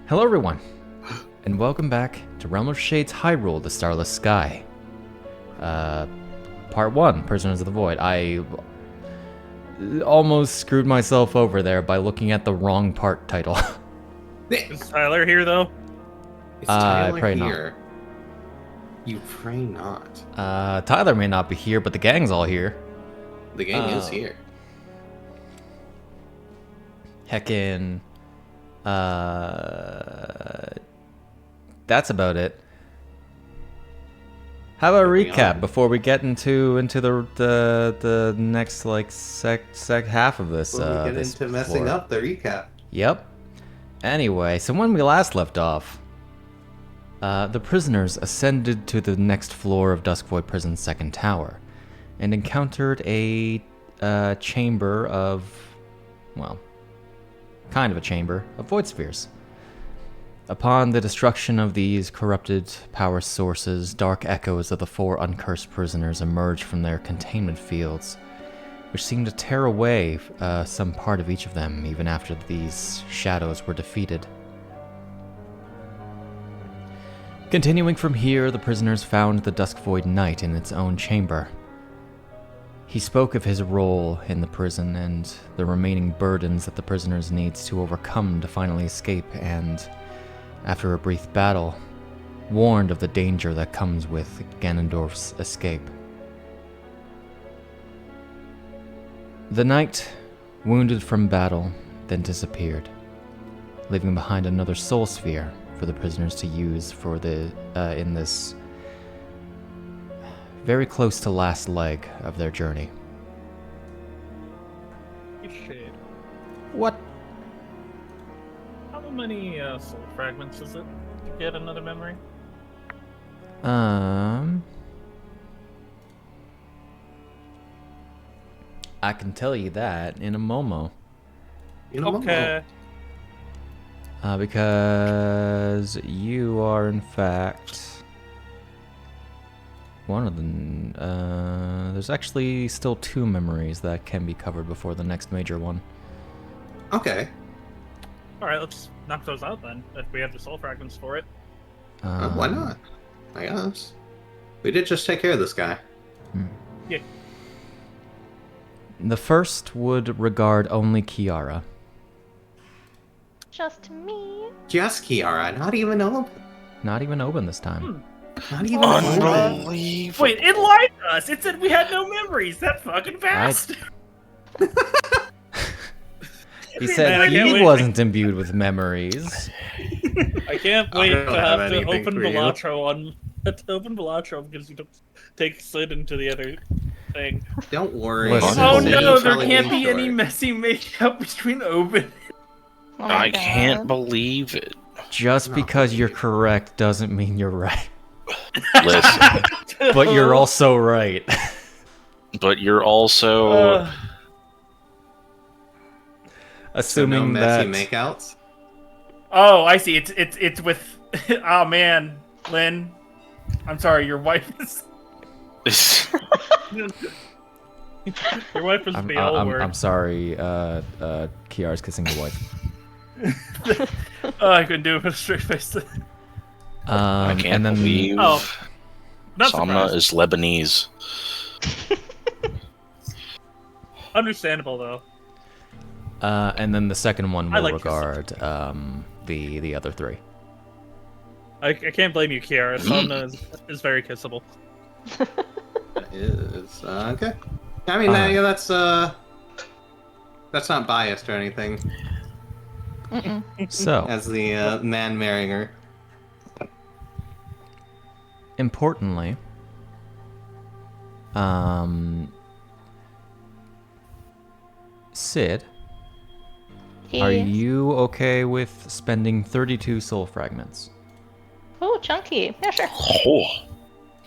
Hello everyone, and welcome back to Realm of Shade's Hyrule, the Starless Sky. Part 1, Prisoners of the Void. I almost screwed myself over there by looking at the wrong part title. Is Tyler here, though? Is Tyler pray here? You pray not. Tyler may not be here, but the gang's all here. The gang is here. Heckin'... that's about it. How about a recap before we get into the next sec half of this? Before we get into messing up the recap. Yep. Anyway, so when we last left off, the prisoners ascended to the next floor of Duskvoid Prison's second tower, and encountered a chamber of, well, kind of a chamber of void spheres. Upon the destruction of these corrupted power sources, dark echoes of the four uncursed prisoners emerged from their containment fields, which seemed to tear away some part of each of them even after these shadows were defeated. Continuing from here, the prisoners found the Duskvoid Knight in its own chamber. He spoke of his role in the prison and the remaining burdens that the prisoners needs to overcome to finally escape, and, after a brief battle, warned of the danger that comes with Ganondorf's escape. The knight, wounded from battle, then disappeared, leaving behind another soul sphere for the prisoners to use for in this very close to last leg of their journey. Shit. What? How many soul fragments is it to get another memory? I can tell you that in a momo. Okay. Because you are in fact one of them. There's actually still 2 memories that can be covered before the next major one. Okay. Alright, let's knock those out then, if we have the soul fragments for it. Why not? I guess. We did just take care of this guy. Yeah. The first would regard only Chiara. Just me. Just Chiara, not even Obin. Not even Obin this time. Not even Obin. Unbelievable. Wait, it lied to us! It said we had no memories! That fucking fast! He said Man, he wasn't imbued with memories. I can't I wait don't to have have to anything open for you. Belatro because you don't take Sid into the other thing. Don't worry. Listen. Oh Sid no, will there probably can't be short. any messy makeup between Obin. Oh my I can't God. believe it. Just because you're correct doesn't mean you're right. Listen, But you're also right. but you're also So Assuming no messy that makeouts? Oh, I see. It's with. Oh man, Lynn. I'm sorry. Your wife is. Your wife is the L word. I'm sorry, Kiara's kissing your wife. Oh, I couldn't do it with a straight face. I can't and then believe Oh, not Samna surprised. is Lebanese. Understandable though. and then the second one I will like regard the other 3. I can't blame you, Kiara. Somna is very kissable. That is okay. I mean, yeah, that's not biased or anything. Mm-mm. So, As the man marrying her. importantly, Sid, are Yes. you okay with spending 32 soul fragments? Oh, chunky. Yeah, sure. Oh,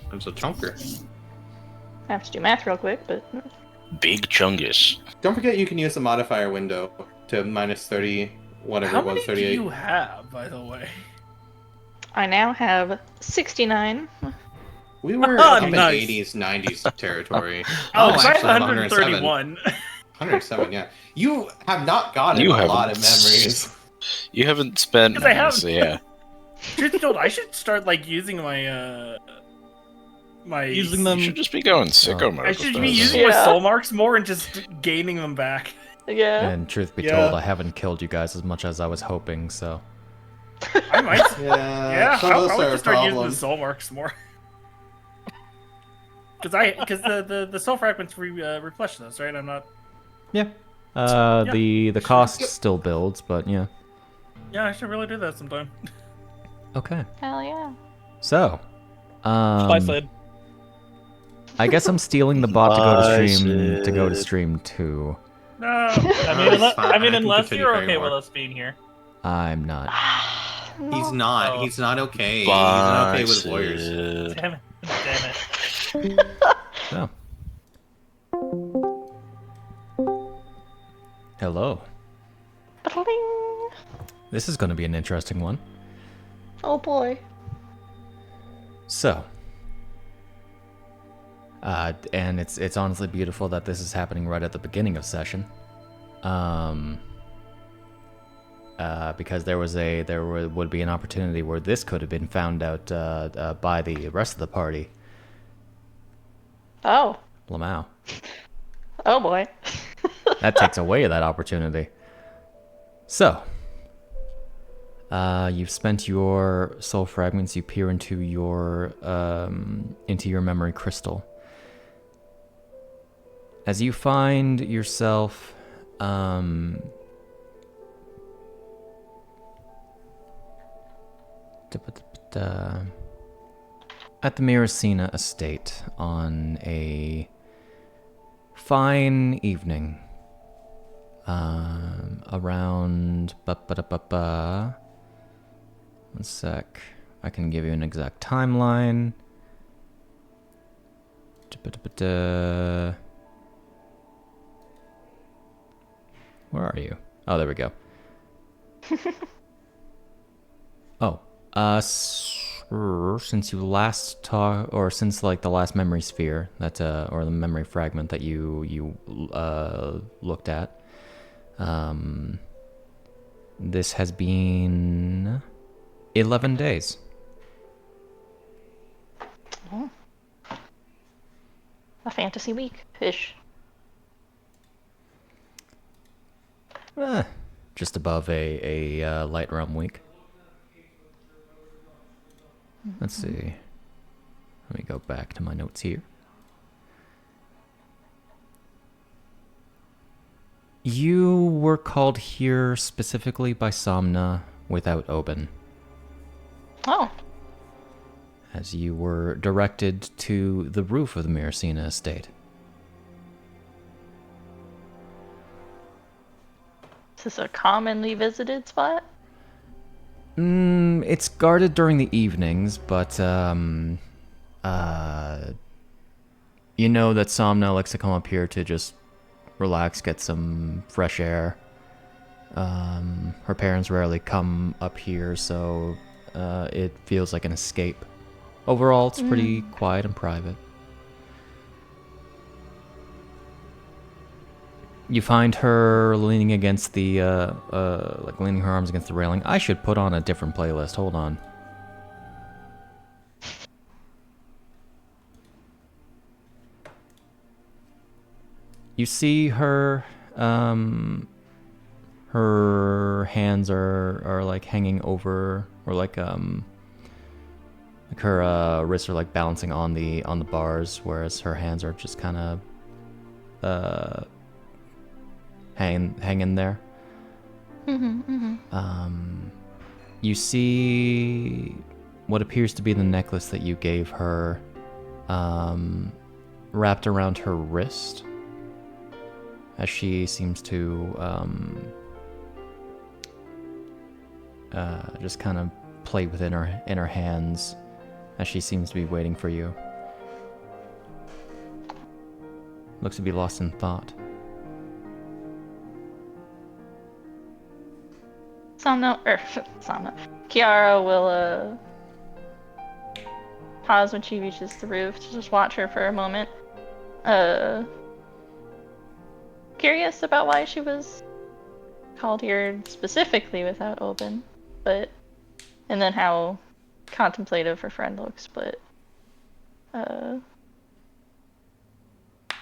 There's a chunker. I have to do math real quick, but big chungus. Don't forget you can use the modifier window to minus 30, whatever How it was, many do 38. you have, by the way? I now have 69. We were Oh, up in nice. 80s, 90s territory. Oh, 'cause I have actually, 131. 107, yeah. You have not gotten You a have lot of memories. You haven't spent. 'Cause I haven't. So yeah. Truth be told, I should start like using my Using You them. should just be going sicko mode. I with should those. be using my Yeah. soul marks more and just gaining them back. Yeah. And truth be Yeah. told, I haven't killed you guys as much as I was hoping, so. I might. Yeah, I'll those probably are a just start using problem. the soul marks more. Because the soul fragments replenish those, right? I'm not. Yeah. Yeah. The cost still builds, but yeah. Yeah, I should really do that sometime. Okay. Hell yeah. So, Bye, Sid. I guess I'm stealing the bot to go to Bye, stream Sid. stream too. No. I mean, it's fine. I can unless continue you're paying okay more. with us being here. I'm not. He's not. Oh. He's not okay. He's Bye, not okay with warriors. Sid. Damn it. Damn it. So. Hello. Ba-ding. This is going to be an interesting one. Oh boy. So. And it's honestly beautiful that this is happening right at the beginning of session. Because there would be an opportunity where this could have been found out by the rest of the party. Oh. Lamau. Oh boy. That takes away that opportunity. So, you've spent your soul fragments. You peer into your memory crystal. As you find yourself, at the Miracina estate on a fine evening. Around 1 sec. I can give you an exact timeline. Where are you? Oh, there we go. Since you last talked, or since like the last memory sphere that, or the memory fragment that you looked at, this has been 11 days. Oh. A fantasy week-ish. Just above a light realm week. Let's see. Let me go back to my notes here. You were called here specifically by Somna without Obin, Oh. as you were directed to the roof of the Miracina estate. Is this a commonly visited spot? It's guarded during the evenings, but you know that Somna likes to come up here to just relax, get some fresh air. Her parents rarely come up here, so it feels like an escape. Overall, it's pretty quiet and private. You find her leaning against the, like leaning her arms against the railing. I should put on a different playlist. Hold on. You see her, her hands are like hanging over, or like her wrists are like balancing on the bars, whereas her hands are just kind of hanging there. You see what appears to be the necklace that you gave her, wrapped around her wrist, as she seems to just kind of play within her hands, as she seems to be waiting for you. Looks to be lost in thought. Chiara will pause when she reaches the roof to just watch her for a moment. Curious about why she was called here specifically without Obin, but and then how contemplative her friend looks, but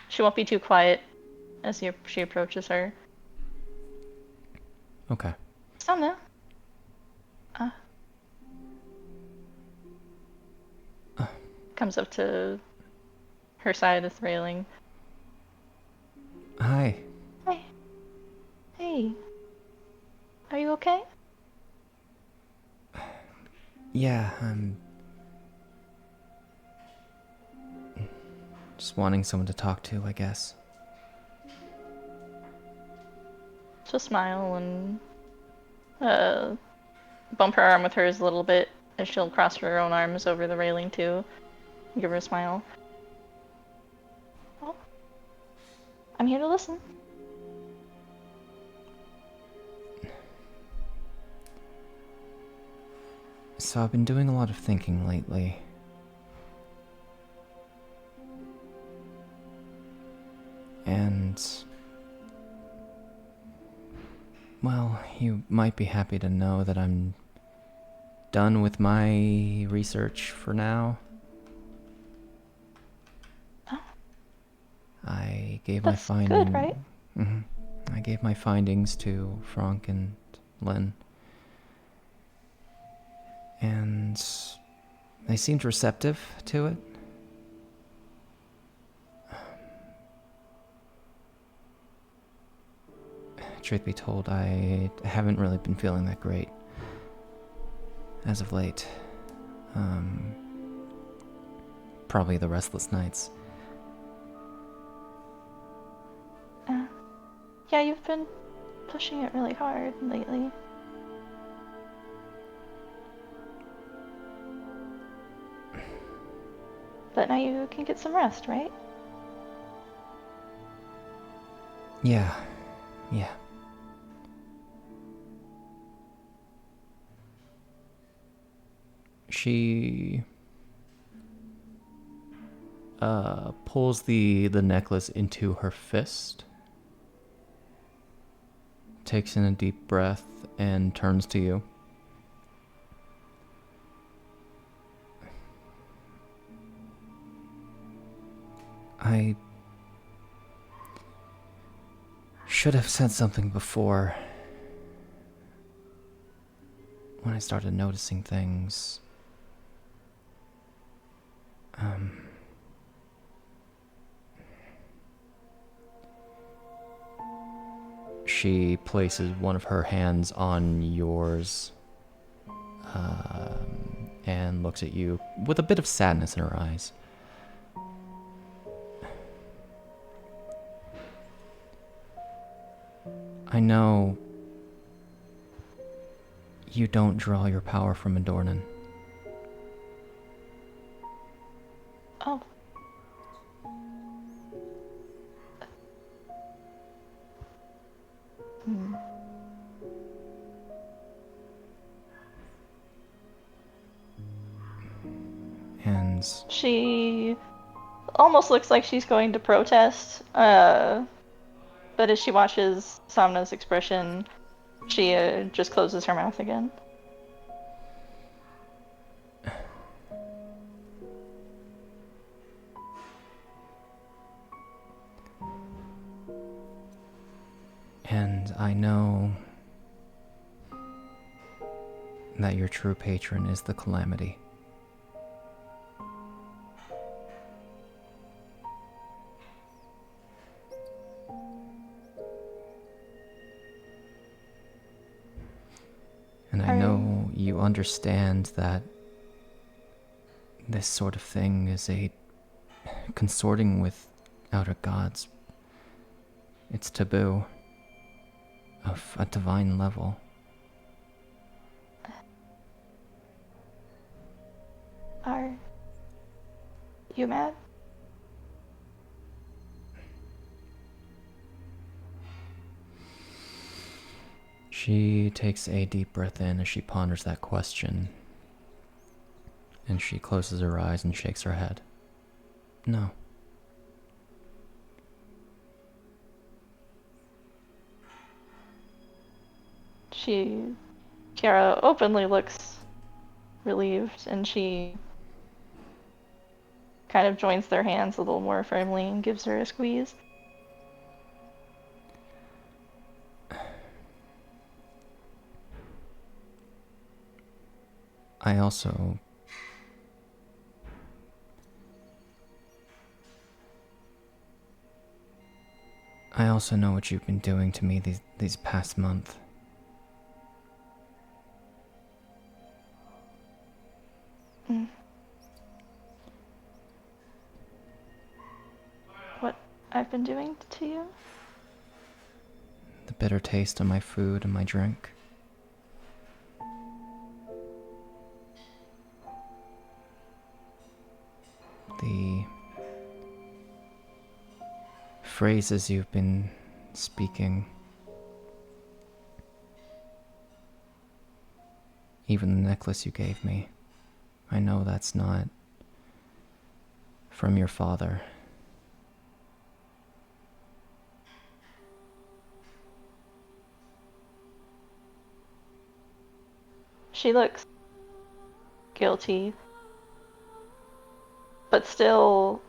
she won't be too quiet as she approaches her. Okay. Samna. Comes up to her side of the railing. Hi. Hi. Hey. Are you okay? Yeah, I'm just wanting someone to talk to, I guess. She'll smile and bump her arm with hers a little bit as she'll cross her own arms over the railing too. Give her a smile. Well, I'm here to listen. So I've been doing a lot of thinking lately. And well, you might be happy to know that I'm done with my research for now. I gave my That's findings. good, right? I gave my findings to Franc and Lynn. And they seemed receptive to it. Truth be told, I haven't really been feeling that great as of late. Probably the restless nights. Yeah, you've been pushing it really hard lately. But now you can get some rest, right? Yeah. She pulls the necklace into her fist, takes in a deep breath, and turns to you. I should have said something before. When I started noticing things. She places one of her hands on yours, and looks at you with a bit of sadness in her eyes. I know you don't draw your power from Adornin. Oh. And She almost looks like she's going to protest, but as she watches Samna's expression, she just closes her mouth again. And I know that your true patron is the Calamity. And I know you understand that this sort of thing is a consorting with outer gods. It's taboo of a divine level. Are you mad? She takes a deep breath in as she ponders that question. And she closes her eyes and shakes her head. No. Chiara openly looks relieved, and she kind of joins their hands a little more firmly and gives her a squeeze. I also know what you've been doing to me these past month. What I've been doing to you? The bitter taste of my food and my drink. The phrases you've been speaking. Even the necklace you gave me. I know that's not from your father. She looks guilty, but still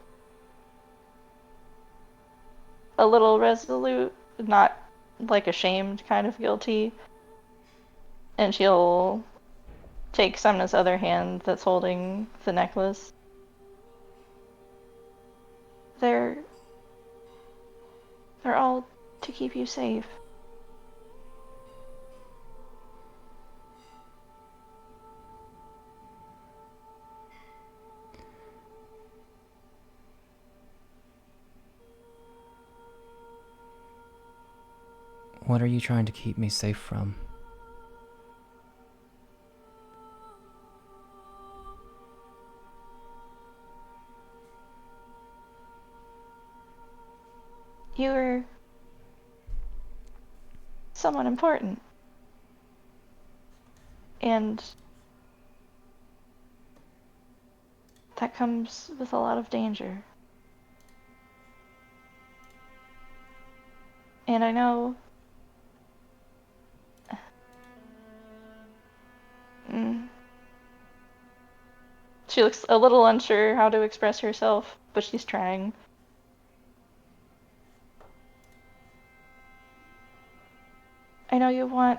a little resolute, not like ashamed kind of guilty. And she'll take Sumna's other hand that's holding the necklace. They're all to keep you safe. What are you trying to keep me safe from? You're someone important. And that comes with a lot of danger. And I know she looks a little unsure how to express herself, but she's trying. I know you want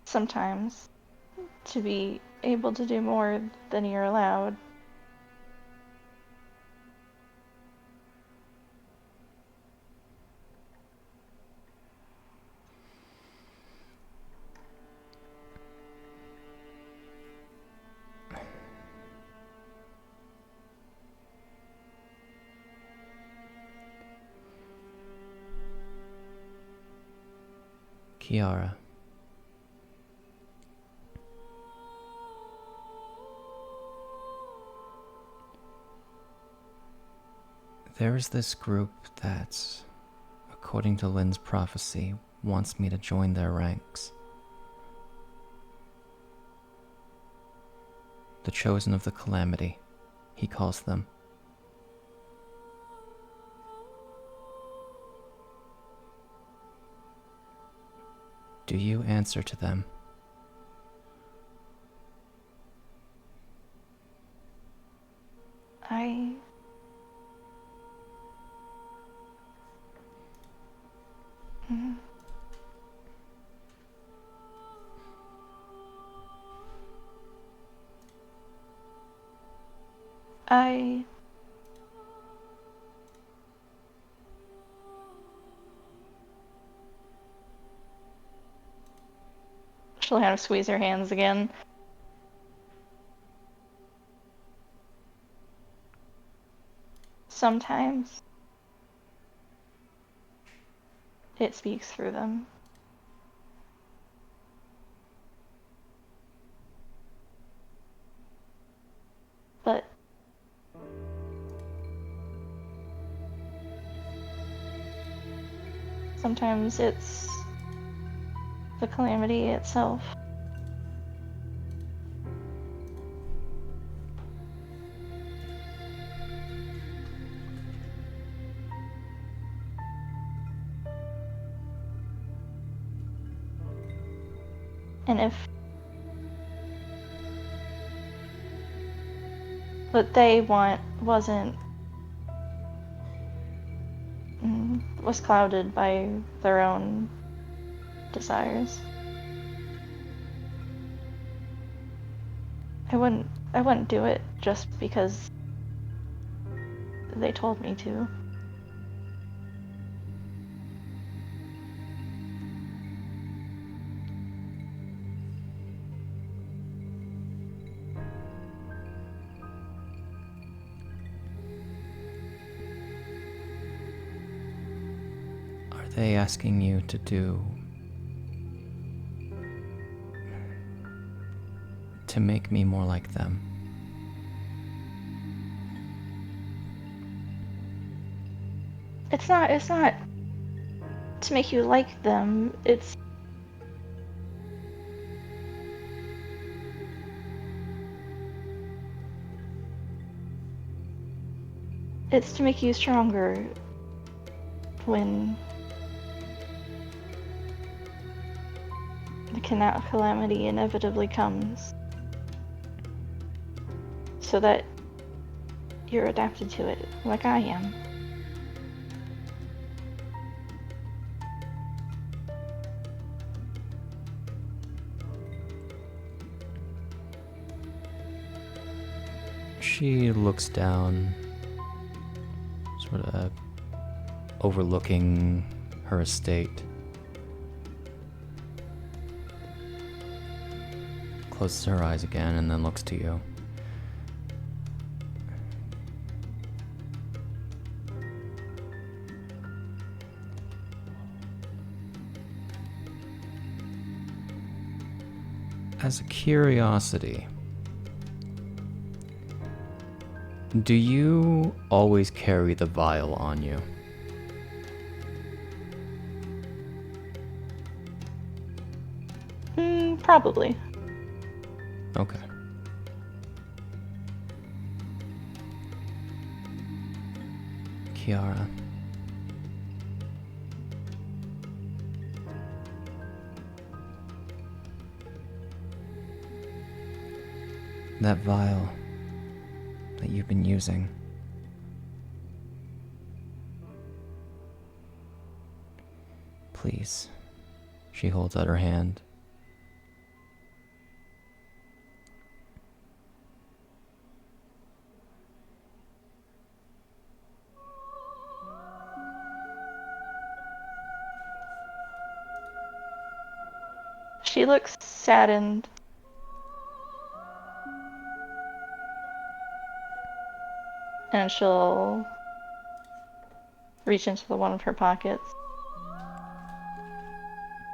sometimes to be able to do more than you're allowed. Chiara. There is this group that, according to Lynn's prophecy, wants me to join their ranks. The Chosen of the Calamity, he calls them. Do you answer to them? She'll kind of squeeze her hands again. Sometimes it speaks through them. But sometimes it's the calamity itself. And if what they want was clouded by their own desires, I wouldn't do it just because they told me to. Are they asking you to make me more like them? It's not to make you like them. It's to make you stronger when the calamity inevitably comes, so that you're adapted to it like I am. She looks down, sort of overlooking her estate. Closes her eyes again and then looks to you. As a curiosity, do you always carry the vial on you? Probably. Okay. Chiara. That vial that you've been using. Please. She holds out her hand. She looks saddened. And she'll reach into one of her pockets.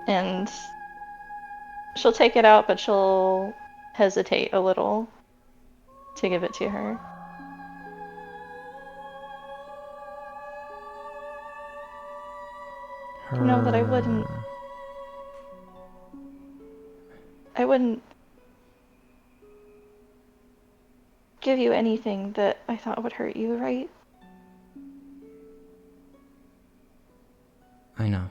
And she'll take it out, but she'll hesitate a little to give it to her. You know that I wouldn't give you anything that I thought would hurt you, right? I know.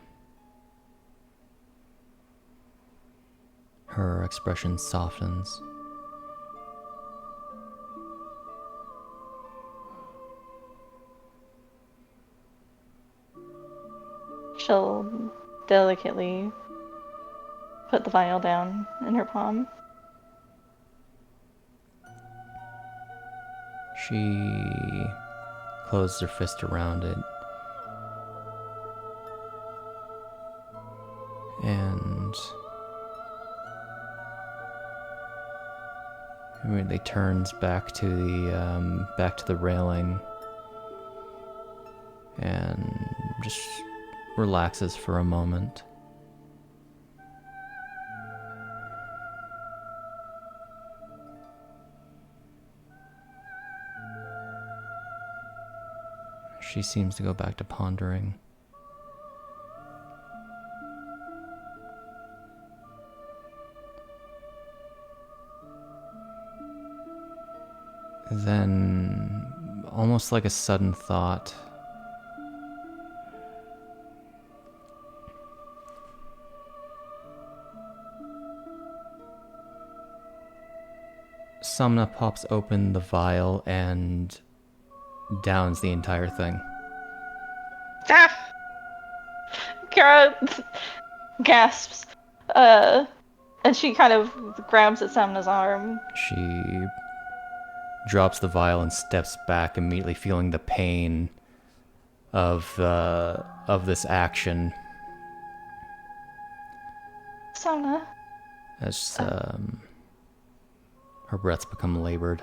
Her expression softens. She'll delicately put the vial down in her palm. She closes her fist around it and immediately turns back to the railing and just relaxes for a moment. She seems to go back to pondering. Then, almost like a sudden thought, Samna pops open the vial and downs the entire thing. Ah! Kara gasps, and she kind of grabs at Samna's arm. She drops the vial and steps back, immediately feeling the pain of this action. Samna. As her breaths become labored.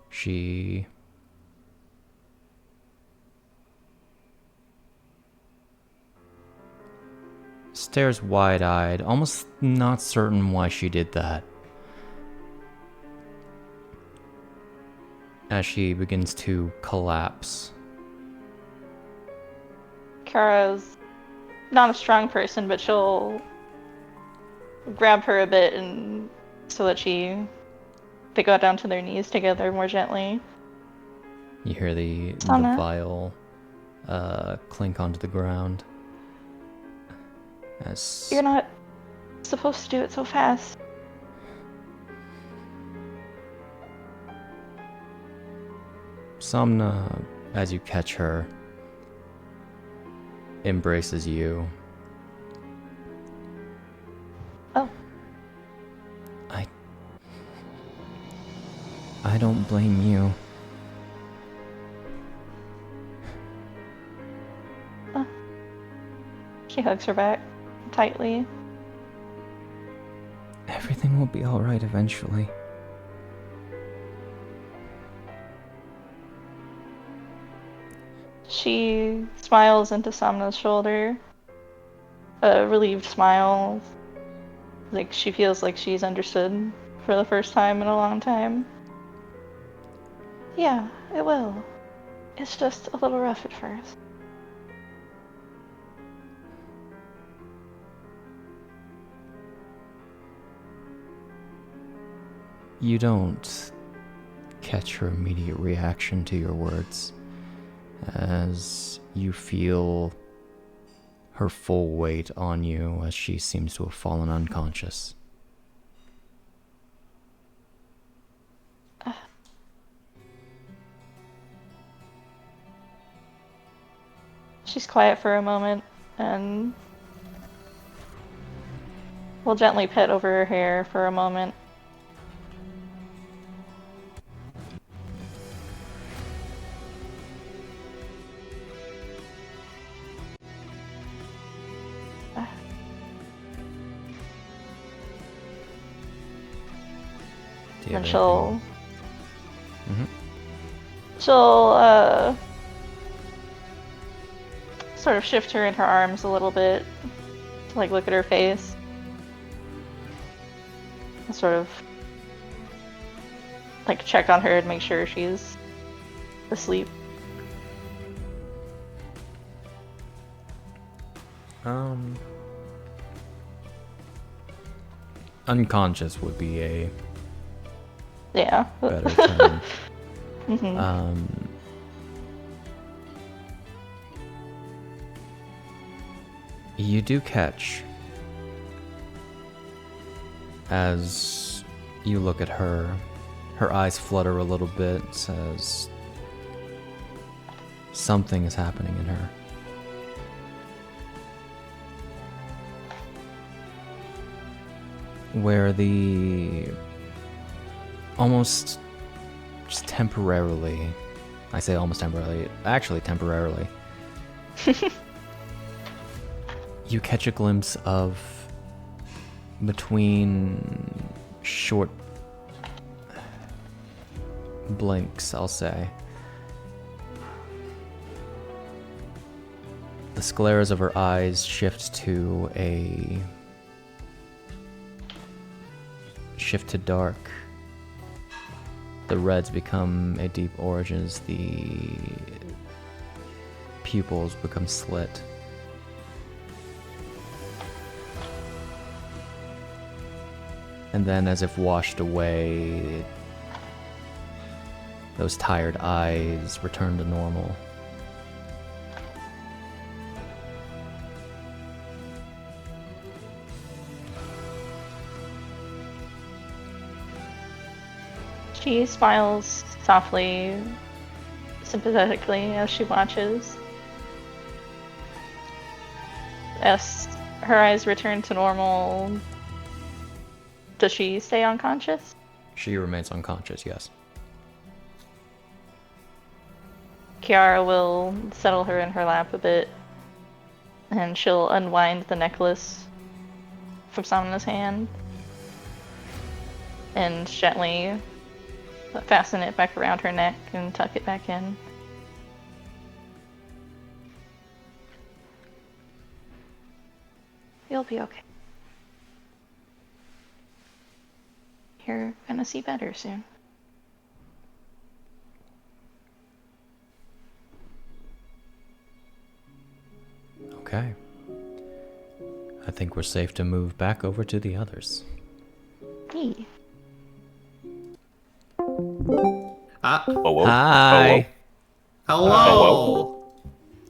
She stares wide-eyed, almost not certain why she did that. As she begins to collapse. Kara's not a strong person, but she'll grab her a bit and so that they go down to their knees together more gently. You hear the Samna? vial clink onto the ground. As You're not supposed to do it so fast. Samna, as you catch her, embraces you. Oh. I don't blame you. She hugs her back tightly. Everything will be alright eventually. She smiles into Samna's shoulder. A relieved smile. Like she feels like she's understood for the first time in a long time. Yeah, it will. It's just a little rough at first. You don't catch her immediate reaction to your words, as you feel her full weight on you as she seems to have fallen unconscious. She's quiet for a moment and will gently pet over her hair for a moment. Do you And have she'll anything- she'll sort of shift her in her arms a little bit to like look at her face and sort of like check on her and make sure she's asleep. Unconscious would be a Yeah. better term. Mhm. You do catch, as you look at her, her eyes flutter a little bit, says something is happening in her. Where the almost just temporarily, I say almost temporarily, actually temporarily, you catch a glimpse of, between short blinks, I'll say, the scleras of her eyes shift to dark. The reds become a deep orange as the pupils become slit. And then, as if washed away, those tired eyes return to normal. She smiles softly, sympathetically as she watches. As her eyes return to normal, does she stay unconscious? She remains unconscious, yes. Chiara will settle her in her lap a bit, and she'll unwind the necklace from Samna's hand and gently fasten it back around her neck and tuck it back in. You'll be okay. You're gonna see better soon. Okay. I think we're safe to move back over to the others. Hey. Ah, Oh, whoa. Hi! hello.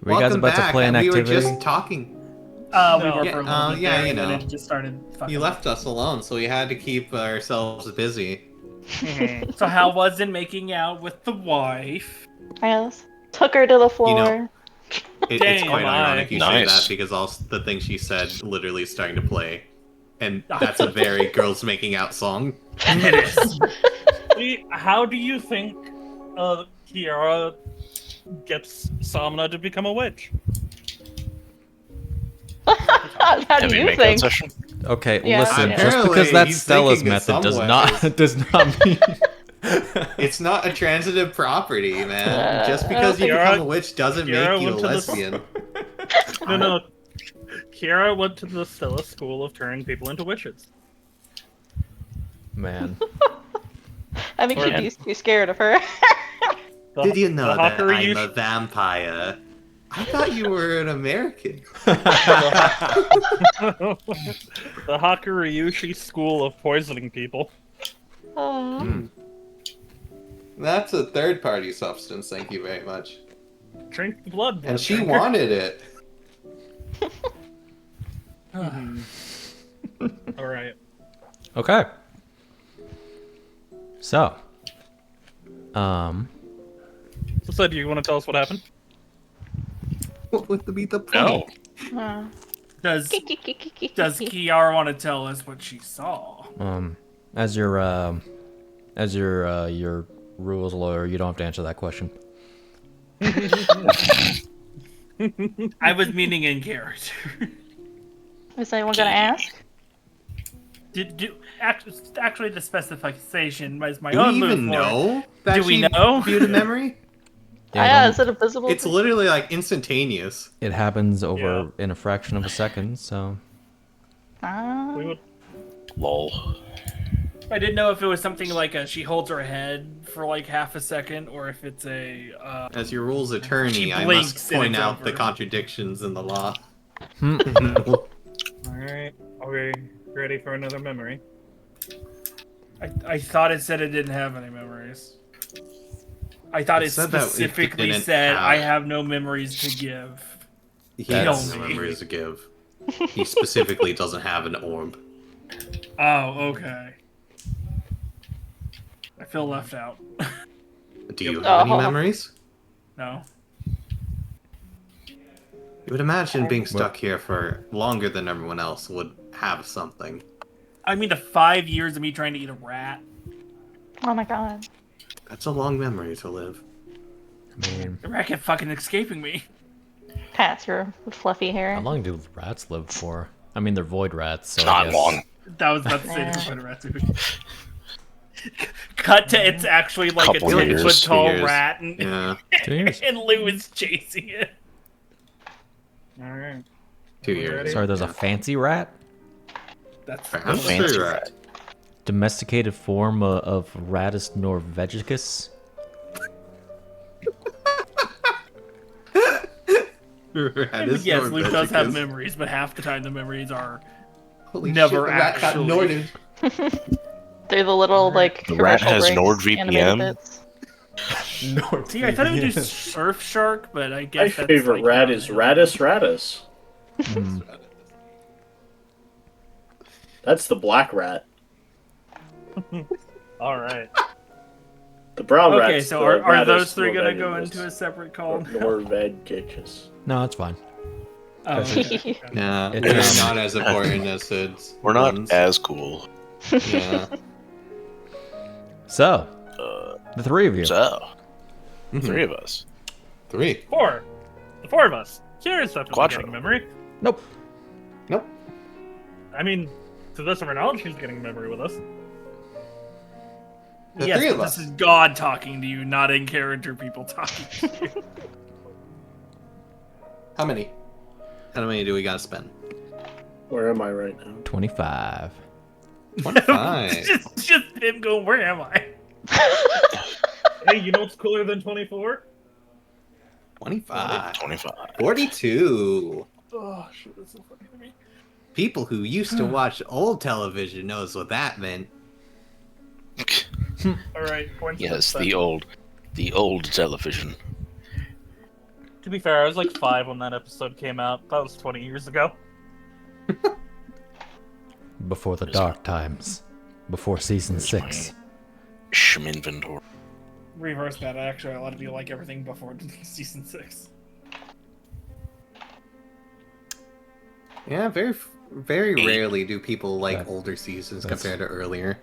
Were you guys Welcome about back. to play an We activity? were just talking. We were Yeah, for a little bit yeah, there, you and then know. it just started fucking. You left us alone, so we had to keep ourselves busy. So how was it making out with the wife? Yes. Took her to the floor. It's Damn, quite ironic you say Nice. that because all the thing she said literally is starting to play, and that's a very girls making out song. It is. How do you think Chiara gets Samna to become a witch? How do Heavy you makeout think? session. Okay, Yeah. listen, just Apparently, because that's he's Stella's thinking in method some does ways. not mean... It's not a transitive property, man. Just because you Chiara- become a witch doesn't Chiara make you a went to the- lesbian. No. Chiara went to the Stella School of turning people into witches. Man. I think Yeah. she'd be too scared of her. Did you know that I'm a Hakuryushi- vampire? I thought you were an American. The Hakuryushi School of poisoning people. Oh. That's a third-party substance, thank you very much. Drink the blood. And she drinker. wanted it. All right. Okay. So. So, do you want to tell us what happened? What would be the point? No. Uh. Does Kiara want to tell us what she saw? As your rules lawyer, you don't have to answer that question. I was meaning in character. Is anyone gonna ask? Actually, the specification is my Do own we move even for it. know that Do we she know? viewed a memory? Yeah, is it a visible? It's literally like instantaneous. It happens over Yeah. in a fraction of a second, so... Ah. We would. Lol. I didn't know if it was something like she holds her head for like half a second, or if it's a. As your rules attorney, She I blinks must and point it's out over. the contradictions in the law. All right. Are we ready for another memory? I thought it said it didn't have any memories. I thought It it said that it specifically didn't said have- I have no memories to give. He That's- has no memories to give. He specifically doesn't have an orb. Oh, okay. I feel left out. Do you have any Oh. memories? No. You would imagine being stuck here for longer than everyone else would have something. I mean, the 5 years of me trying to eat a rat. Oh my god. That's a long memory to live. I mean, The rat kept fucking escaping me. Pats your fluffy hair. how long do rats live for? I mean, they're void rats, so I Not guess... long. That was about to say Yeah. there's a rat too. Cut to it's actually like Couple a 10 years, foot 2 tall years. rat, and, Yeah, 2 years. and Lou is chasing it. All right. 2 We years. ready? Sorry, there's a Yeah. fancy rat? That's Fancy Fancy rat. Domesticated form of Rattus norvegicus? Rat is yes, Luke does have Norvegicus. memories, but half the time the memories are Holy never shit, the rat got actually- Norded. They're the little like The rat commercial has breaks, NordVPN? animated bits. See, I thought it would do Surf Shark, but I guess My that's favorite like rat not- is Radis. Hmm. That's the black rat. All right. The brown rats. Okay, so the are those Rattus three gonna go Norvegius. into a separate call? Norvegius. No, it's fine. Oh, okay. Yeah, It's, we're um, not as important as it's. We're not ones. as cool. Yeah. So, the three of you. So, Mhm. 3 of us. 3. 4. The 4 of us. Kiara's definitely Quattro. getting memory. Nope. Nope. I mean, to the best of our knowledge, she's getting memory with us. The Yes, 3 of but us. this is God talking to you, not in character people talking to you. How many? How many do we gotta spend? Where am I right now? 25. 25. just him going, where am I? Hey, you know what's cooler than 24? 25. 25. 42. Oh, shit, that's so funny to me. People who used to watch old television knows what that meant. Alright, Yes, the old television. To be fair, I was like 5 when that episode came out. That was 20 years ago. Before the dark times. Before season Where's 6. Schminventor. Reverse that. Actually, a lot of you like everything before season 6. Yeah, very rarely do people like That- older seasons that's- compared to earlier.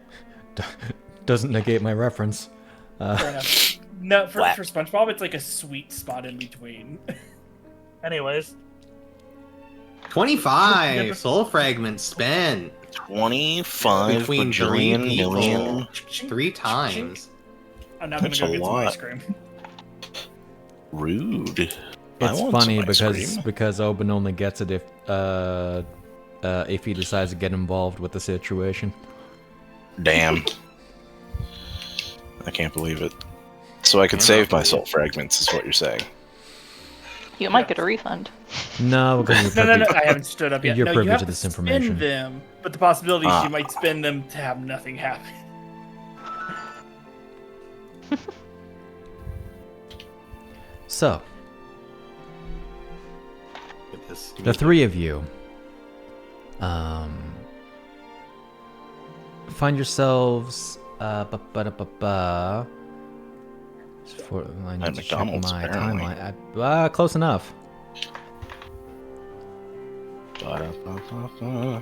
Doesn't negate my reference. Fair enough. No, for Whack. SpongeBob, it's like a sweet spot in between. Anyways, 25 soul fragments spent 25 between 3 bajillion people. million. 3 times. I'm now gonna That's go a get some lot. ice cream. Rude. I It's want funny some ice because cream. Obin only gets it if he decides to get involved with the situation. Damn. I can't believe it. So I could save my soul fragments, is what you're saying. You might get a refund. No, because No, you're no, privy- I haven't stood up yet. You're no, privy you have to this spend information. them, but the possibility is Ah. you might spend them to have nothing happen. So, Goodness. the three of you find yourselves for I need At to check McDonald's, my apparently. timeline. Close enough. Ba-da-ba-ba-ba.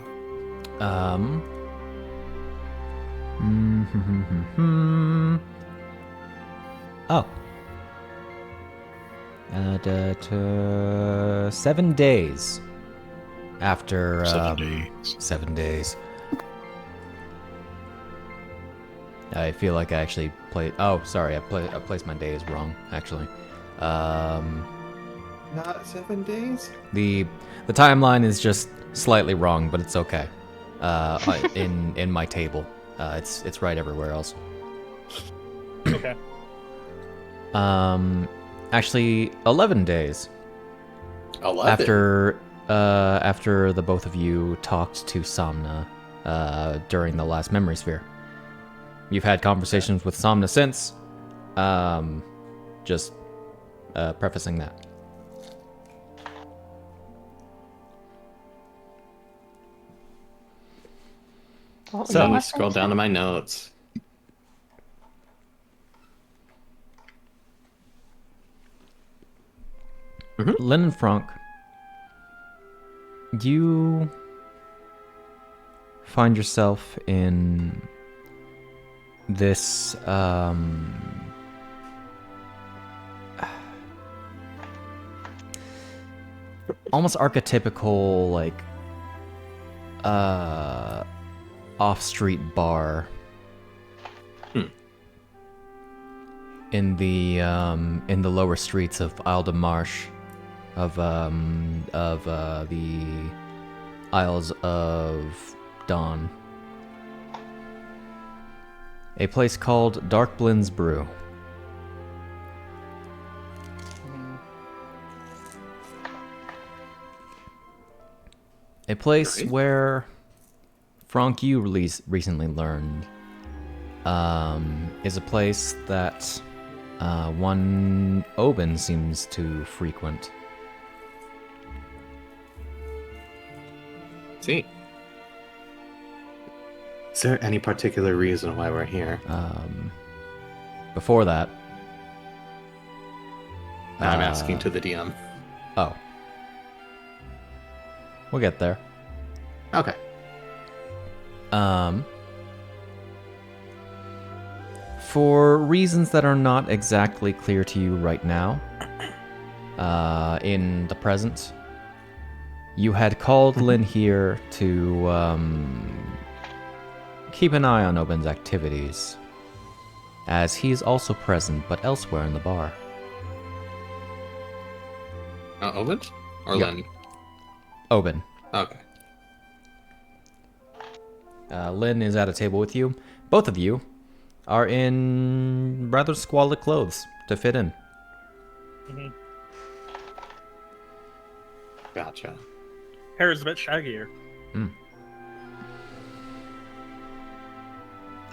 Oh. 7 days after 7 days. 7 days. I feel like I actually played. Oh, sorry, I placed my days wrong. Actually, Not 7 days? the timeline is just slightly wrong, but it's okay. In my table, it's right everywhere else. okay. Actually, 11 days 11. after the both of you talked to Somna during the last memory sphere. You've had conversations with Somna since. Just prefacing that. What was So- the Let me last scroll one? down to my notes. Lynn and Franc, you find yourself in this almost archetypical like off-street bar in the lower streets of Isle de Marche of the Isles of Dawn. A place called Dark Blind's Brew. A place Right. where Franc, you recently learned, is a place that one Obin seems to frequent. See. Is there any particular reason why we're here? before that... I'm asking to the DM. Oh. We'll get there. Okay. For reasons that are not exactly clear to you right now, in the present, you had called Lynn here to keep an eye on Obin's activities, as he's also present but elsewhere in the bar. Obin? Or Yep. Lynn? Obin. Okay. Lynn is at a table with you. Both of you are in rather squalid clothes to fit in. Mhm. Gotcha. Hair is a bit shaggier.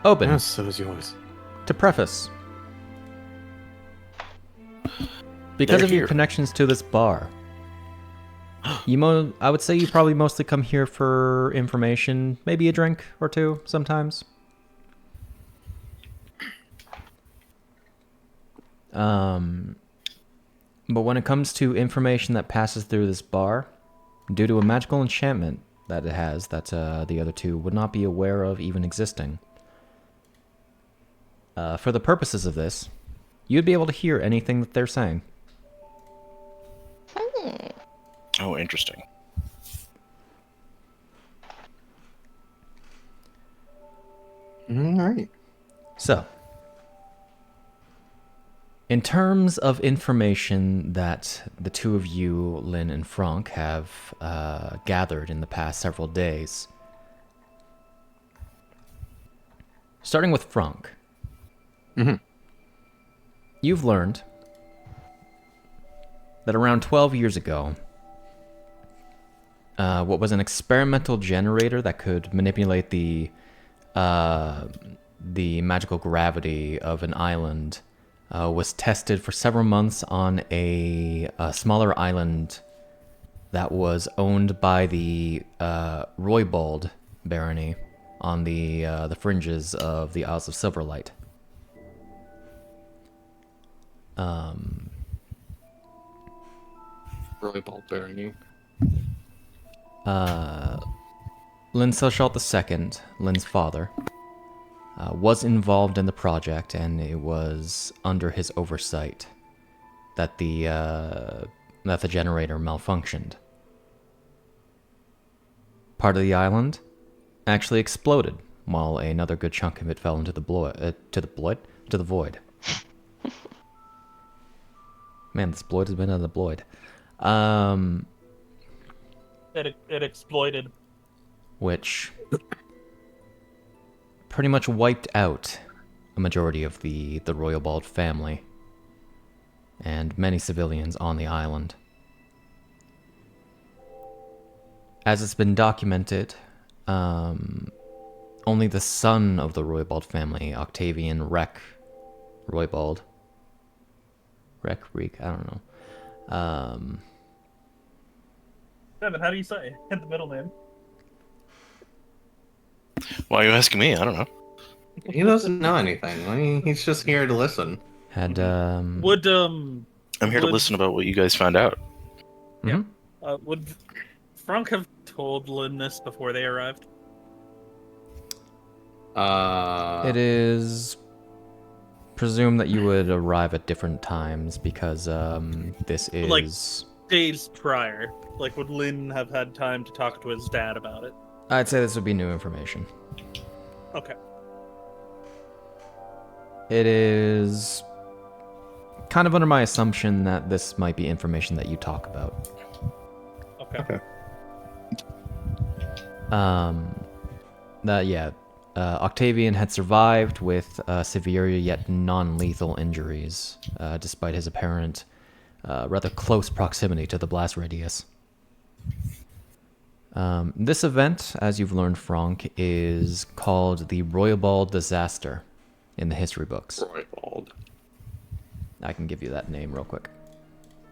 Obin, Yes, so is yours. to preface, because They're of your here. connections to this bar, I would say you probably mostly come here for information, maybe a drink or two sometimes. But when it comes to information that passes through this bar, due to a magical enchantment that it has that the other two would not be aware of even existing, for the purposes of this, you'd be able to hear anything that they're saying. Oh, interesting. All right. So, in terms of information that the two of you, Lynn and Franc, have gathered in the past several days, starting with Franc, you've learned that around 12 years ago, what was an experimental generator that could manipulate the magical gravity of an island was tested for several months on a smaller island that was owned by the Roybald barony on the fringes of the Isles of Silverlight. Roybald barony. Lynn Souchalte II, Lynn's father, was involved in the project, and it was under his oversight that the generator malfunctioned. Part of the island actually exploded, while another good chunk of it fell into the void. Man, this Bloid has been on the Bloid. It exploited. Which pretty much wiped out a majority of the Royal family and many civilians on the island. As it's been documented, only the son of the Roybald family, Octavian Roybald, I don't know. Devon, how do you say the middle name? Why are you asking me? I don't know. He doesn't know anything. I mean, he's just here to listen. Had Would I'm here to Would- listen about what you guys found out. would Franc have told Lynn this before they arrived? it is presumed that you would arrive at different times because this is Like- Days prior, like would Lynn have had time to talk to his dad about it? I'd say this would be new information. Okay. It is kind of under my assumption that this might be information that you talk about. Okay. Octavian had survived with severe yet non-lethal injuries, despite his apparent rather close proximity to the blast radius. This event, as you've learned, Franc, is called the Roybald Disaster in the history books. Roybald. I can give you that name real quick.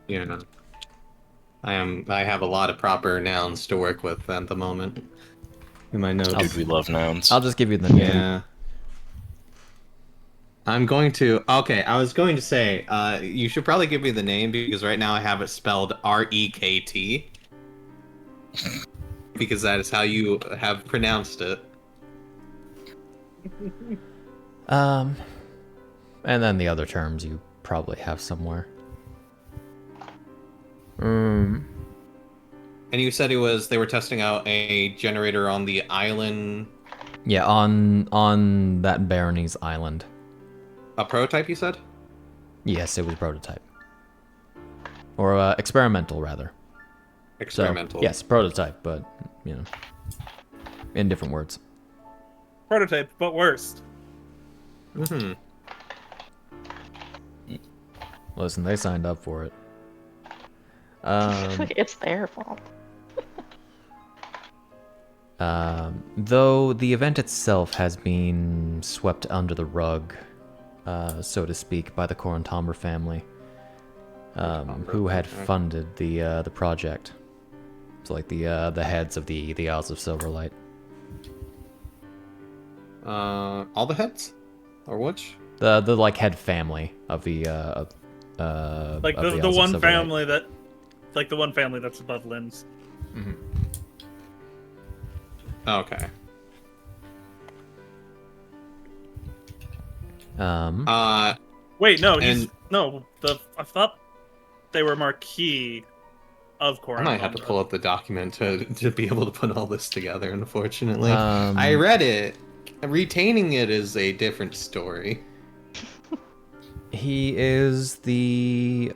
Yeah. I have a lot of proper nouns to work with at the moment. In my notes. Dude, we love nouns. I'll just give you the name. Yeah. I'm going to. Okay, I was going to say, you should probably give me the name because right now I have it spelled Rekt. Because that is how you have pronounced it. And then the other terms you probably have somewhere. And you said they were testing out a generator on the island. Yeah, on that Barony's island. A prototype, you said? Yes, it was prototype. Or experimental, rather. Experimental. So, yes, prototype, but, you know, in different words. Prototype, but worse. Mm-hmm. Listen, they signed up for it. It's their fault. Though the event itself has been swept under the rug, so to speak, by the Corentomber family, who had funded the project. So, like the heads of the Isles of Silverlight. All the heads, or which? The like head family of the Like of the Isles of one Silverlight. family that, like the one family that's above Lynn's. Okay. Wait, no, And- I thought they were Marquis of I Corentomber. might have to pull up the document to be able to put all this together, unfortunately. Um, I read it. Retaining it is a different story. He is the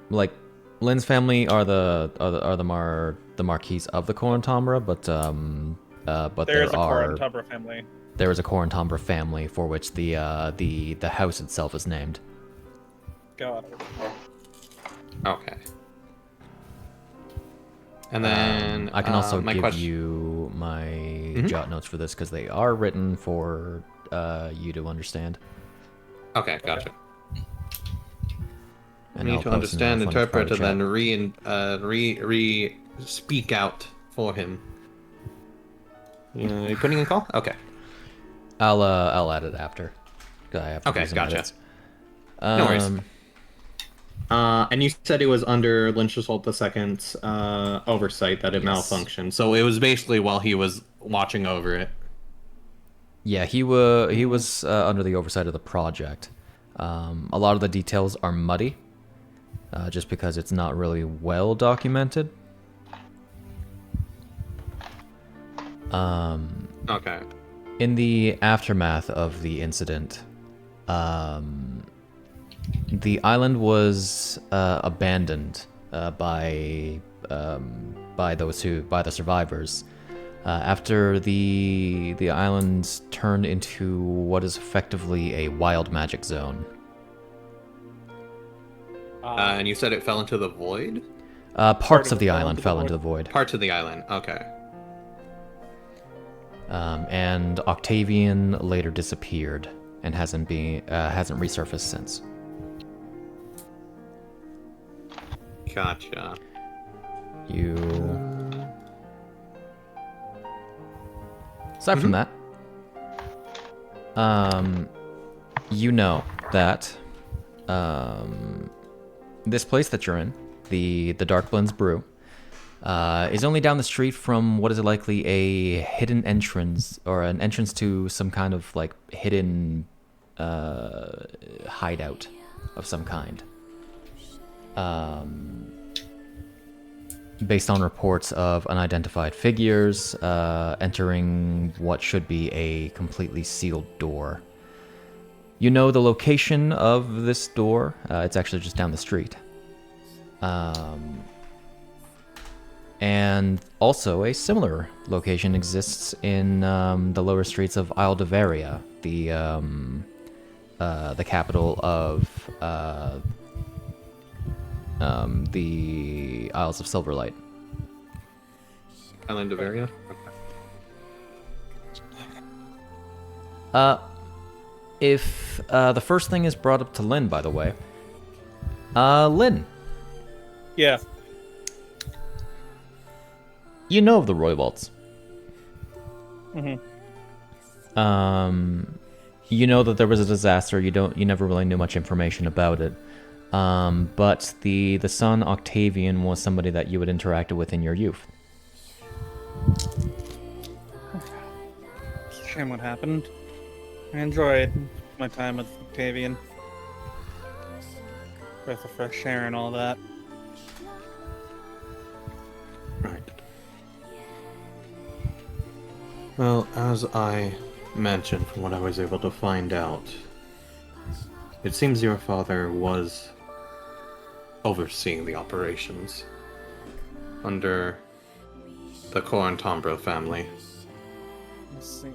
like Lynn's family are the Marquis of the Corentomber, but There is a are Corentomber family. there is a Corentomber family for which the house itself is named. Got it. Okay. And then I can also my give question. you my jot notes for this because they are written for you to understand. Okay, gotcha. I And need I'll to post in understand, the interpret, and private then speak out for him. You putting in call? Okay. I'll add it after. I have to Okay, do some gotcha. edits. No worries. And you said it was under Lynn II's oversight that it Yes. malfunctioned. So it was basically while he was watching over it. Yeah, he was under the oversight of the project. A lot of the details are muddy, just because it's not really well documented. Okay. In the aftermath of the incident, the island was abandoned by the survivors. After the island turned into what is effectively a wild magic zone. And you said it fell into the void? Parts of the island fell into the void. Parts of the island, okay. And Octavian later disappeared and hasn't resurfaced since. Gotcha. Aside from that, you know that this place that you're in, the Dark Blends Brew, is only down the street from what is likely a hidden entrance or an entrance to some kind of like hidden hideout of some kind. Based on reports of unidentified figures entering what should be a completely sealed door. You know the location of this door. It's actually just down the street. And also a similar location exists in the lower streets of Isle de Varia, the capital of the Isles of Silverlight. Island of Area? If the first thing is brought up to Lynn, by the way. Lynn, Yeah. you know of the Roy Vaults. Mm-hmm. You know that there was a disaster. You never really knew much information about it. But the son Octavian was somebody that you had interacted with in your youth. It's a shame what happened. I enjoyed my time with Octavian. Breath of fresh air and all that. Right. Well, as I mentioned from what I was able to find out, it seems your father was overseeing the operations under the Corantombro family. Let's see.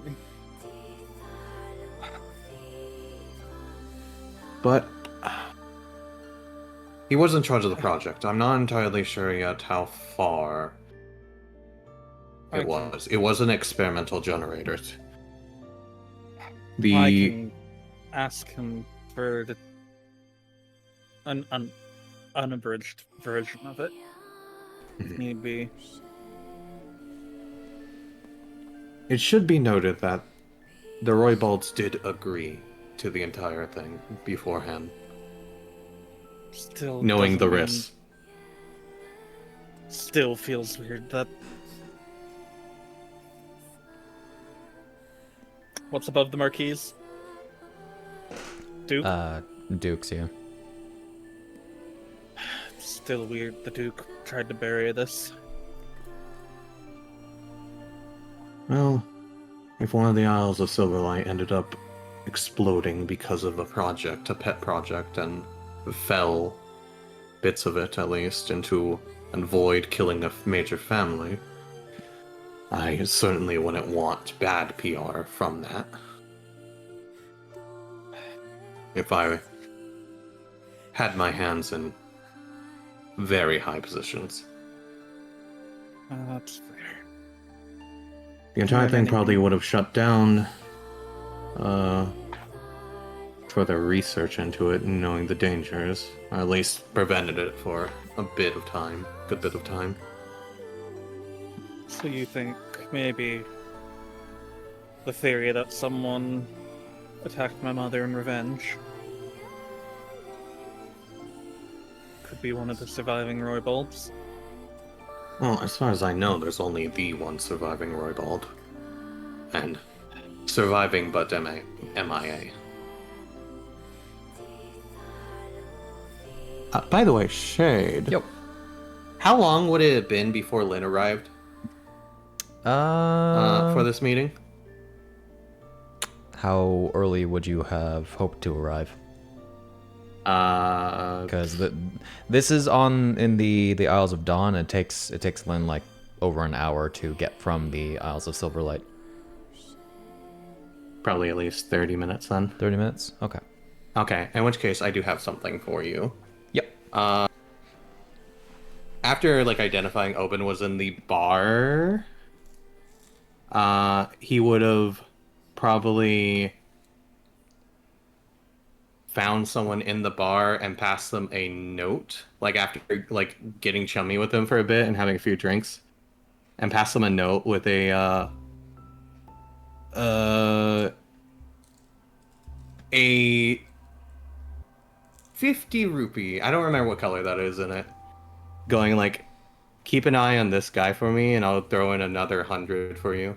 But he was in charge of the project. I'm not entirely sure yet how far it was. It was an experimental generator. I The can ask him for an unabridged version of it, if need be. It should be noted that the Roybalds did agree to the entire thing beforehand, Still knowing the doesn't mean- risks. Still feels weird that. What's above the marquise? Duke? Dukes, yeah. Still weird the Duke tried to bury this. Well, if one of the Isles of Silverlight ended up exploding because of a project, a pet project, and fell, bits of it at least, into a void, killing a major family, I certainly wouldn't want bad PR from that. If I had my hands in very high positions. That's fair. The entire thing probably would have shut down further research into it and knowing the dangers, or at least prevented it for a bit of time, good bit of time. So you think maybe the theory that someone attacked my mother in revenge could be one of the surviving Roybalds? Well, as far as I know, there's only the one surviving Roybald. And surviving but MIA. By the way, Shade. Yep. How long would it have been before Lynn arrived for this meeting? How early would you have hoped to arrive? Because this is in the Isles of Dawn. It takes Lynn like over an hour to get from the Isles of Silverlight. Probably at least 30 minutes then. 30 minutes? Okay. Okay, in which case I do have something for you. Yep. After like identifying Obin was in the bar, he would have probably found someone in the bar and passed them a note, like after like getting chummy with them for a bit and having a few drinks, and passed them a note with a 50 rupee. I don't remember what color that is in it. Going like, keep an eye on this guy for me, and I'll throw in another 100 for you.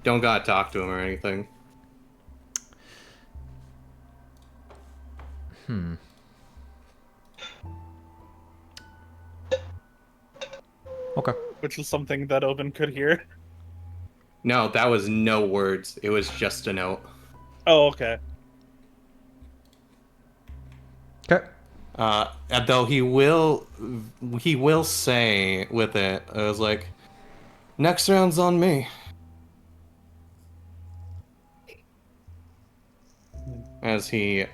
Don't gotta talk to him or anything. Okay. Which is something that Obin could hear. No, that was no words. It was just a note. Oh, okay. Okay. Though he will say with it, I was like, next round's on me. As he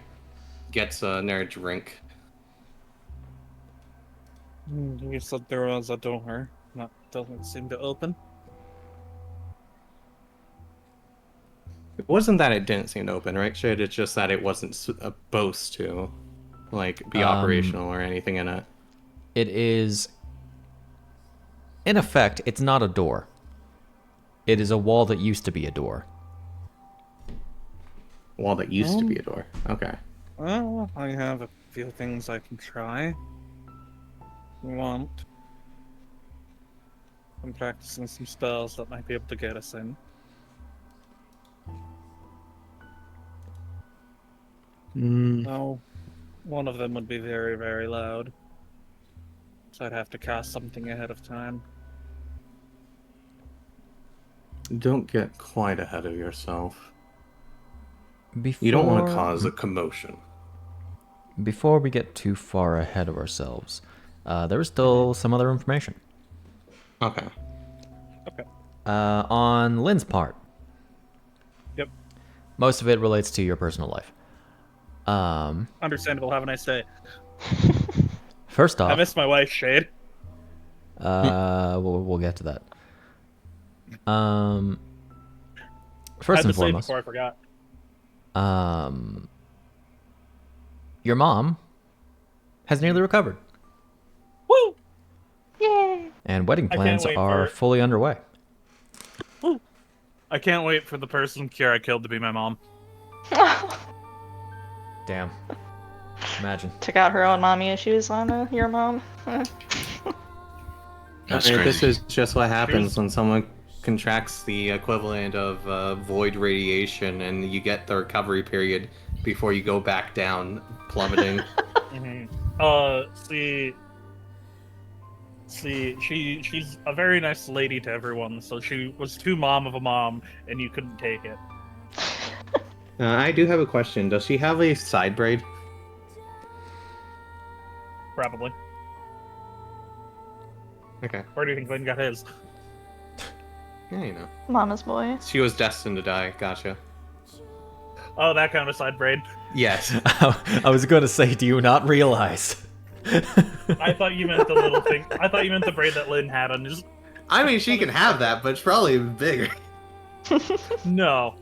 gets another drink. You said there was a door. That doesn't seem to open. It wasn't that it didn't seem to open, right, Shade? It's just that it wasn't supposed to, like, be operational or anything in it. It is, in effect, it's not a door. It is a wall that used to be a door. wall that used to be a door. Okay. Well, I have a few things I can try. We want. I'm practicing some spells that might be able to get us in. No, one of them would be very, very loud. So I'd have to cast something ahead of time. Don't get quite ahead of yourself. Before, You don't want to cause a commotion. Before we get too far ahead of ourselves, there is still some other information. Okay. On Lynn's part. Yep. Most of it relates to your personal life. Understandable. Have a nice day. First I off, miss my wife, Shade. we'll get to that. I First had and to say it foremost, before I forgot. your mom has nearly recovered, Woo! Yay! and wedding I can't plans wait are for it. fully underway. I can't wait for the person Chiara killed to be my mom. Damn. Imagine. Took out her own mommy issues on your mom. That's I mean, this crazy. is just what happens when someone contracts the equivalent of void radiation and you get the recovery period before you go back down, plummeting. She's a very nice lady to everyone, so she was too mom of a mom, and you couldn't take it. I do have a question. Does she have a side braid? Probably. Okay. Where do you think Lynn got his? Yeah, you know. Mama's boy. She was destined to die. Gotcha. Oh, that kind of side braid. Yes. I was going to say, do you not realize? I thought you meant the little thing. I thought you meant the braid that Lynn had on his. I mean, she can have that, but it's probably bigger. No.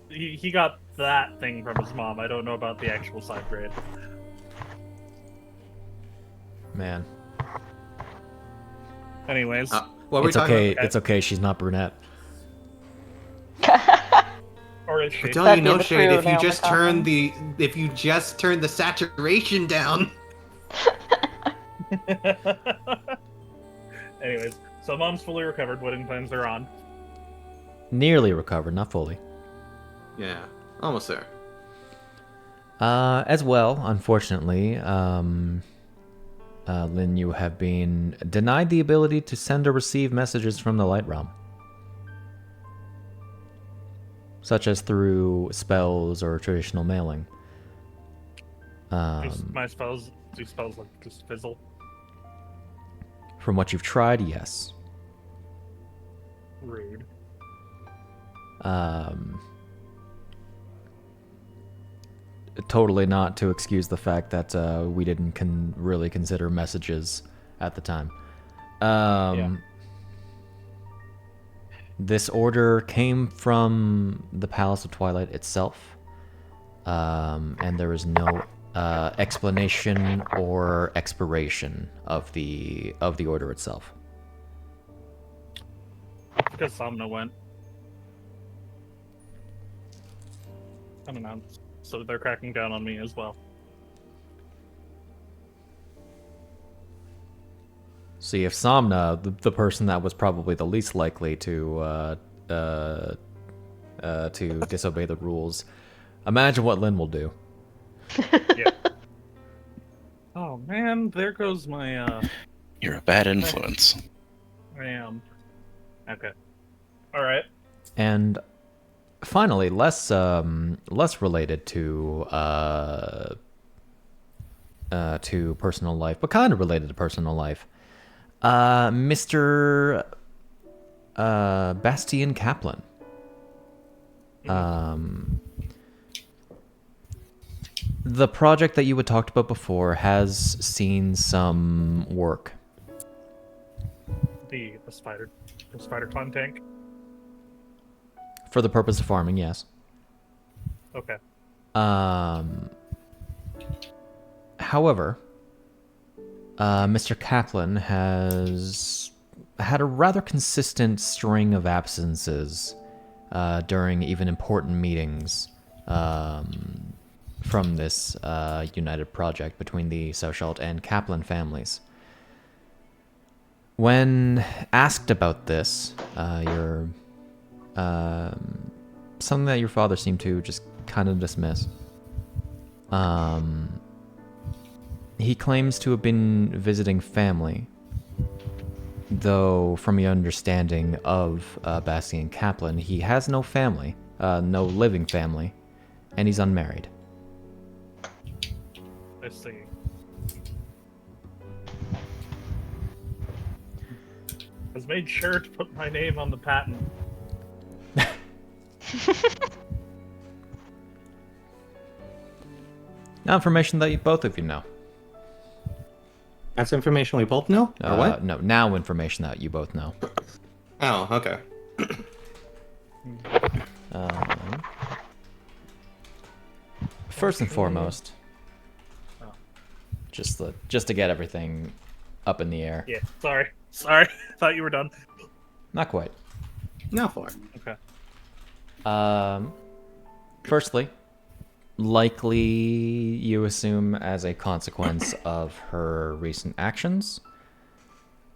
He got that thing from his mom. I don't know about the actual side braid. Man, Anyways. What were we it's talking okay. about? It's okay. She's not brunette. Or is she? But don't That'd you be know, the Shade, true if you just turn Naomi the saturation down. Anyways, so mom's fully recovered. Wedding plans are on. Nearly recovered, not fully. Yeah, almost there. As well, unfortunately, Lynn, you have been denied the ability to send or receive messages from the Light Realm, such as through spells or traditional mailing. My spells do spells like just fizzle. From what you've tried, yes. Rude. Totally not to excuse the fact that we didn't really consider messages at the time. This order came from the Palace of Twilight itself, and there is no explanation or expiration of the order itself. Because Somna went. Unannounced. So they're cracking down on me as well. See, if Somna, the person that was probably the least likely to disobey the rules, imagine what Lynn will do. Yeah. Oh man, there goes my You're a bad influence. I am. Okay. Alright. And finally, less related to personal life, but kind of related to personal life. Mr. Bastian Kaplan. The project that you had talked about before has seen some work. The spider climb tank. For the purpose of farming, yes. Okay. However, Mr. Kaplan has had a rather consistent string of absences during even important meetings from this united project between the Souchalte and Kaplan families. When asked about this, something that your father seemed to just kind of dismiss. He claims to have been visiting family, though from your understanding of Bastian Kaplan, he has no family, no living family, and he's unmarried. I see. Has made sure to put my name on the patent. Now information that both of you know. That's information we both know? Or what? No, now information that you both know. Oh, okay. First and foremost, just to get everything up in the air. Yeah, sorry. Thought you were done. Not quite. No, for. Okay. Firstly, likely you assume as a consequence of her recent actions,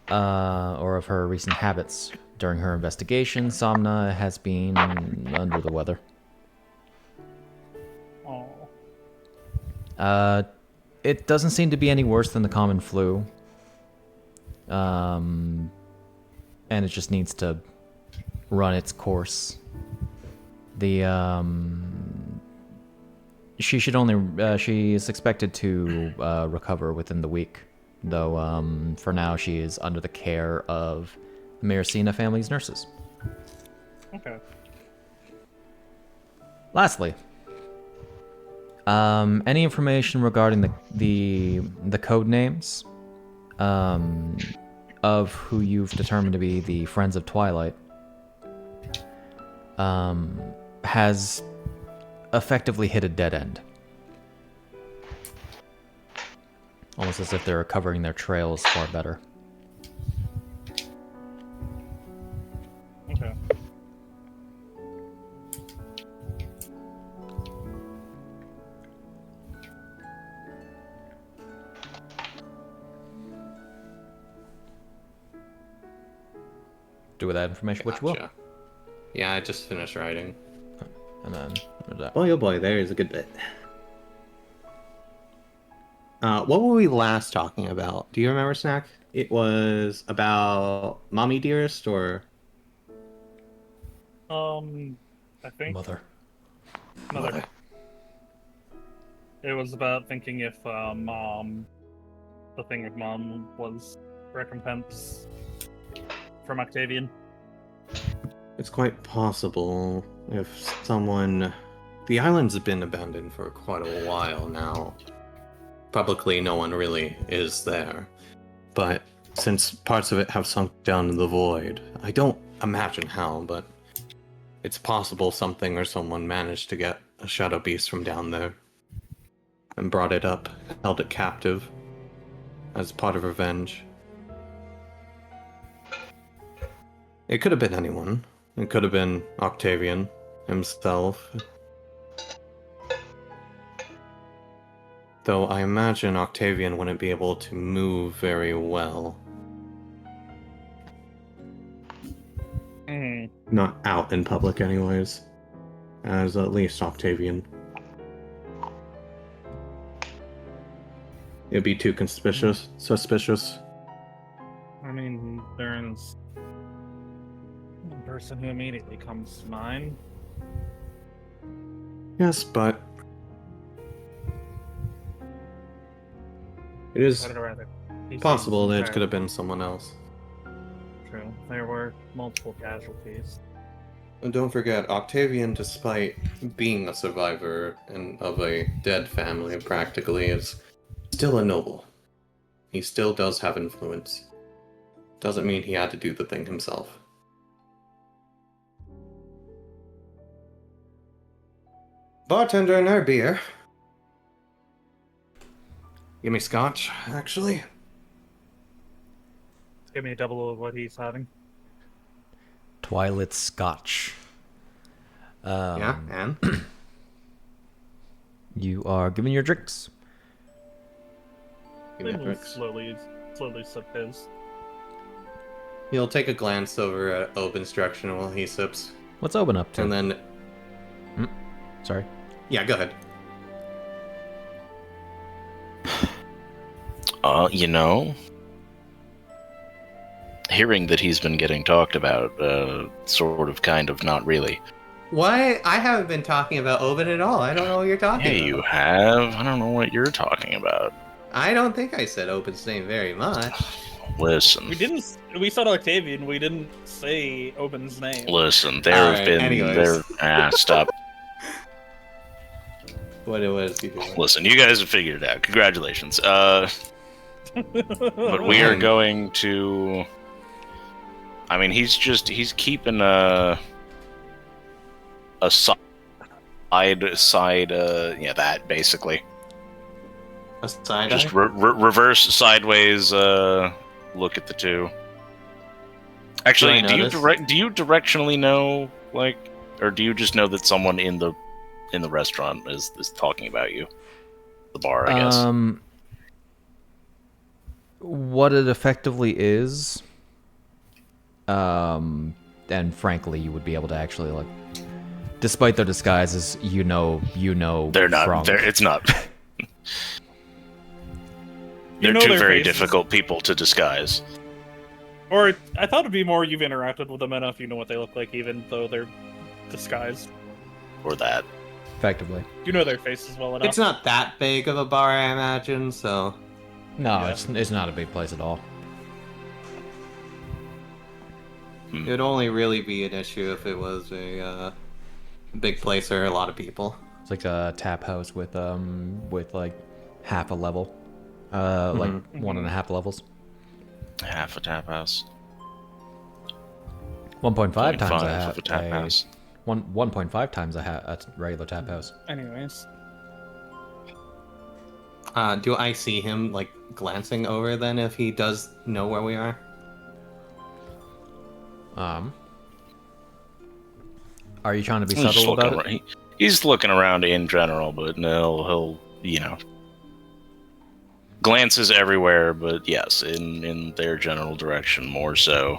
or of her recent habits during her investigation, Somna has been under the weather. Oh. It doesn't seem to be any worse than the common flu. And it just needs to run its course. She is expected to recover within the week, though for now she is under the care of the Maricina family's nurses. Okay. Lastly, any information regarding the code names of who you've determined to be the Friends of Twilight has effectively hit a dead end. Almost as if they're recovering their trails far better. Okay. Do with that information what you will. Gotcha. Yeah, I just finished writing. And then Boy, oh boy, there is a good bit. What were we last talking about? Do you remember, Snak? It was about Mommy Dearest, or... I think Mother. Mother. It was about thinking if Mom, the thing with Mom was recompense from Octavian. It's quite possible if someone... The island's been abandoned for quite a while now. Publicly, no one really is there. But since parts of it have sunk down in the void, I don't imagine how, but it's possible something or someone managed to get a shadow beast from down there and brought it up, held it captive as part of revenge. It could have been anyone. It could have been Octavian himself. Though I imagine Octavian wouldn't be able to move very well. Not out in public anyways. As at least Octavian. It'd be too suspicious. I mean, there's one person who immediately comes to mind. Yes, but it is I'd rather he possible seems that it could have been someone else. True. There were multiple casualties. And don't forget, Octavian, despite being a survivor and of a dead family practically, is still a noble. He still does have influence. Doesn't mean he had to do the thing himself. Bartender, and our beer. Give me scotch, actually. Give me a double of what he's having. Twilight Scotch. Yeah, and? You are given your drinks. Give me a Lynn will drink. slowly sip his. He'll take a glance over at Obin's direction while he sips. What's Obin up to? And then, Sorry. yeah, go ahead. You know, hearing that he's been getting talked about, sort of, kind of, not really. What? I haven't been talking about Obin at all. I don't know what you're talking Yeah, about. you have. I don't know what you're talking about. I don't think I said Obin's name very much. Listen. We said Octavian, we didn't say Obin's name. Listen, there All have right, been... anyways. Stop. What was he doing? Listen, you guys have figured it out. Congratulations. But we are going to... I mean, he's keeping a side, that, basically. A side Just eye? reverse, sideways, look at the two. Actually, Do I do you notice? do you directionally know, like, or do you just know that someone in the restaurant is talking about you? The bar, I guess. What it effectively is, and frankly, you would be able to actually, like, despite their disguises, you know. They're not. Franc. It's not. You They're know two their very faces. difficult people to disguise. Or I thought it'd be more you've interacted with them enough, you know what they look like, even though they're disguised. Or that. Effectively. You know their faces well enough. It's not that big of a bar, I imagine, so... No, Yeah. it's not a big place at all. It would only really be an issue if it was a big place or a lot of people. It's like a tap house with like half a level, like 1.5 levels. Half a tap house. 1.5 times a, 0.5 of a tap house. 1.5 times a regular tap house. Anyways. Do I see him, like, glancing over then if he does know where we are? Are you trying to be He's just subtle looking about it? around. He's looking around in general, but no, he'll glances everywhere, but yes, in their general direction more so.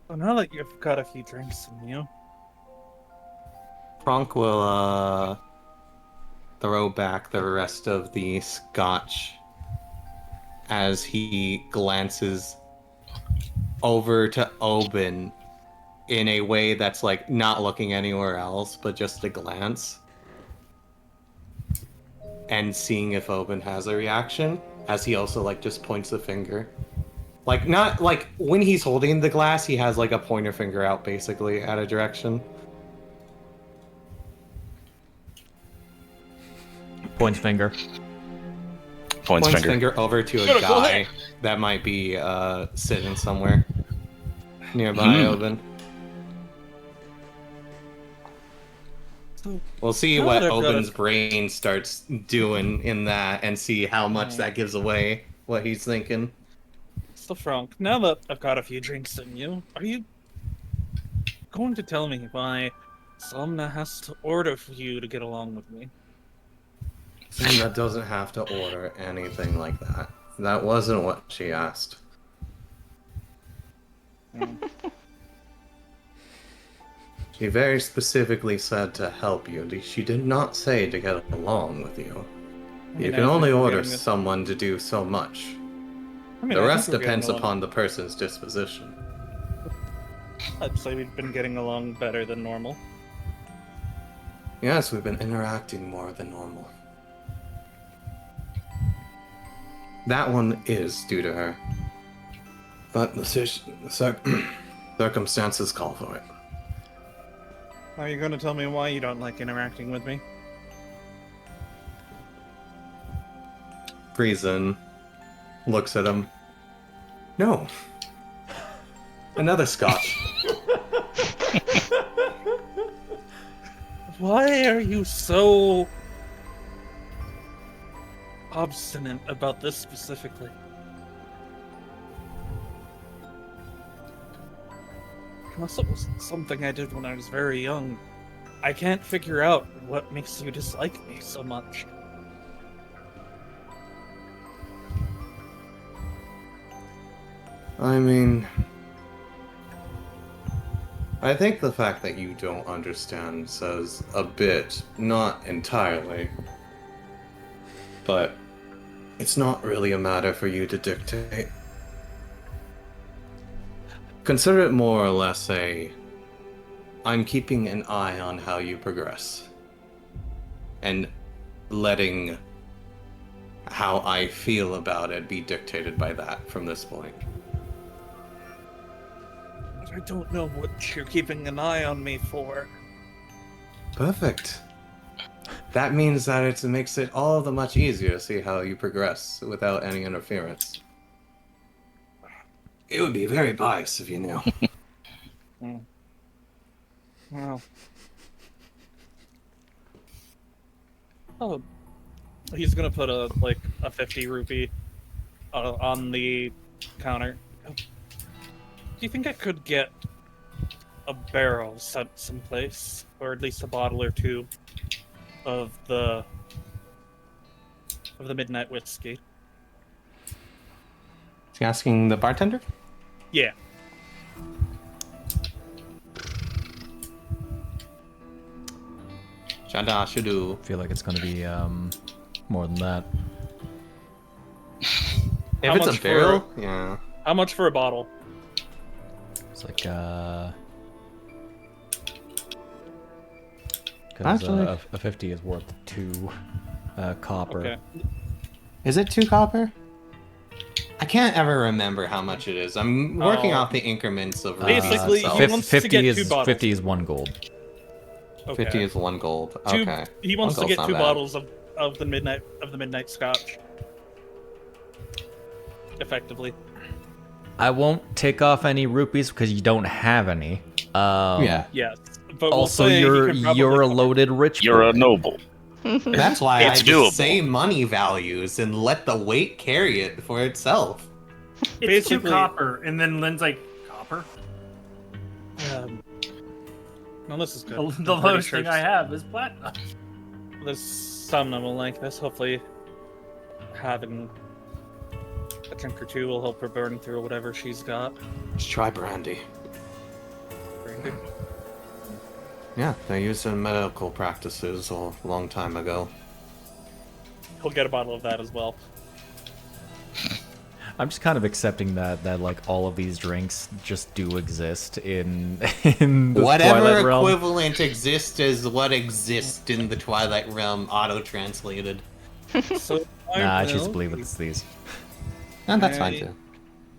Well, now that you've got a few drinks in you, Franc will, throw back the rest of the scotch as he glances over to Obin in a way that's, like, not looking anywhere else, but just a glance. And seeing if Obin has a reaction, as he also, like, just points the finger. Like, not, like, when he's holding the glass, he has, like, a pointer finger out, basically, at a direction. Points finger. Points finger. over to a Go guy ahead. that might be sitting somewhere nearby Obin. We'll see Now what that I've got Obin's a- brain starts doing in that and see how much that gives away what he's thinking. so Franc, now that I've got a few drinks in you, are you going to tell me why Somna has to order for you to get along with me? That doesn't have to order anything like that. That wasn't what she asked. She very specifically said to help you. She did not say to get along with you. You can only order someone to do so much. The rest depends upon the person's disposition. I'd say we've been getting along better than normal. Yes, we've been interacting more than normal. That one is due to her. But the circumstances call for it. Are you going to tell me why you don't like interacting with me? Friesen looks at him. No. Another scotch. Why are you so obstinate about this specifically? Unless it was something I did when I was very young. I can't figure out what makes you dislike me so much. I mean, I think the fact that you don't understand says a bit, not entirely. But it's not really a matter for you to dictate. Consider it more or less I'm keeping an eye on how you progress. And letting how I feel about it be dictated by that from this point. I don't know what you're keeping an eye on me for. Perfect. That means that it makes it all the much easier to see how you progress without any interference. It would be very biased if you knew. Well. Oh. He's gonna put a 50 rupee on the counter. Do you think I could get a barrel sent someplace, or at least a bottle or two of the midnight whiskey? Is he asking the bartender? Yeah. Shada Shudu. I feel like it's gonna be more than that. If How it's much a barrel, yeah. How much for a bottle? It's like because Actually- a 50 is worth 2 copper. Okay. Is it 2 copper? I can't ever remember how much it is. I'm working off the increments of Basically, itself. he wants to 50 get is 2 bottles. 50 is 1 gold. Okay. 50 is 1 gold. Two- Okay. He wants One to get gold's 2 not bad. bottles of the midnight scotch. Effectively. I won't take off any rupees because you don't have any. Yeah. Yes. But we'll Also, say he you're can probably a cover- loaded rich You're a boy. noble. That's why It's I doable. just say money values and let the weight carry it for itself. It's 2 Basically- copper, and then Lynn's like, copper? No, this is good. The I'm pretty lowest sure thing I have is platinum. There's some that will like this. Hopefully, having a drink or two will help her burn through whatever she's got. Let's try brandy. Brandy. Yeah, they used in medical practices a long time ago. He'll get a bottle of that as well. I'm just kind of accepting that like all of these drinks just do exist in in the Whatever Twilight Realm. equivalent exists is what exists in the Twilight Realm, auto-translated. So Nah, I choose to will, believe it's these. And that's fine I- too.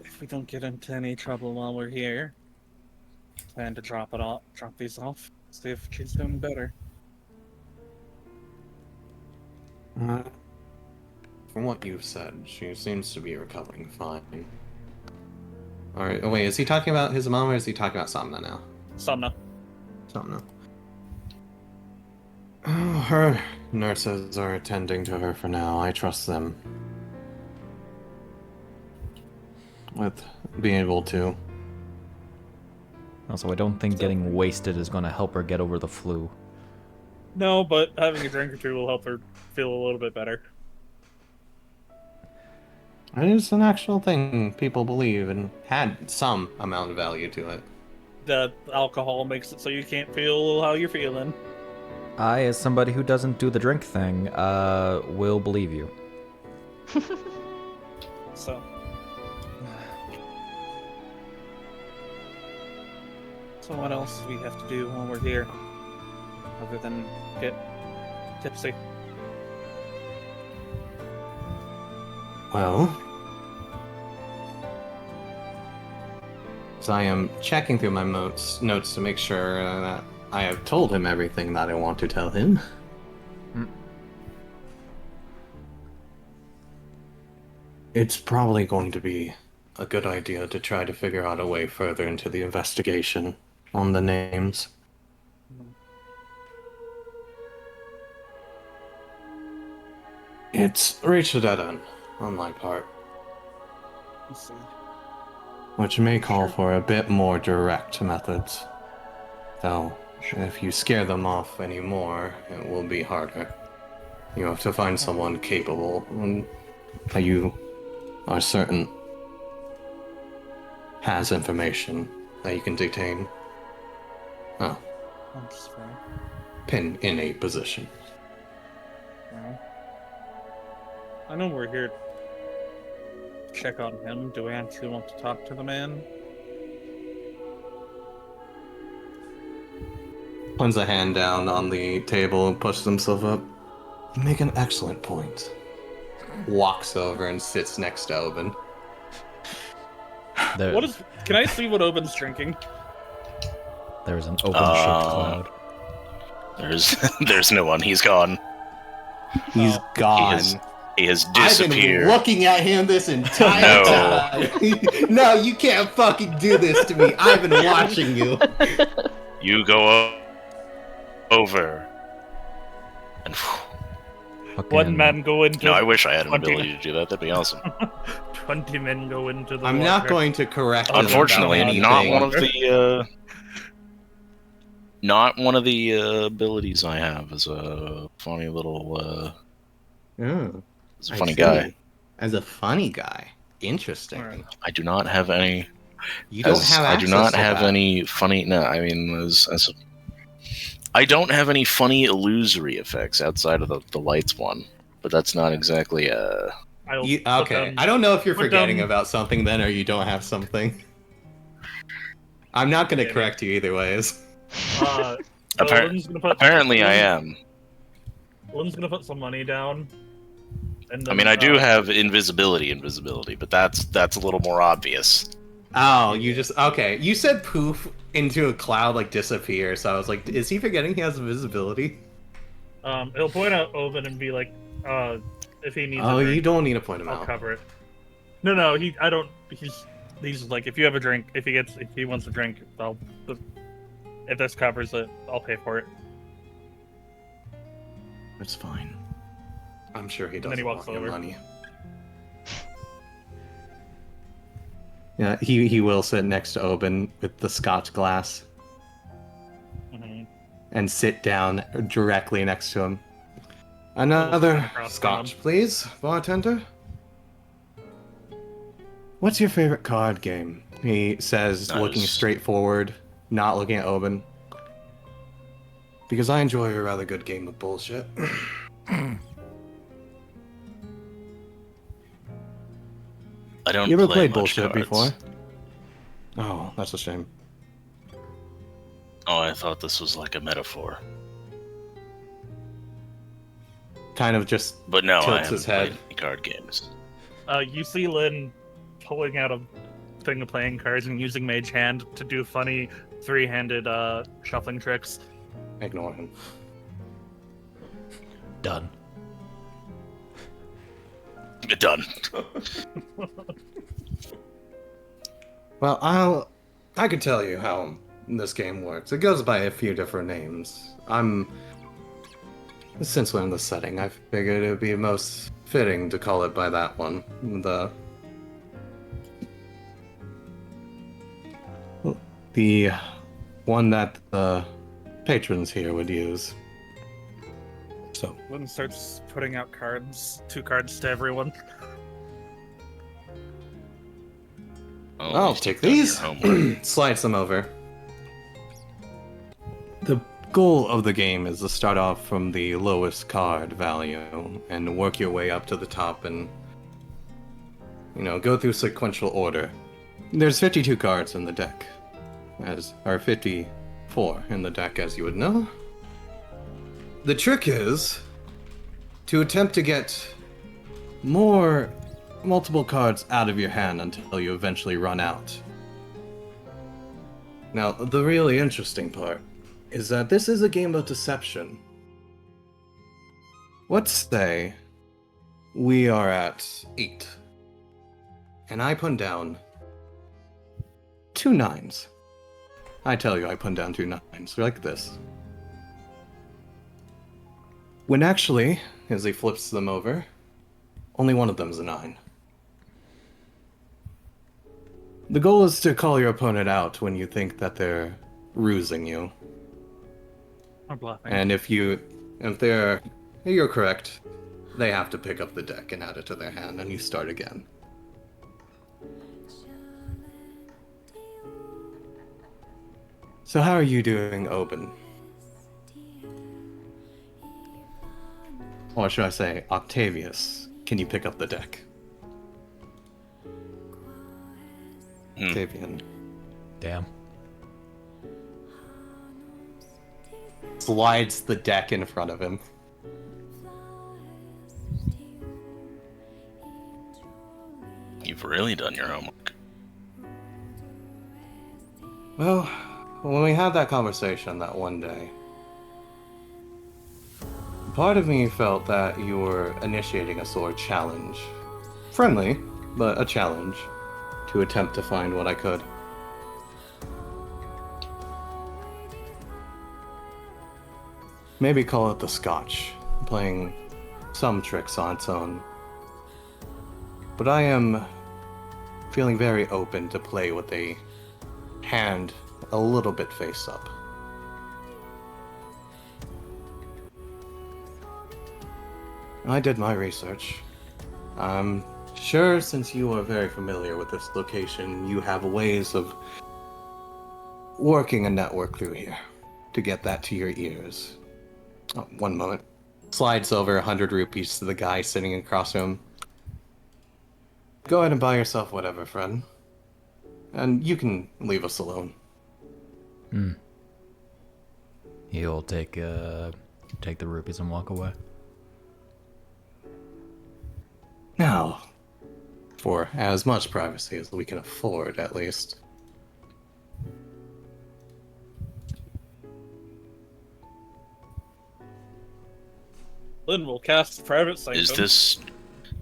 If we don't get into any trouble while we're here, plan to drop these off. See if she's doing better. From what you've said, she seems to be recovering fine. Alright, oh wait, is he talking about his mom or is he talking about Samna now? Somna. Samna. Oh, her nurses are attending to her for now. I trust them. With being able to. Also, I don't think getting wasted is going to help her get over the flu. No, but having a drink or two will help her feel a little bit better. It is an actual thing people believe and had some amount of value to it. The alcohol makes it so you can't feel how you're feeling. I, as somebody who doesn't do the drink thing, will believe you. So. So what else do we have to do while we're here? Other than get tipsy. Well, so I am checking through my notes to make sure that I have told him everything that I want to tell him. It's probably going to be a good idea to try to figure out a way further into the investigation on the names. It's reached a dead end on my part. Let's see. which may call for a bit more direct methods. Though, if you scare them off anymore, it will be harder. You have to find someone capable that you are certain has information that you can detain. Oh, That's fair. pin in a position. Well, I know we're here to check on him. Do we actually want to talk to the man? Puts a hand down on the table and pushes himself up. You make an excellent point. Walks over and sits next to Obin. There, What is? Can I see what Obin's drinking? there's an open-shaped cloud. There's no one. He's gone. He's gone. He has I've disappeared. been looking at him this entire time. No, you can't fucking do this to me. I've been watching you. You go over. And One man go into. no, I wish I had an 20. ability to do that. That'd be awesome. 20 men go into the I'm water. not going to correct him Unfortunately, about not anything. one of the abilities I have is a funny little. Oh, He's a I funny see. guy. As a funny guy. Interesting. Alright. I do not have any. You don't have I do not access to have that. any funny. No, I mean, I don't have any funny illusory effects outside of the lights one. But that's not exactly I'll You, put okay, them- I don't know if you're put forgetting them- about something then, or you don't have something. I'm not going to Yeah. correct you either ways. So Lynn's gonna put, Apparently, I am. Lynn's gonna put some money down. And I then, mean, I do have invisibility, but that's a little more obvious. Oh, you just okay. You said poof into a cloud, like disappear. So I was like, is he forgetting he has invisibility? He'll point out Obin and be like, if he needs. Oh, a drink, you don't need to point him I'll out. cover it. No, I don't. He's like, if you have a drink, if he wants a drink, if this covers it, I'll pay for it. It's fine. I'm sure he then doesn't he walks want your over. money. Yeah, he will sit next to Obin with the scotch glass Mhm. and sit down directly next to him. Another across scotch, from please, bartender. What's your favorite card game? He says, looking Nice. straight forward, not looking at Obin. Because I enjoy a rather good game of bullshit. I don't. You ever play played much bullshit cards. before? Oh, that's a shame. Oh, I thought this was like a metaphor. Kind of just But no, I tilts haven't his head. played any card games. You see Lynn pulling out a thing of playing cards and using Mage Hand to do funny three-handed shuffling tricks. Ignore him. Done. Done. Well, I could tell you how this game works. It goes by a few different names. Since we're in the setting, I figured it would be most fitting to call it by that one. The one that the patrons here would use. So, Lynn starts putting out cards, 2 cards to everyone. Well, at I'll least take you've done your these. homework. Slides them over. The goal of the game is to start off from the lowest card value and work your way up to the top and, go through sequential order. There's 52 cards in the deck, or 54 in the deck, as you would know. The trick is to attempt to get multiple cards out of your hand until you eventually run out. Now, the really interesting part is that this is a game of deception. Let's say we are at 8, and I put down 2 9s. I tell you, I put down 2 9s, like this. When actually, as he flips them over, only one of them is a 9. The goal is to call your opponent out when you think that they're rusing you. I'm bluffing. And if you're correct, they have to pick up the deck and add it to their hand, and you start again. So how are you doing, Obin? Or should I say, Octavius? Can you pick up the deck? Octavian. Damn. Slides the deck in front of him. You've really done your homework. Well, when we had that conversation that one day, part of me felt that you were initiating a sort of challenge. Friendly, but a challenge to attempt to find what I could. Maybe call it the Scotch, playing some tricks on its own. But I am feeling very open to play with a hand a little bit face up. I did my research. I'm sure since you are very familiar with this location, you have ways of working a network through here to get that to your ears. Oh, one moment. Slides over 100 rupees to the guy sitting across from him. Go ahead and buy yourself whatever, friend. And you can leave us alone. He'll take the rupees and walk away. Now, for as much privacy as we can afford, at least. Lynn will cast private sanctum. Is this...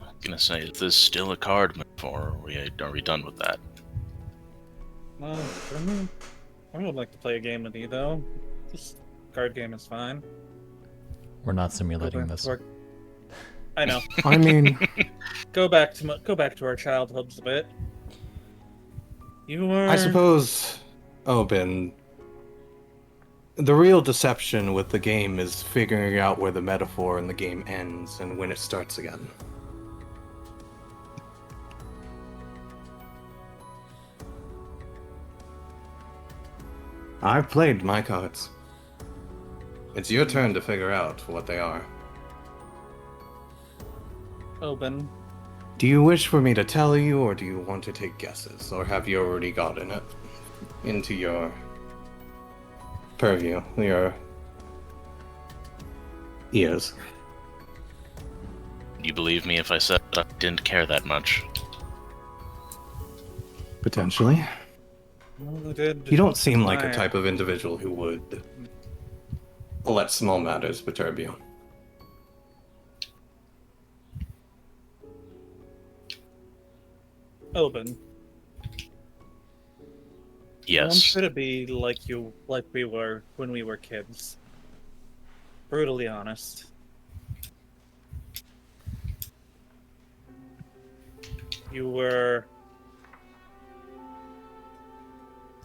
I'm gonna say, is this still a card metaphor, or are we done with that? I would like to play a game with you, though. This card game is fine. We're not simulating this. I know. I mean, Go back to our childhoods a bit. You were... I suppose, Obin, the real deception with the game is figuring out where the metaphor in the game ends and when it starts again. I've played my cards. It's your turn to figure out what they are. Obin. Do you wish for me to tell you, or do you want to take guesses? Or have you already gotten it into your purview, your ears? You believe me if I said I didn't care that much? Potentially. Well, You don't seem like a type of individual who would let small matters perturb you. Obin. I Yes. want you to be like we were when we were kids. Brutally honest. You were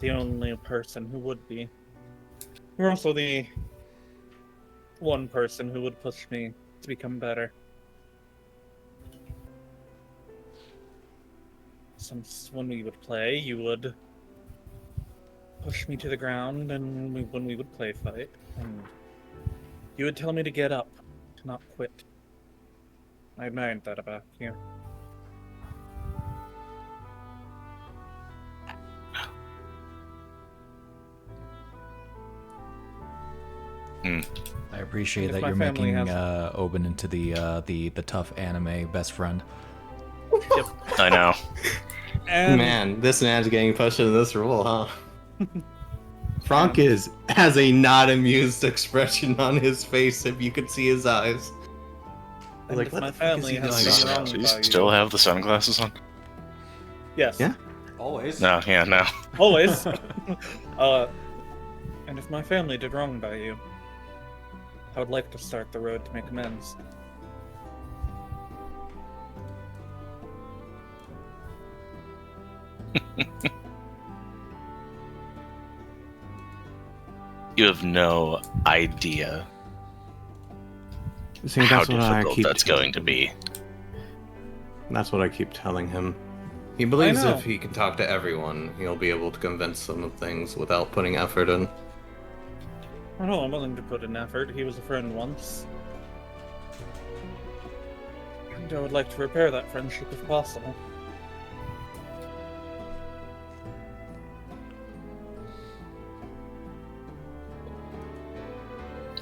the only person who would be. You're also the one person who would push me to become better. Since when we would play, you would push me to the ground, and when we would play fight, and you would tell me to get up, to not quit. I admired that about you. I appreciate If that my you're family making has- Obin into the tough anime best friend. Yep. I know. And Man, this man's getting pushed into this role, huh? Franc has a not amused expression on his face if you could see his eyes. and Like, if what my the fuck is family he has doing? been wrong So you about still have the sunglasses on? Yes. Yeah. Always. No, yeah, no. Always. And if my family did wrong by you, I would like to start the road to make amends. You have no idea See, how that's what I difficult keep that's going to be. That's what I keep telling him. He believes know. if he can talk to everyone, he'll be able to convince them of things without putting effort in. I know I'm willing to put in effort. He was a friend once. And I would like to repair that friendship if possible.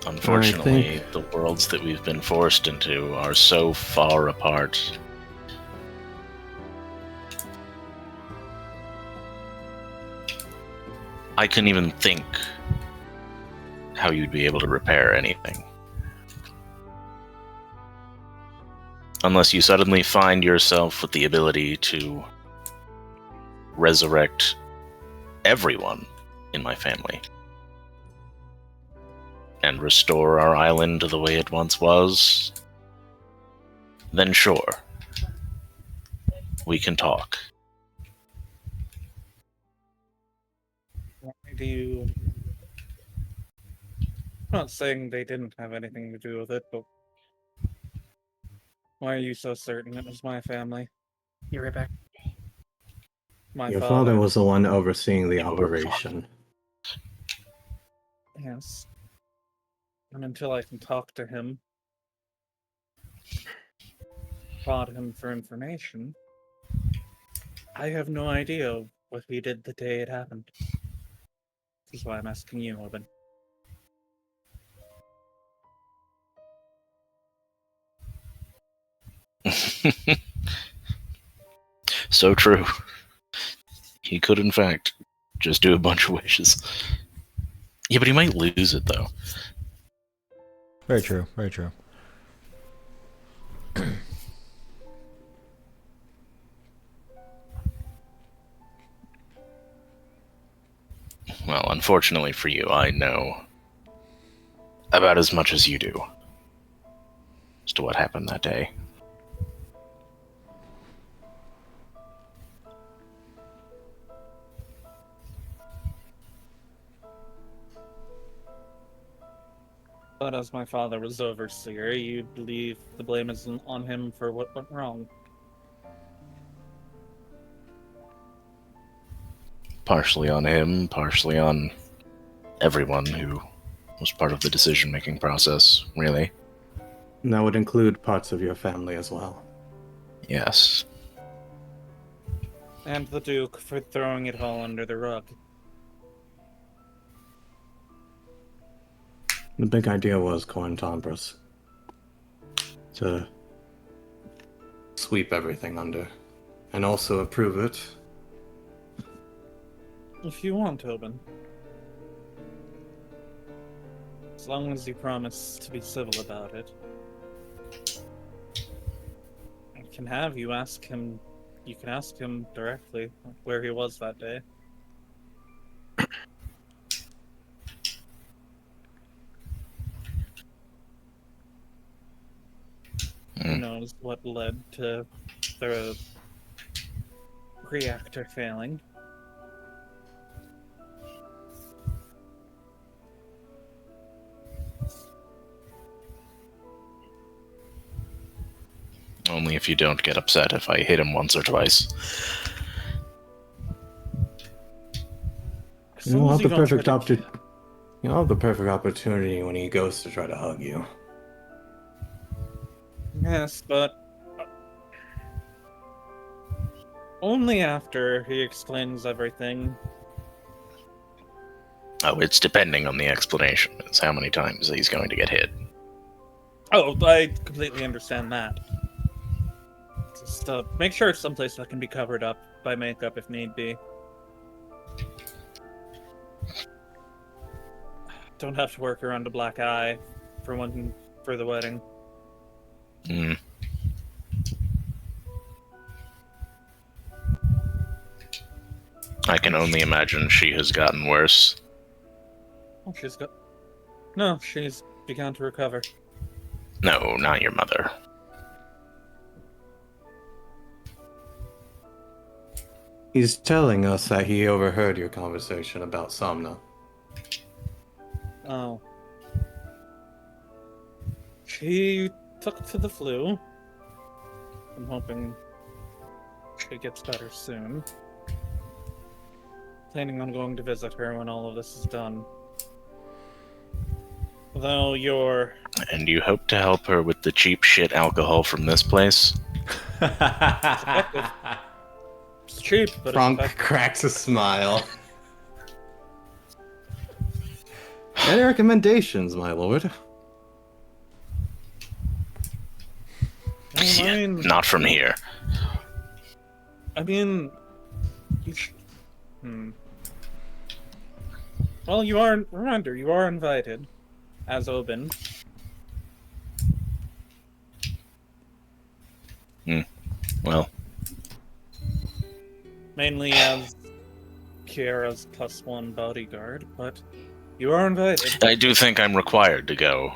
Unfortunately, the worlds that we've been forced into are so far apart. I couldn't even think how you'd be able to repair anything. Unless you suddenly find yourself with the ability to resurrect everyone in my family and restore our island to the way it once was, then sure, we can talk. Why do you... I'm not saying they didn't have anything to do with it, but why are you so certain it was my family? You're right back. My Your father. father was the one overseeing the Your operation. Yes. And until I can talk to him, prod him for information, I have no idea what he did the day it happened. This is why I'm asking you, Obin. So true. He could, in fact, just do a bunch of wishes. Yeah, but he might lose it, though. Very true, very true. Well, unfortunately for you, I know about as much as you do as to what happened that day. But as my father was overseer, you believe the blame is on him for what went wrong. Partially on him, partially on everyone who was part of the decision-making process, really. And that would include parts of your family as well. Yes. And the Duke for throwing it all under the rug. The big idea was Coin Tombras. To sweep everything under. And also approve it. If you want, Obin. As long as you promise to be civil about it. I can have you ask him... You can ask him directly where he was that day. Who knows what led to the reactor failing. Only if you don't get upset if I hit him once or twice. You'll have the perfect You'll have the perfect opportunity when he goes to try to hug you. Yes, but only after he explains everything. Oh, it's depending on the explanation. It's how many times he's going to get hit. Oh, I completely understand that. Just make sure it's someplace that can be covered up by makeup if need be. Don't have to work around a black eye for the wedding. Hmm. I can only imagine she has gotten worse. Oh, No, she's begun to recover. No, not your mother. He's telling us that he overheard your conversation about Somna. Oh. She took to the flu. I'm hoping she gets better soon. Planning on going to visit her when all of this is done. Though you're... And you hope to help her with the cheap shit alcohol from this place? It's cheap, but Franc it's effective. cracks a smile. Any recommendations, my lord? I mean, Not from here. you Well, you are... Remember, you are invited. As Obin. Well, Mainly as Chiara's +1 bodyguard, but you are invited. I do think I'm required to go.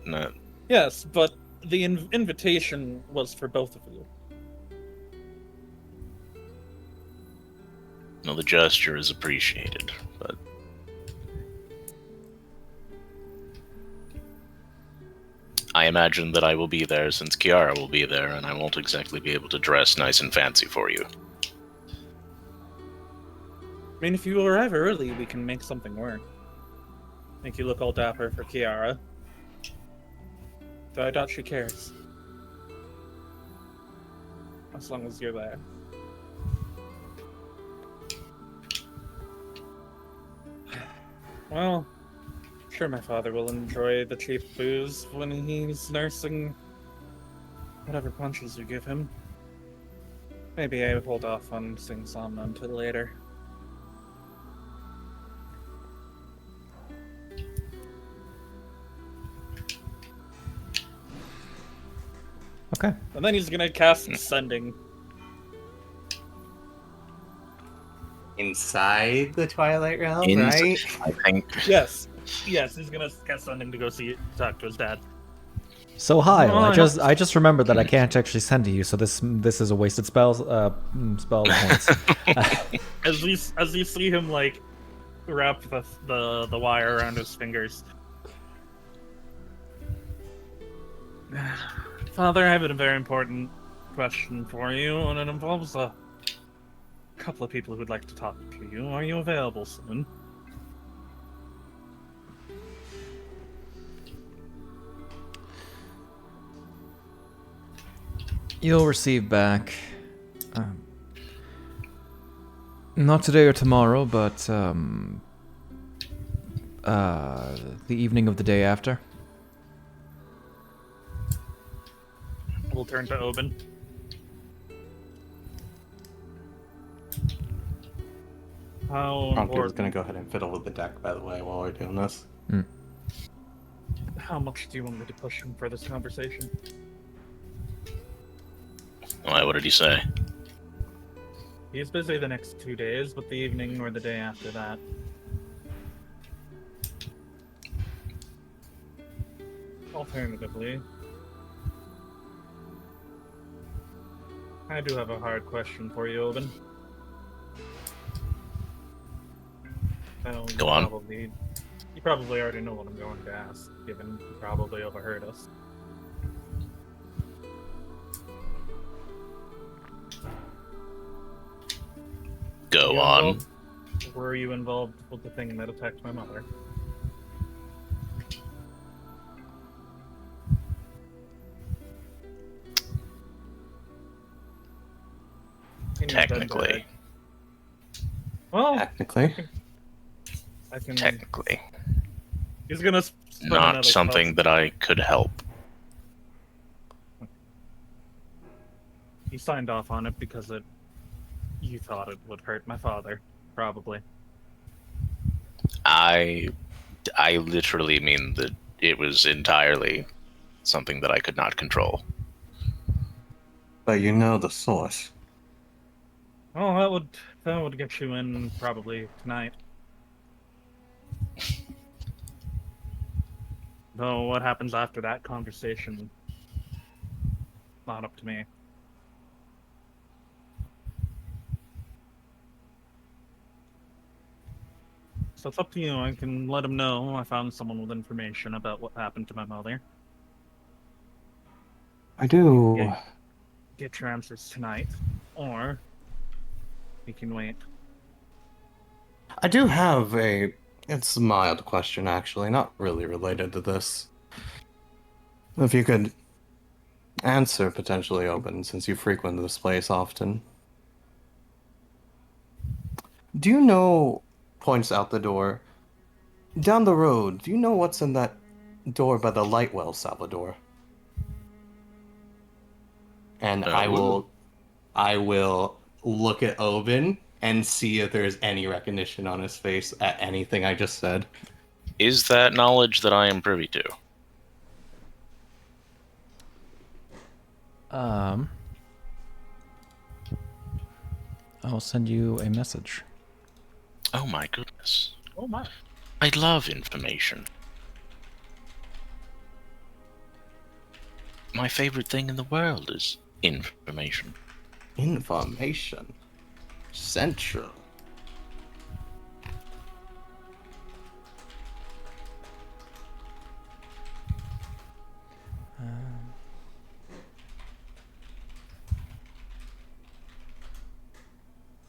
No, Yes, but the invitation was for both of you. no, the gesture is appreciated, but I imagine that I will be there since Chiara will be there, and I won't exactly be able to dress nice and fancy for you. I mean, if you arrive early, we can make something work. Make you look all dapper for Chiara. Though I doubt she cares. As long as you're there. Well, sure my father will enjoy the cheap booze when he's nursing whatever punches you give him. Maybe I would hold off on sing Somna until later. Okay. And then he's gonna cast Sending. Inside the Twilight Realm, I think. Yes. Yes, he's gonna cast Sending to go talk to his dad. So Hyle, Oh, I just remembered that I can't actually send to you, so this is a wasted spell points. As you see him like wrap the wire around his fingers. Father, I have a very important question for you, and it involves a couple of people who would like to talk to you. Are you available soon? You'll receive back, not today or tomorrow, but the evening of the day after. We'll turn to Obin. How Franc is important? gonna go ahead and fiddle with the deck, by the way, while we're doing this. How much do you want me to push him for this conversation? Why, what did he say? He's busy the next 2 days, but the evening or the day after that. Alternatively, I do have a hard question for you, Obin. Go on. You probably already know what I'm going to ask, given you probably overheard us. Go on. Were you involved with the thing that attacked my mother? Technically. Well, Technically. I can. Technically. He's gonna spend Not another something that I could help. He signed off on it because you thought it would hurt my father, probably. I literally mean that it was entirely something that I could not control. But you know the source. Oh, that would get you in probably tonight. Though what happens after that conversation, not up to me. So it's up to you. I can let him know I found someone with information about what happened to my mother. I do. Yeah. Get your answers tonight, or we can wait. I do have a. It's a mild question, actually, not really related to this. If you could answer, potentially open, since you frequent this place often. Do you know, points out the door, down the road, do you know what's in that door by the light well, Salvador? And I will look at Obin and see if there's any recognition on his face at anything I just said. Is that knowledge that I am privy to? I'll send you a message. Oh my goodness. Oh my. I love information. My favorite thing in the world is information. Information. Central.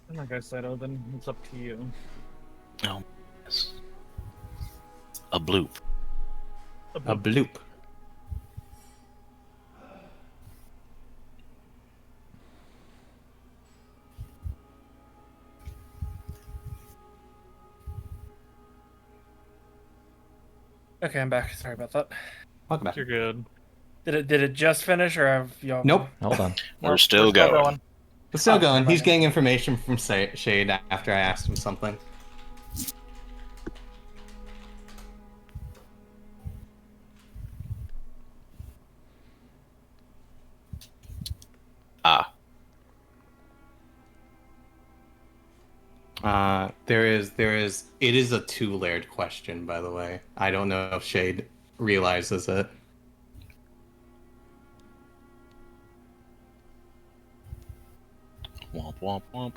And like I said, Odin, it's up to you. Oh, yes. A bloop. A bloop. Okay, I'm back. Sorry about that. Welcome back. You're good. Did it just finish, or have y'all? Nope. Hold on. We're still going. We're still Oh, going. never He's mind. getting information from Shade after I asked him something. Ah. It is a two-layered question, by the way. I don't know if Shade realizes it. Womp womp womp.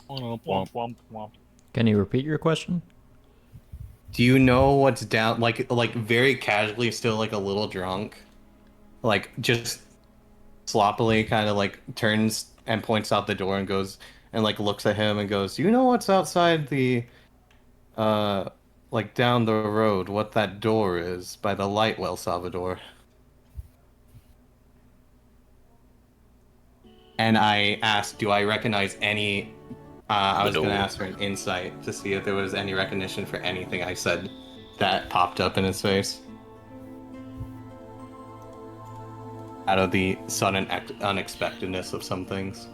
Womp Womp womp. womp womp. Can you repeat your question? Do you know what's down, like very casually, still like a little drunk, like just sloppily kind of like turns and points out the door and goes and like looks at him and goes, "Do you know what's outside the like down the road, what that door is by the light well, Salvador?" And I asked, "Do I recognize any?" I was going to ask for an insight to see if there was any recognition for anything I said that popped up in his face. Out of the sudden unexpectedness of some things.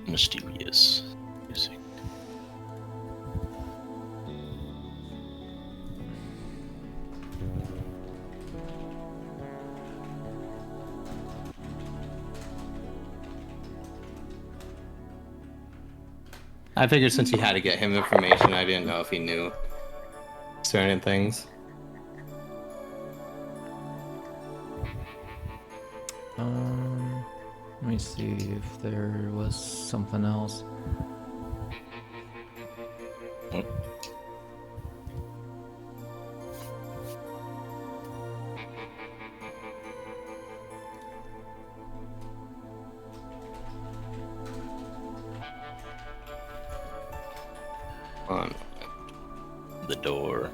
Mysterious music. I figured since you had to get him information, I didn't know if he knew certain things. Let me see if there was something else. On The door.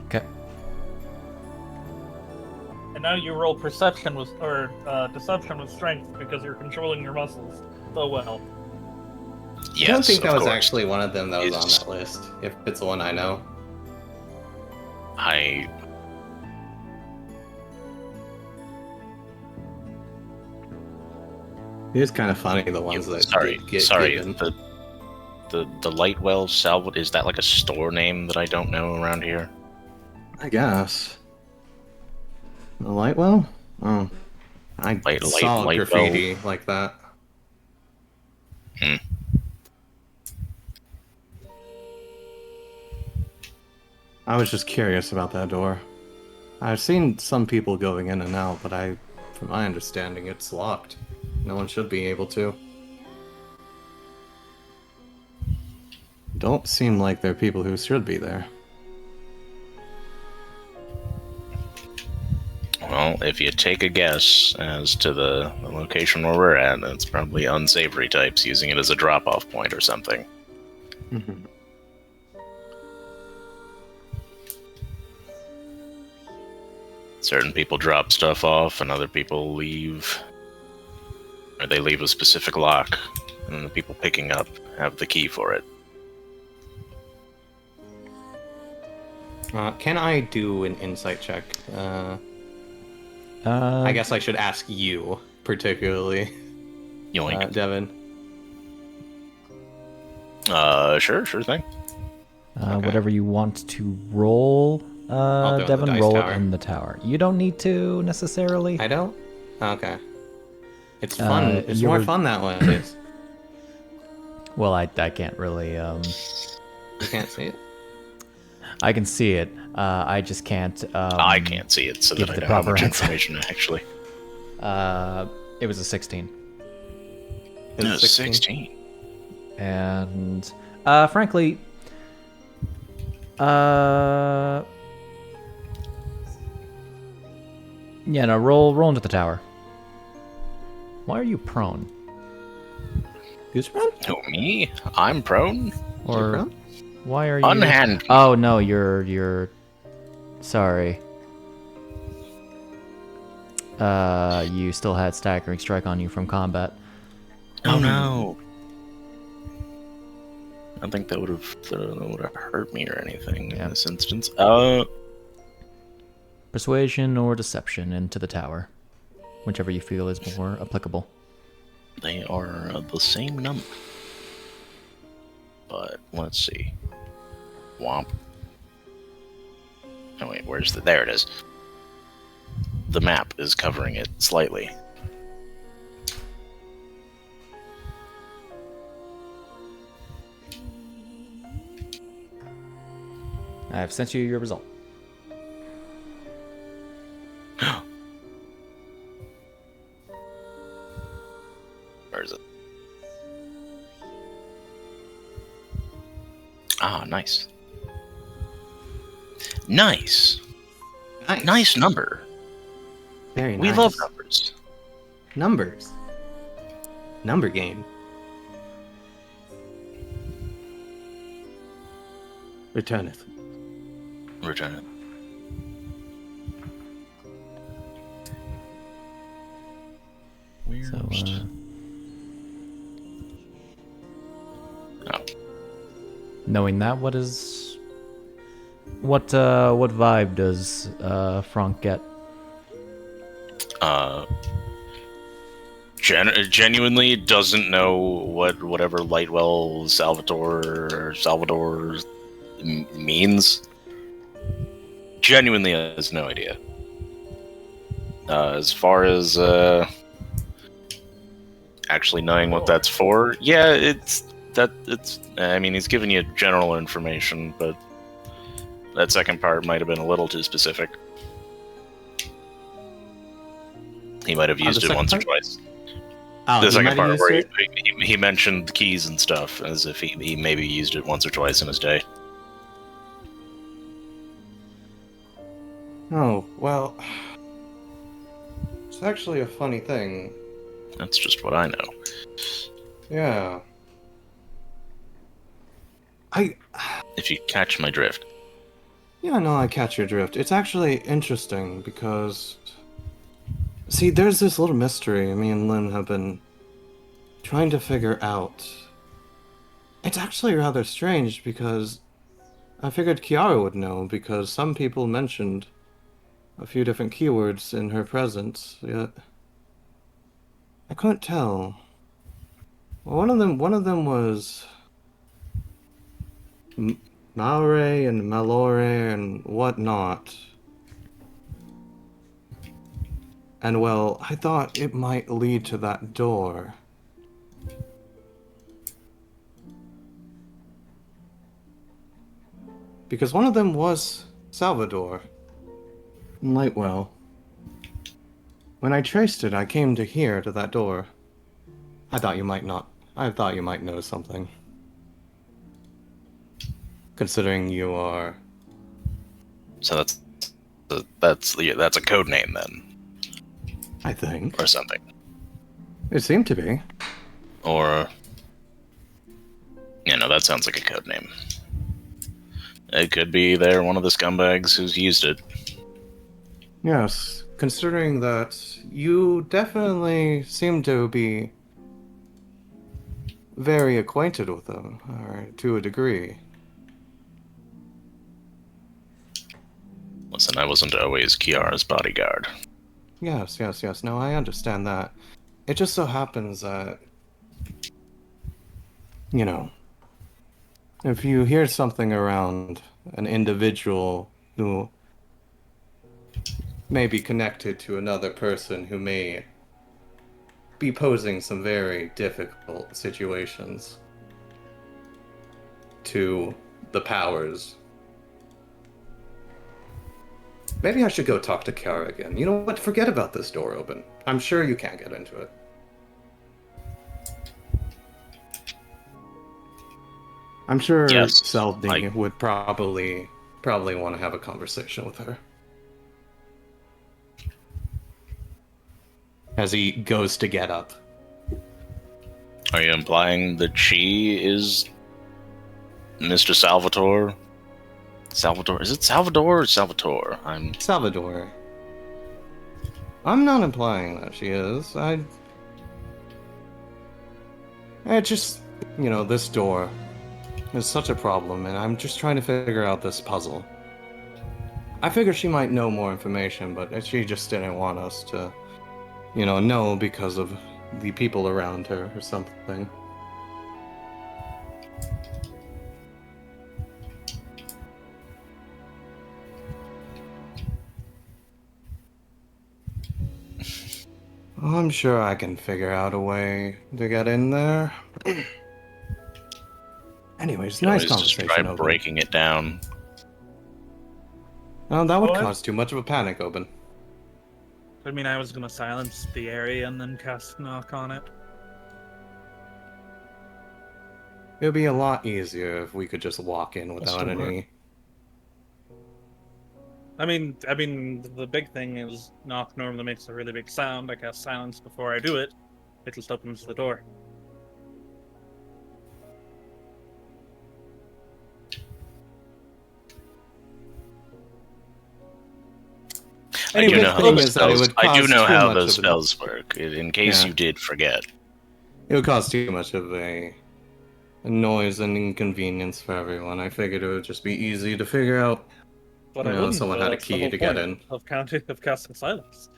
Okay. And now you roll perception with, or deception with strength because you're controlling your muscles so well. Yes, I don't think that of was course. actually one of them that was on It's- that list, if it's the one I know. It is kind of funny, the ones that did get given. the Lightwell Salvador, is that like a store name that I don't know around here? I guess. The Lightwell? Oh. I saw Lightwell. graffiti like that. Hmm. I was just curious about that door. I've seen some people going in and out, but from my understanding, it's locked. No one should be able to. Don't seem like they're people who should be there. Well, if you take a guess as to the location where we're at, it's probably unsavory types using it as a drop-off point or something. Certain people drop stuff off, and other people leave. Or they leave a specific lock, and the people picking up have the key for it. Can I do an insight check? I guess I should ask you, particularly. Yoink. Devon. Sure thing. Okay. Whatever you want to roll, do it in the Devon, dice roll tower. it in the tower. You don't need to necessarily. I don't? Okay. It's fun. It's you more were- fun that way. It's, Well, I can't really. you can't see it? I can see it. I just can't. I can't see it, so give that I the know how proper much answer. information actually. It was a 16. It's No, 16. And frankly, yeah, no, roll into the tower. Why are you prone? Goosebrand? Who, me? I'm prone? Or prone? why are you Unhand. Oh no, you're sorry. You still had staggering strike on you from combat. Oh no. I don't think that would have hurt me or anything Yeah. in this instance. Persuasion or deception into the tower, whichever you feel is more applicable. They are the same number. But let's see. Womp. Oh wait, where's the? There it is. The map is covering it slightly. I've sent you your result. Where is it? Ah, nice. Nice. Nice number. Very We nice. love numbers. Numbers. Number game. Returneth. Return it. So, Oh. knowing that, what vibe does Franc get? Genuinely doesn't know whatever Lightwell Salvador means. Genuinely has no idea. As far as actually knowing what that's for, yeah, it's. I mean, he's given you general information, but that second part might have been a little too specific. He might have used the it second once or part? twice. Oh, The you second might have part used where it? he mentioned the keys and stuff, as if he maybe used it once or twice in his day. Oh, well. It's actually a funny thing. That's just what I know. Yeah. If you catch my drift. Yeah, no, I catch your drift. It's actually interesting because... See, there's this little mystery me and Lynn have been trying to figure out. It's actually rather strange because I figured Chiara would know because some people mentioned a few different keywords in her presence, yet I couldn't tell. Well, one of them was Maure and Malore and whatnot. And well, I thought it might lead to that door. Because one of them was Salvador. Lightwell. When I traced it, I came to here, to that door. I thought you might know something. Considering you are... So that's a code name then, I think. or something, It seemed to be. or that sounds like a code name. It could be they're one of the scumbags who's used it. Yes, considering that you definitely seem to be very acquainted with them, or to a degree. Listen, I wasn't always Chiara's bodyguard. Yes. No, I understand that. It just so happens that, if you hear something around an individual who may be connected to another person who may be posing some very difficult situations to the powers. Maybe I should go talk to Chiara again. You know what? Forget about this door open. I'm sure you can't get into it. I'm sure Yes, Seldy would probably want to have a conversation with her. As he goes to get up. Are you implying that she is Mr. Salvatore? Salvatore? Is it Salvador or Salvatore? Salvador. I'm not implying that she is. I just, this door is such a problem, and I'm just trying to figure out this puzzle. I figure she might know more information, but she just didn't want us to, know because of the people around her or something. I'm sure I can figure out a way to get in there. Anyways, nice Just conversation. try Obin. breaking it down. Oh, that would What? cause too much of a panic, Obin. I mean, I was gonna silence the area and then cast knock on it. It would be a lot easier if we could just walk in without any... I mean, the big thing is knock normally makes a really big sound. I cast silence before I do it. It just opens the door. I do know how thing the is that it spells, would I do cause know too how much those of an- spells work, in case Yeah. you did forget. It would cause too much of a noise and inconvenience for everyone. I figured it would just be easy to figure out. But You I know, wouldn't. someone had a That's the key whole to get point in. of casting silence.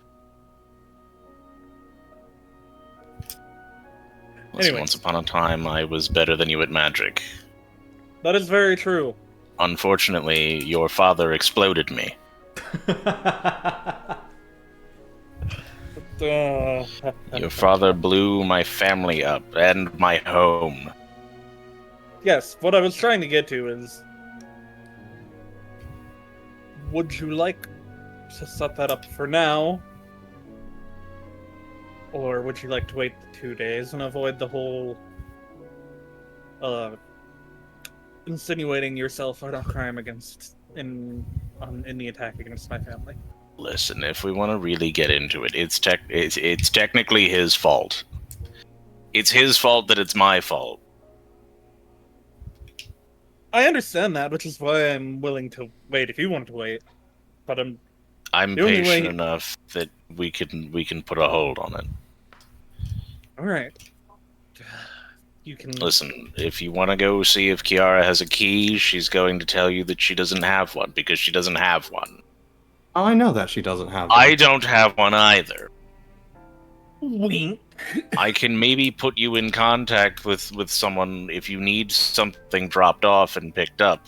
Listen, Anyway. once upon a time, I was better than you at magic. That is very true. Unfortunately, your father exploded me. Your father blew my family up and my home. Yes, what I was trying to get to is, would you like to set that up for now? Or would you like to wait the 2 days and avoid the whole insinuating yourself on a crime against in the attack against my family? Listen, if we want to really get into it, it's technically his fault. It's his fault that it's my fault. I understand that, which is why I'm willing to wait if you want to wait. But I'm The only patient way- enough that we can put a hold on it. all right, you can Listen, if you want to go see if Chiara has a key, she's going to tell you that she doesn't have one because she doesn't have one. Oh, I know that she doesn't have one. I don't have one either. Wink. I can maybe put you in contact with someone if you need something dropped off and picked up.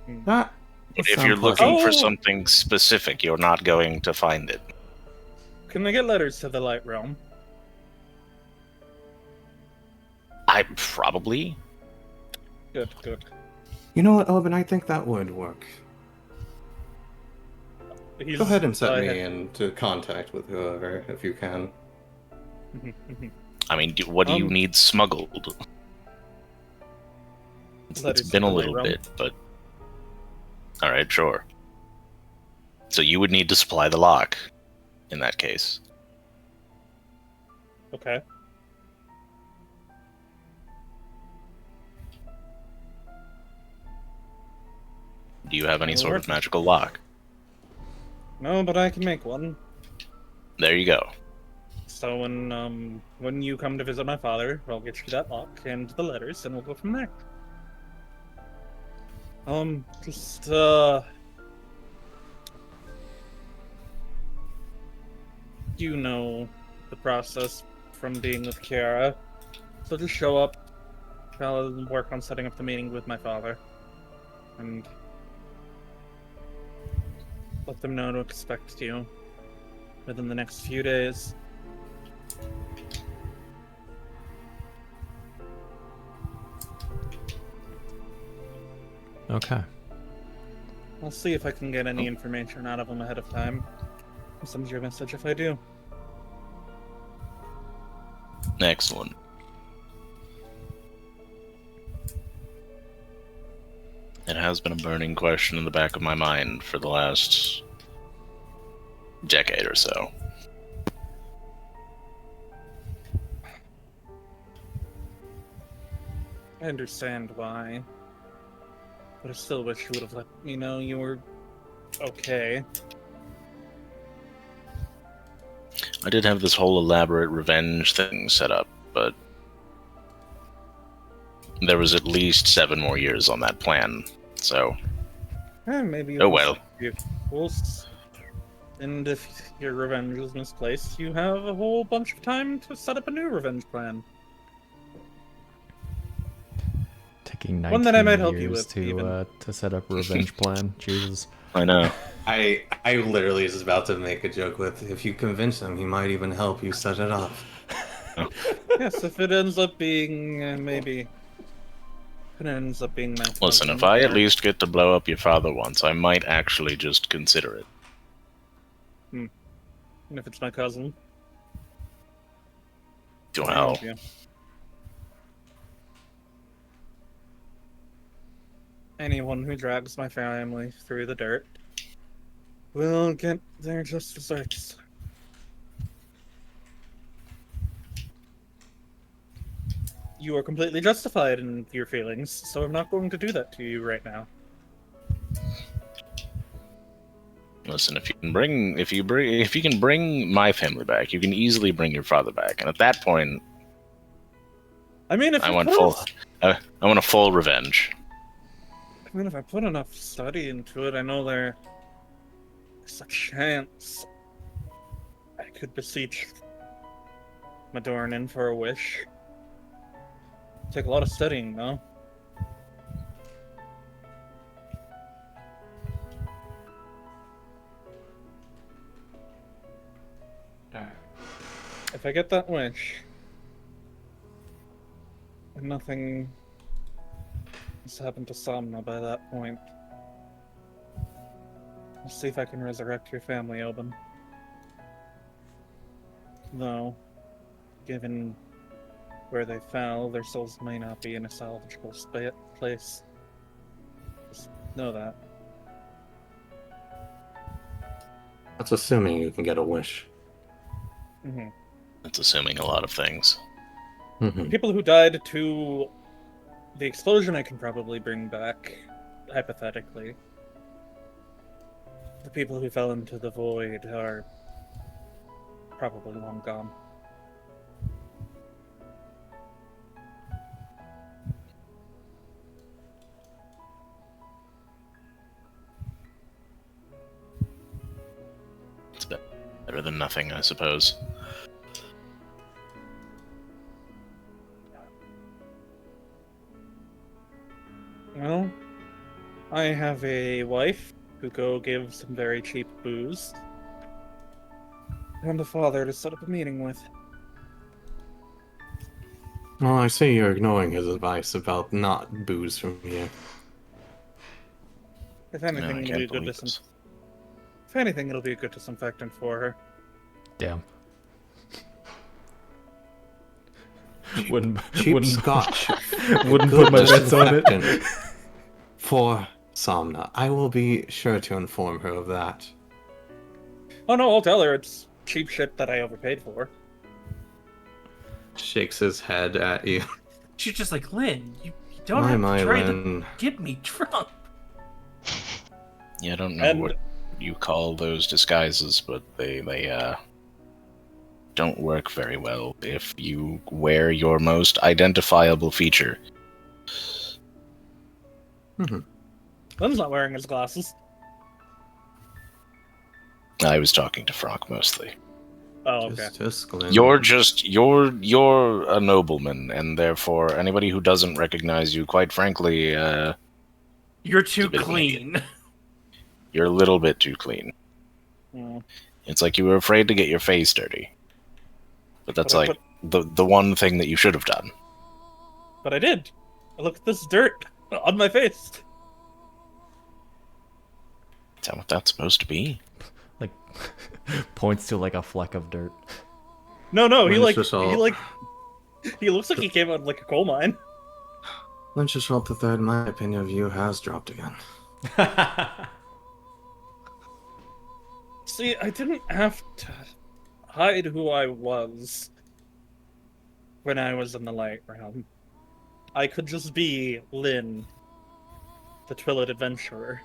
That But would if sound you're looking for Oh! something specific, you're not going to find it. Can I get letters to the Light Realm? I probably. Good, good. You know what, Obin? I think that would work. He's, Go ahead and set me uh, into contact with whoever, if you can. I mean, what do you Um, need smuggled? It's letters been to a the little Light Realm. bit, but all right, sure. So you would need to supply the lock, in that case. Okay. Do you have any That'll sort work. of magical lock? No, but I can make one. There you go. So when you come to visit my father, I'll get you that lock and the letters, and we'll go from there. Just you know the process from being with Chiara, so just show up. I'll work on setting up the meeting with my father, and let them know to expect you within the next few days. Okay. I'll see if I can get any information out of them ahead of time. I'll send you a message if I do. Excellent. It has been a burning question in the back of my mind for the last decade or so. I understand why, but I still wish you would have let me know you were okay. I did have this whole elaborate revenge thing set up, but there was at least 7 more years on that plan, so... Maybe Oh well. And if your revenge is misplaced, you have a whole bunch of time to set up a new revenge plan. Taking One that I 19 might help you years with, even. to set up a revenge plan. Jesus. I know. I literally was about to make a joke with, if you convince him, he might even help you set it up. Yes, if it ends up being maybe. If it ends up being my Listen, cousin, if I at or- least get to blow up your father once, I might actually just consider it. And if it's my cousin, I'll Well, help you. Anyone who drags my family through the dirt will get their just desserts. You are completely justified in your feelings, so I'm not going to do that to you right now. listen, if you can bring my family back, you can easily bring your father back, and at that point, I mean, if I you want put I want a full revenge. I mean, if I put enough study into it, I know there's a chance I could beseech Madornin for a wish. Take a lot of studying, though. If I get that wish, and nothing has happened to Somna by that point, I'll see if I can resurrect your family, Obin. Though, given where they fell, their souls may not be in a salvageable place. Just know that. That's assuming you can get a wish. Mm-hmm. That's assuming a lot of things. Mhm. People who died to the explosion I can probably bring back, hypothetically. The people who fell into the void are probably long gone. It's better than nothing, I suppose. Well, I have a wife who go give some very cheap booze. And a father to set up a meeting with. Well, I see you're ignoring his advice about not booze from here. If No, anything, I it'll be can't a good believe this. If anything, it'll be a good disinfectant for her. Damn. Wouldn't Scotch. wouldn't Good put my bets on it. disinfectant for Somna. I will be sure to inform her of that. Oh no, I'll tell her it's cheap shit that I overpaid for. Shakes his head at you. She's just like, Lynn, you don't My, have to try to Lynn. get me drunk. Yeah, I don't know And- what you call those disguises, but they don't work very well if you wear your most identifiable feature. Lynn's not wearing his glasses. I was talking to Franc mostly. Oh, okay. Just Glenn. You're a nobleman, and therefore anybody who doesn't recognize you, quite frankly, You're too a bit of an clean. you're a little bit too clean. Mm. It's like you were afraid to get your face dirty. But that's But I like the one thing that you should have done. But I did. Look at this dirt on my face. Is that what that's supposed to be? Like, points to like a fleck of dirt. No, he Lynn's just all- he looks like he came out of like a coal mine. Lynch just rolled the third. My opinion of you has dropped again. See, I didn't have to hide who I was when I was in the light realm. I could just be Lynn, the Twilight adventurer.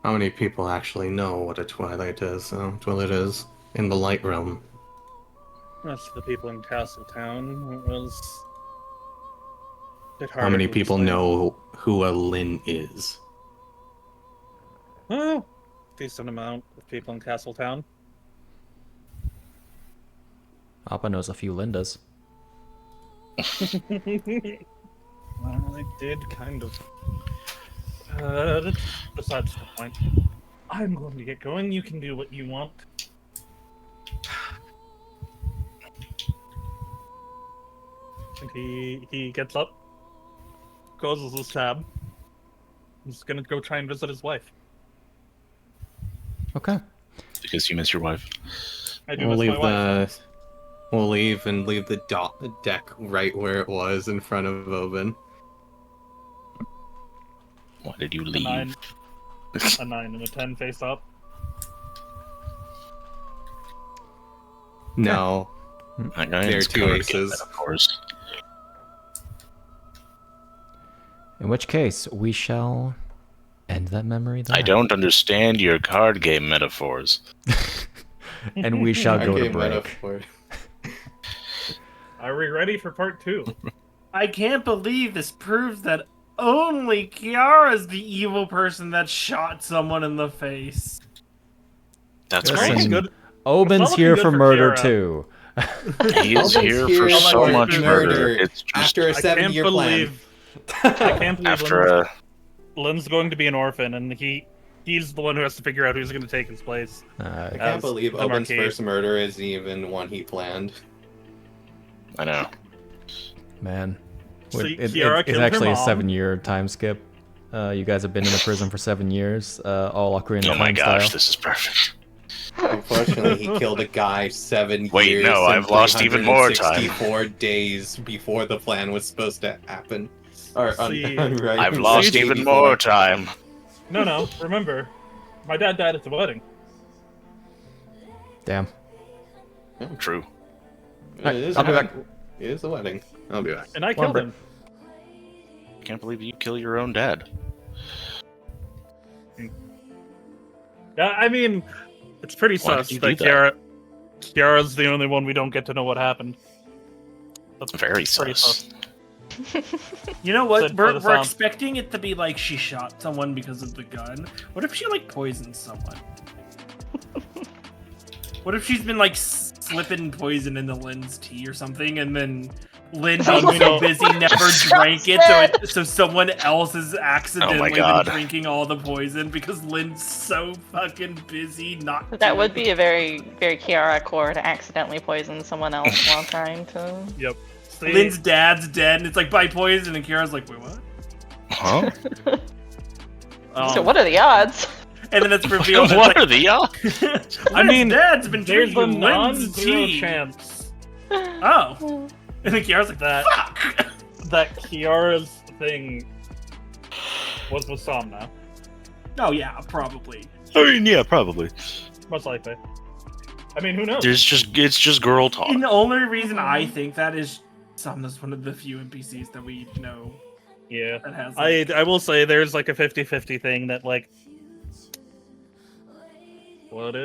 How many people actually know what a Twilight is? Twilight is in the light realm. Most of the people in Castletown. It was a bit How harder many to people explain. know who a Lynn is? Oh, decent amount of people in Castletown. Appa knows a few Lindas. Well, I did kind of. Besides the point. I'm going to get going. You can do what you want. And he gets up, closes his tab. He's gonna go try and visit his wife. Okay. Because you miss your wife. I do We'll miss leave my wife. We'll leave the deck right where it was in front of Obin. Why did you A leave? 9 and a 10 face up. No. That guy They're is two card game aces. metaphors. In which case, we shall end that memory there. I don't understand your card game metaphors. And we shall go to break. Are we ready for part 2? I can't believe this proves that only Chiara's the evil person that shot someone in the face. That's Listen, crazy. Good. Obin's It's not here looking for good for murder Chiara. too. He is here for here so for much murder. murder It's just After a I can't 7-year plan. believe. I can't believe after Lynn's going to be an orphan, and he's the one who has to figure out who's going to take his place. I can't As believe the Obin's Marquis. first murder isn't even one he planned. I know. Man. So It's Chiara killed her actually a mom. 7-year time skip. You guys have been in the prison for 7 years, all Ocarina Oh of my Time gosh, style. this is perfect. Unfortunately, he killed a guy 7 Wait, years no, and I've lost even more time. 364 days before the plan was supposed to happen. Or, See, right, I've lost day even before. more time. No, remember, my dad died at the wedding. Damn. True. It is I'll be a back. wedding. It is a wedding. I'll be back. And I killed him. Can't believe you kill your own dad. Yeah, I mean, it's pretty Why did sus you that do that? Chiara's the only one we don't get to know what happened. That's Very pretty sus. You know what? Said for the We're sound. expecting it to be like she shot someone because of the gun. What if she like poisoned someone? What if she's been like slipping poison into Lynn's tea or something, and then Lynn being we so know. busy never drank it, so someone else is accidentally been God. drinking all the poison because Lynn's so fucking busy not. That would be a very, very Chiara core to accidentally poison someone else while trying to. Yep. See, Lynn's dad's dead, and it's like by poison, and Chiara's like, wait, what? Huh? So what are the odds? And then it's revealed. What it's are the odds? like, I mean, Lynn's dad's been there's a drinking Lynn's non-zero tea. chance Oh. And then Chiara's like, that fuck! that Kiara's thing was with Somna. Oh yeah, probably. I mean, yeah, probably. Most likely. I mean, who knows? It's just girl talk. And the only reason I think that is Somna's one of the few NPCs that we know Yeah. that has. Like, I will say there's like a 50-50 thing that like what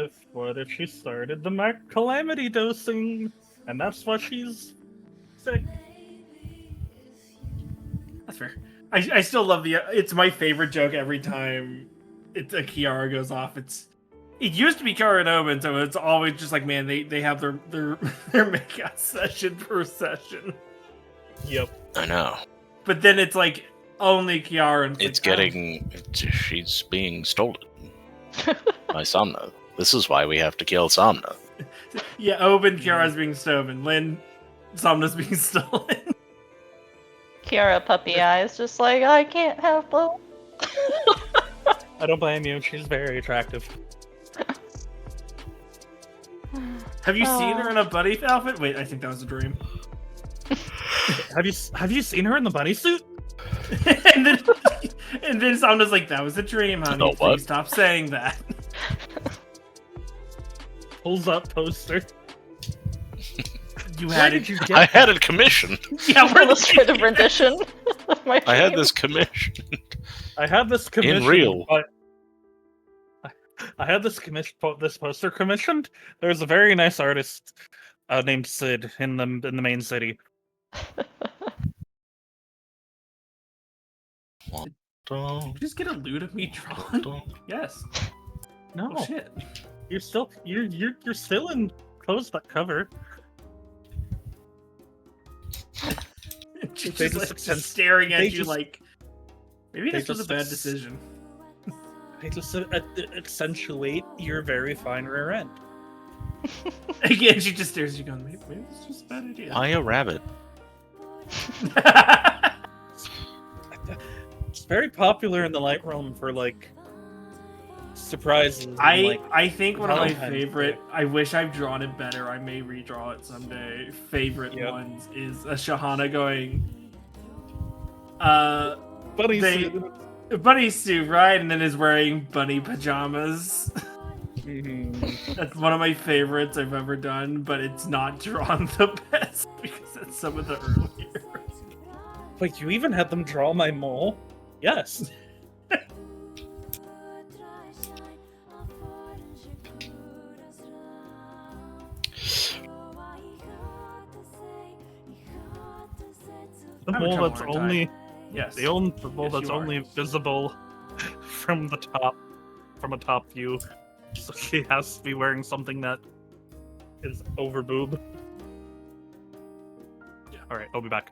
if she started the calamity dosing and that's why she's sick. That's fair. I still love it's my favorite joke every time a Chiara goes off. It used to be Chiara and Obin, so it's always just like, man, they have their makeout session per session. Yep. I know. But then it's like only Chiara and It's she's being stolen by Somna. This is why we have to kill Somna. Yeah, Obin, Chiara's being stolen. Lynn, Somna's being stolen. Chiara puppy eyes, just like I can't have both. I don't blame you. She's very attractive. Have you seen her in a buddy outfit? Wait, I think that was a dream. Have you seen her in the bunny suit? and then Somna's like, that was a dream, honey. No, what? Please stop saying that. Pulls up poster. You Where had did it. you I get had it commissioned. Yeah, where did you Illustrative rendition of my I had dream. this commissioned. I had this commissioned. real. But I had this this poster commissioned. There's a very nice artist named Sid in the main city. Did you just get a loot of me drawn? Yes. No, Oh shit. you're still in close that cover. She's They just, just like, just staring at they you just- like, maybe they this was a just bad ex- decision. They just accentuate your very fine rear end. Again, she just stares at you going, maybe this was a bad idea. Why a rabbit? It's very popular in the light realm for like surprises. And, like, I think one of my Valentine's favorite, Day. I wish I've drawn it better, I may redraw it someday, favorite Yep. ones is a Shahana going, bunny they- suit. bunny suit, right? And then is wearing bunny pajamas. Mhm. That's one of my favorites I've ever done, but it's not drawn the best because that's some of the earlier. Wait, you even had them draw my mole? Yes. The Have a mole couple that's more time. only Yes. the mole Yes, that's you are. only visible from the top, from a top view. So she has to be wearing something that is over boob. Yeah. All right, I'll be back.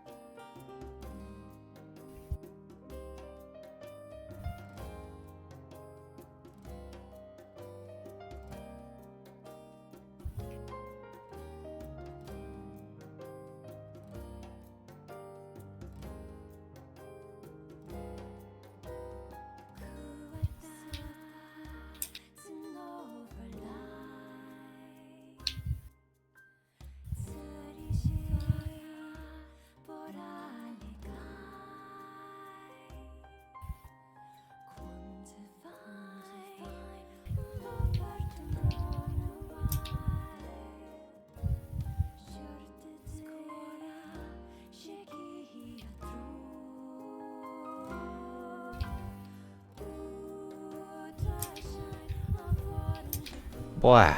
Boy,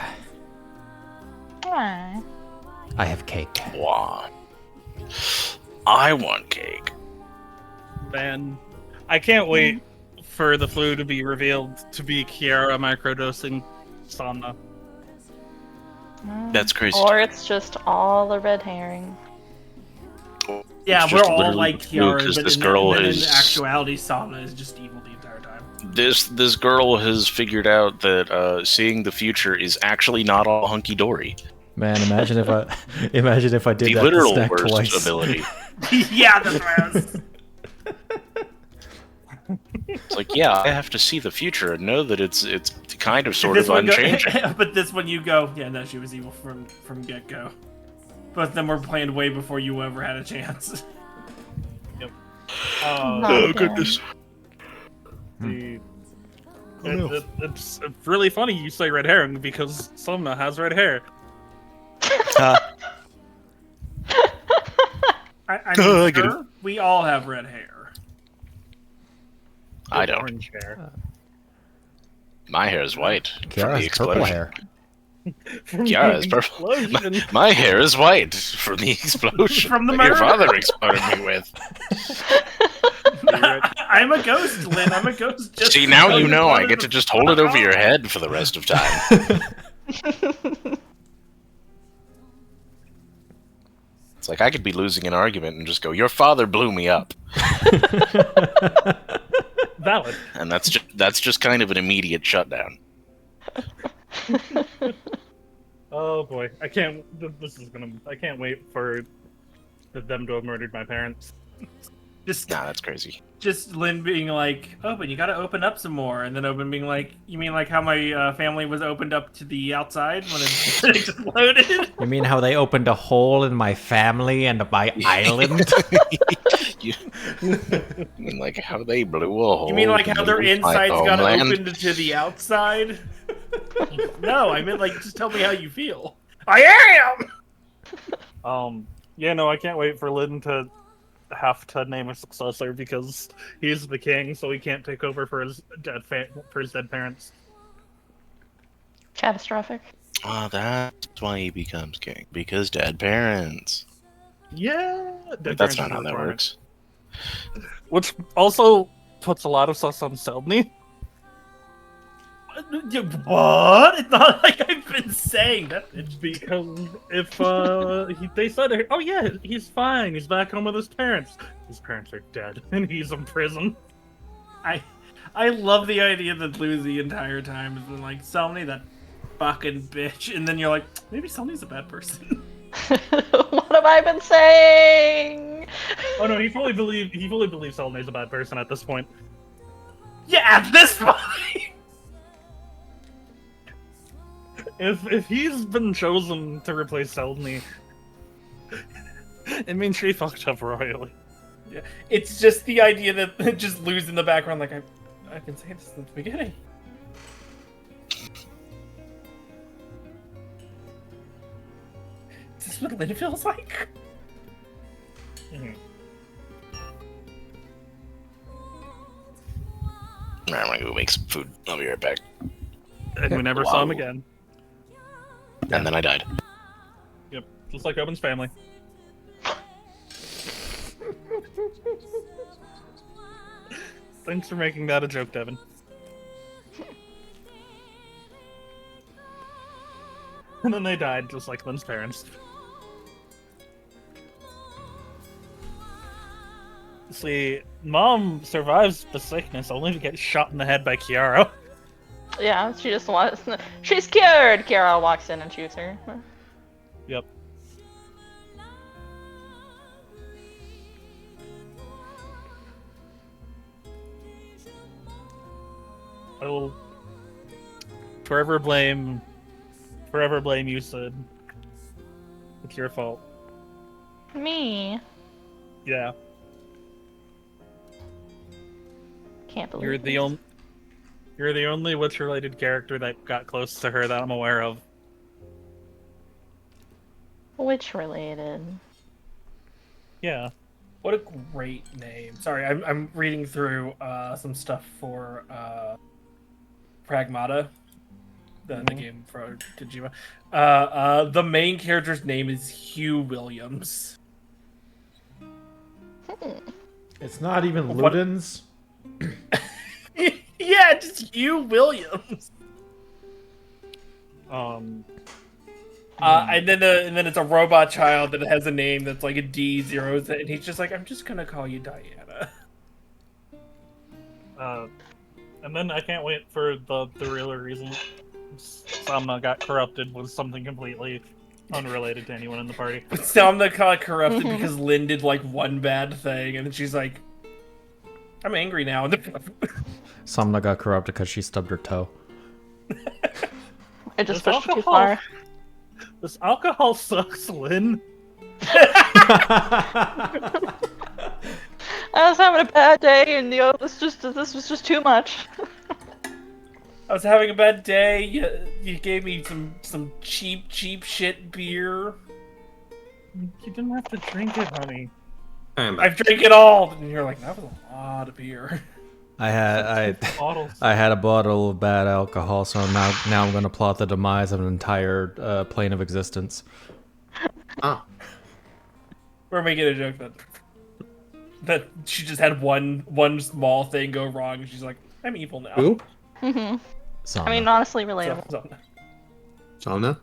Aw. I have cake. Wah. I want cake. Man, I can't wait for the flu to be revealed to be Chiara microdosing Somna. That's crazy. Or it's just all a red herring. Yeah, It's we're just all literally like true, Chiara, 'cause but this in, girl in is- actuality, Somna is just evil the entire time. This girl has figured out that seeing the future is actually not all hunky dory. Man, imagine if I did The that to literal Snak worst twice. ability. Yeah, that's right. I was... It's like, yeah, I have to see the future and know that it's kind of sort This of one unchanging. but this one you go, yeah, no, she was evil from get go. Both of them were planned way before you ever had a chance. Not Oh fair. goodness. It's really funny you say red herring because Somna has red hair. I'm I get sure we all have red hair. I don't. Orange hair. My hair is white Chiara from the has purple explosion. hair. From Chiara the is purple. explosion. My hair is white from the explosion From the that your murder. father exploded me with. I'm a ghost, Lynn. I'm a ghost. Just See, now because you know I wanted get to just hold it over your head for the rest of time. It's like I could be losing an argument and just go, "Your father blew me up," Valid. and that's just kind of an immediate shutdown. Oh boy, I can't. I can't wait for them to have murdered my parents. Just Nah, that's crazy. just Lynn being like, Obin, you gotta open up some more. And then Obin being like, you mean like how my family was opened up to the outside when it exploded? You mean how they opened a hole in my family and my island? You mean like how they blew a hole? You mean like how their in my insides got homeland? opened to the outside? No, I meant like, just tell me how you feel. I am! Yeah, no, I can't wait for Lynn to have to name a successor because he's the king, so he can't take over for his dead parents. Catastrophic. Oh, that's why he becomes king. Because dead parents. Yeah, dead That's parents not is how a that requirement. works. Which also puts a lot of sus on Seldny. What? It's not like I've been saying that. Because if they said, oh yeah, he's fine, he's back home with his parents are dead, and he's in prison. I love the idea that Lou the entire time has been like, Selmy, that fucking bitch. And then you're like, maybe Selmy's a bad person. What have I been saying? Oh no, he fully believes Seldny's a bad person at this point. Yeah, at this point! If he's been chosen to replace Seldny, it means she fucked up royally. Yeah, it's just the idea that just Lou's in the background, like, I've been saying this since the beginning. Is this what Lynn feels like? Mhm. Alright, I'm gonna go make some food. I'll be right back. And we never saw him again. And then I died. Yep, just like Obin's family. Thanks for making that a joke, Devon. And then they died, just like Lynn's parents. See, Mom survives the sickness only to get shot in the head by Chiara. Yeah, she just wants. She's cured! Chiara walks in and shoots her. Yep. I will forever blame you, Sid. It's your fault. Me? Yeah, Can't believe you're the only. You're the only witch-related character that got close to her that I'm aware of. Which related? Yeah. What a great name. Sorry, I'm reading through some stuff for Pragmata, the game for Kojima. The main character's name is Hugh Williams. It's not even What- Ludens. Yeah, just you, Williams. Um, And then it's a robot child that has a name that's like a D zeros, and he's just like, I'm just gonna call you Diana. and then I can't wait for the real reason Samna got corrupted was something completely unrelated to anyone in the party. But Samna got corrupted because Lynn did like one bad thing, and then she's like, I'm angry now. Samna got corrupted because she stubbed her toe. I just This pushed it too alcohol- far. This alcohol sucks, Lynn. I was having a bad day, and this was just too much. I was having a bad day. You gave me some cheap shit beer. You didn't have to drink it, honey. I've drank it all, and you're like, that was a lot of beer. I had Bottles. I had a bottle of bad alcohol, so now I'm gonna plot the demise of an entire plane of existence. Ah, We're making a joke that she just had one small thing go wrong, and she's like, I'm evil now. who? Samna. I mean, honestly, relatable. So- Shauna?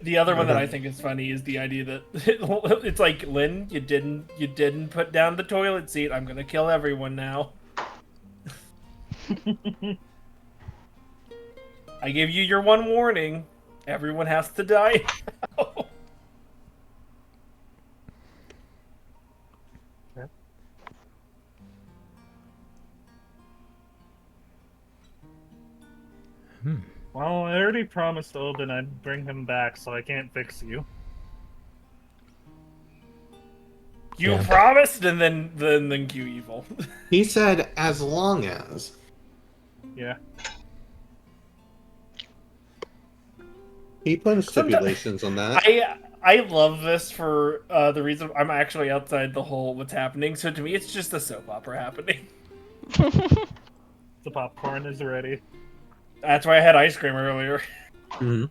The other one that I think is funny is the idea that it's like, Lynn, you didn't put down the toilet seat. I'm gonna kill everyone now. I gave you your one warning. Everyone has to die now. Well, I already promised Obin I'd bring him back, so I can't fix you. You Yeah. promised, and then Q evil. He said, as long as. Yeah. He put stipulations on that. I love this for the reason I'm actually outside the whole what's happening. So to me, it's just a soap opera happening. The popcorn is ready. That's why I had ice cream earlier. Mhm.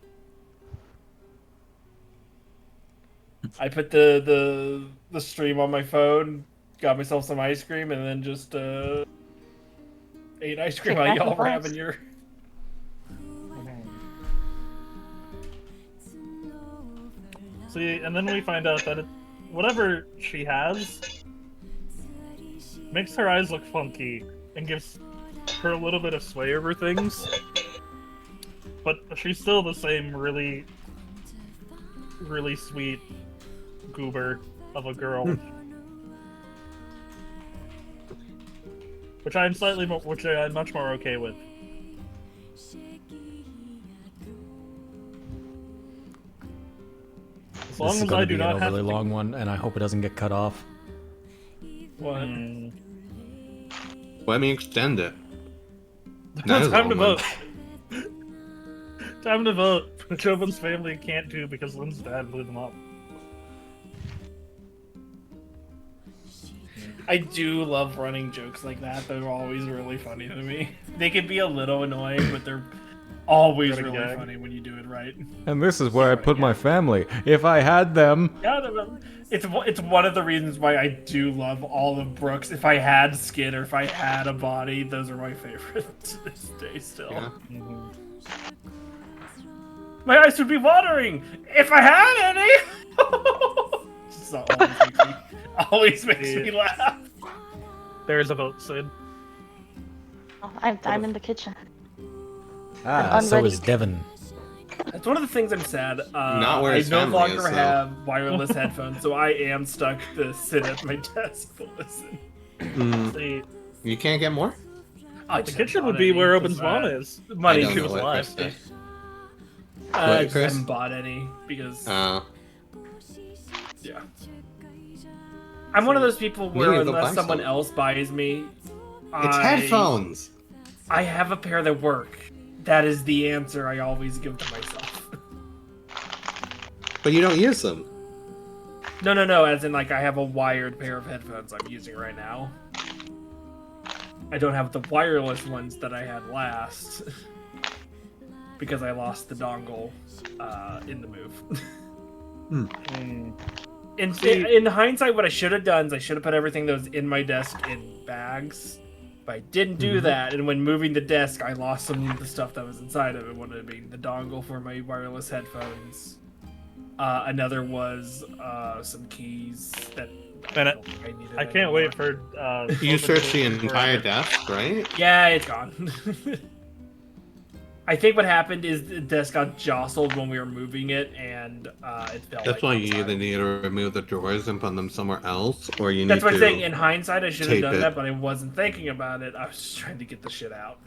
I put the stream on my phone, got myself some ice cream, and then just ate ice cream while y'all were having your. See, and then we find out that whatever she has makes her eyes look funky and gives her a little bit of sway over things. But she's still the same really sweet goober of a girl. Which I'm much more okay with. As long This is as gonna I do be not a have really to... long one, and I hope it doesn't get cut off. What? Let me extend it. That is a Time to long vote. one. Time to vote. Which Obin's family can't do because Lynn's dad blew them up. I do love running jokes like that. They're always really funny to me. They can be a little annoying, but they're always Gotta really gag. funny when you do it right. And this is where I put my family. If I had them. Yeah, it's one of the reasons why I do love all of Brooks. If I had skin or if I had a body, those are my favorites to this day still. Yeah. My eyes would be watering if I had any. It's always makes me laugh. There's a vote, Sid. Oh, I'm in the kitchen. Ah, I'm so ready. is Devon. That's one of the things I'm sad. Not where I his no family longer is, though. have wireless headphones, so I am stuck to sit at my desk to listen. Mm, See, you can't get more? I the just kitchen haven't would bought be any, where 'cause, Obin's mom is. Money I don't She know was what alive. Chris did. I What, just Chris? haven't bought any because yeah. I'm one of those people where need to go buy unless someone some. else buys me, It's headphones! I have a pair that work. That is the answer I always give to myself. But you don't use them. No, as in like I have a wired pair of headphones I'm using right now. I don't have the wireless ones that I had last. Because I lost the dongle in the move. In hindsight, what I should have done is I should have put everything that was in my desk in bags. But I didn't do that, and when moving the desk, I lost some of the stuff that was inside of it. One of it being the dongle for my wireless headphones. Another was some keys that I can't wait for. You searched the entire desk, right? Yeah, it's gone. I think what happened is the desk got jostled when we were moving it, and it fell. That's why you either need to remove the drawers and put them somewhere else, or you need That's what to. I'm saying. In hindsight, I should have tape done it. that, but I wasn't thinking about it. I was just trying to get the shit out.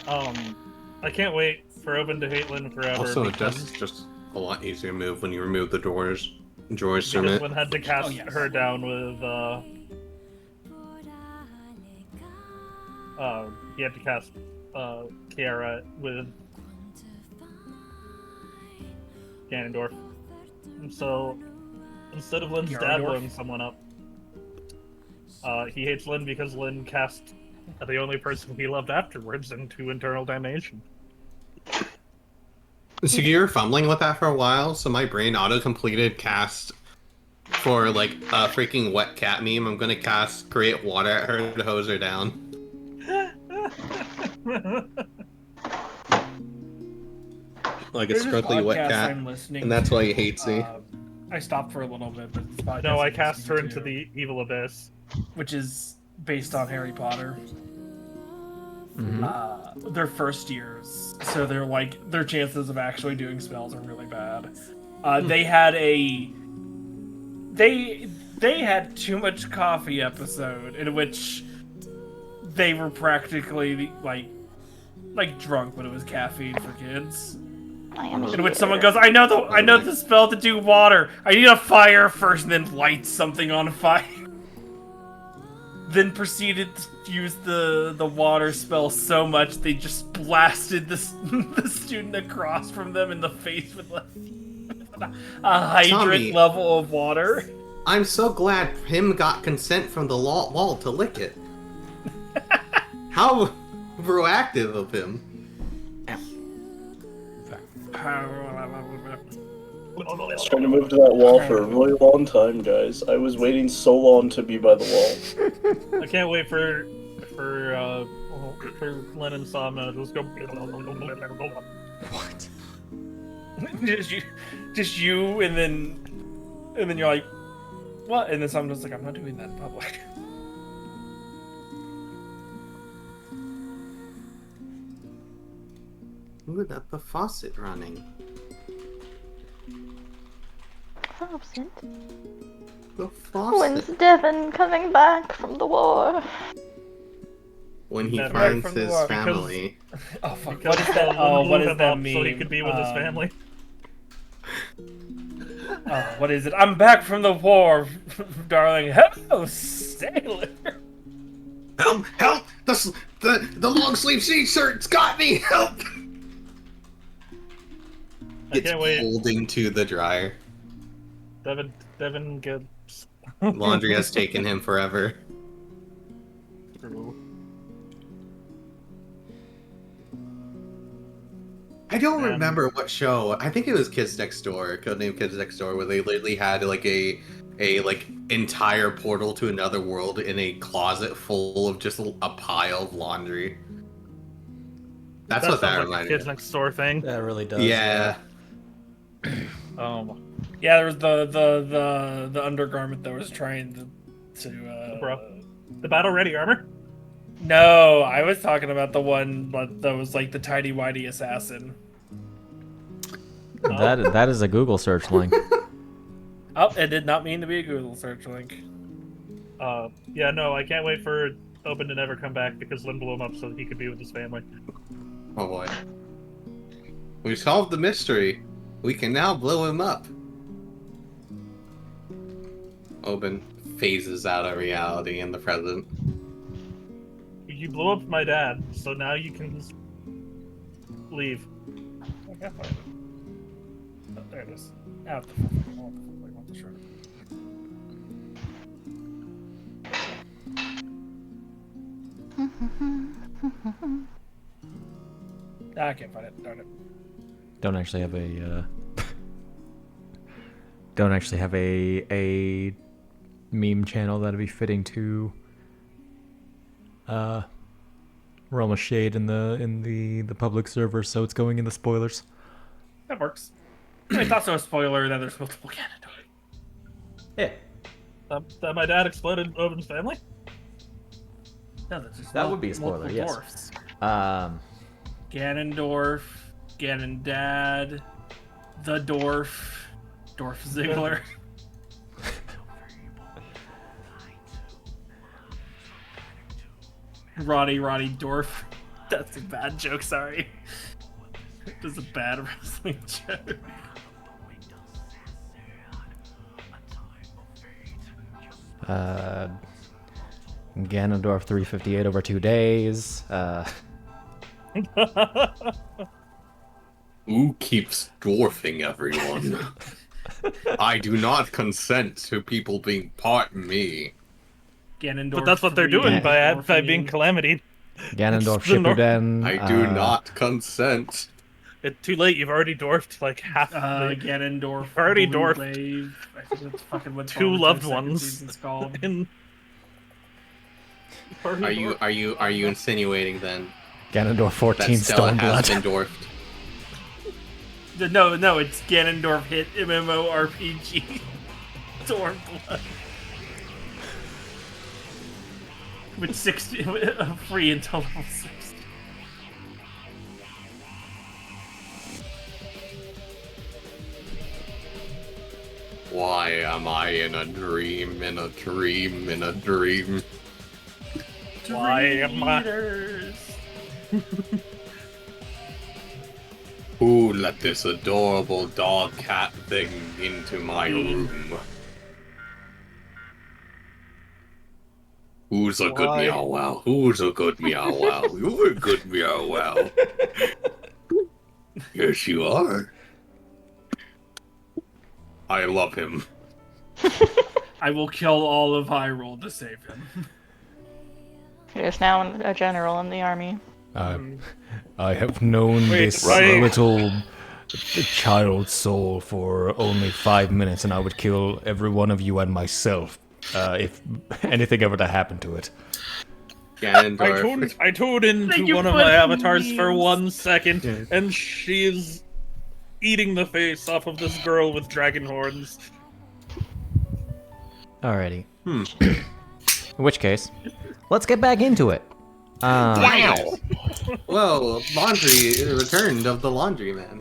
I can't wait for Obin to hate Lynn forever. Also, a because- desk is just a lot easier to move when you remove the drawers from Because it. Lynn had to cast her down with, he had to cast, Chiara with Ganondorf. And so, instead of Lynn's dad Ganondorf? blowing someone up, he hates Lynn because Lynn cast the only person he loved afterwards into Internal Damnation. So you're fumbling with that for a while, so my brain auto-completed cast for, like, a freaking wet cat meme. I'm gonna cast create water at her to hose her down. Like a There's this sparkly wet podcast cat, I'm listening and that's why he to, hates me. I stopped for a little bit, but this podcast No, I I'm cast her listening into to, the evil abyss. which is based on Harry Potter. They're first years, so they're like their chances of actually doing spells are really bad. They had they had too much coffee episode in which they were practically like drunk, but it was caffeine for kids. I am In which here. someone goes, I know the spell to do water. I need a fire first, and then light something on fire. Then proceeded to use the water spell so much they just blasted the student across from them in the face with a hydrant Tommy. level of water. I'm so glad Pimm got consent from the wall to lick it. How proactive of him. I was trying to move to that wall for a really long time, guys. I was waiting so long to be by the wall. I can't wait for Lynn and Somna to just go. What? just you, and then you're like, what? And then someone's like, I'm not doing that in public. Ooh, that's the faucet running. Absent. The faucet. When's Devon coming back from the war? When he Never. finds From the his war, because- family. Oh fuck! Because What is that? Lynn Oh, blew what is him that up meme? so he could be with his family. What is it? I'm back from the war, darling. Hello, sailor. Help! Help! The long sleeve shirt's got me! Help! I It's can't wait. folding to the dryer. Devon gets. Laundry has taken him forever. I don't remember what show. I think it was Kids Next Door, Codename Kids Next Door, where they literally had like a like entire portal to another world in a closet full of just a pile of laundry. That's what that sounds like a reminded Kids me. Next Door thing. That really does. Yeah. Yeah, there was the undergarment that was trying to Bro. The battle ready armor. No, I was talking about the one that was like the tidy whitey assassin. That is a Google search link. Oh, it did not mean to be a Google search link. Yeah, no, I can't wait for Obin to never come back because Lynn blew him up so that he could be with his family. Oh boy. We solved the mystery. We can now blow him up. Obin phases out of reality in the present. You blew up my dad, so now you can just leave. I can't find it. Oh, there it is. Now it's the full thing. I want the full thing. I want the shirt. I can't find it. Darn it. Don't actually have a don't actually have a meme channel that'd be fitting to Realm of Shade in the public server, so it's going in the spoilers. That works. It's also a spoiler that there's multiple Ganondorf. Yeah. That my dad exploded Obin's family? No, that's just That would be a spoiler, multiple yes. Dwarfs. Ganondorf, Ganondad, the Dwarf, Dorf Ziggler. Roddy Dorf. That's a bad joke, sorry. That's a bad wrestling joke. Ganondorf 358 over 2 days. Who keeps dwarfing everyone? I do not consent to people being part of me. Ganondorf. But that's what they're doing by being Calamity. Ganondorf It's the nor- Shippuden. I do not consent. It's too late. You've already dwarfed like half. Ganondorf. You've already Blue dwarfed Wave. I think that's fucking what two Sonic loved second ones. season's called. In... Are you insinuating then Ganondorf 14 that Stella Stormblood. has been dwarfed? No, it's Ganondorf hit MMORPG. Stormblood. With 60 free until level 60. Why am I in a dream, in a dream, in a dream? Why am I? Dreamers. Who let this adorable dog cat thing into my room? Who's a good Why? meow wow? Who's a good meow wow? You're a good meow wow. Yes, you are. I love him. I will kill all of Hyrule to save him. He is now a general in the army. I have known Wait, this right. little child soul for only 5 minutes, and I would kill every one of you and myself if anything ever to happen to it. Ganondorf. I tuned Thank into you one of for my the avatars for memes. 1 second, and she's eating the face off of this girl with dragon horns. Alrighty. In which case, let's get back into it. Wow! Well, laundry returned of the laundryman.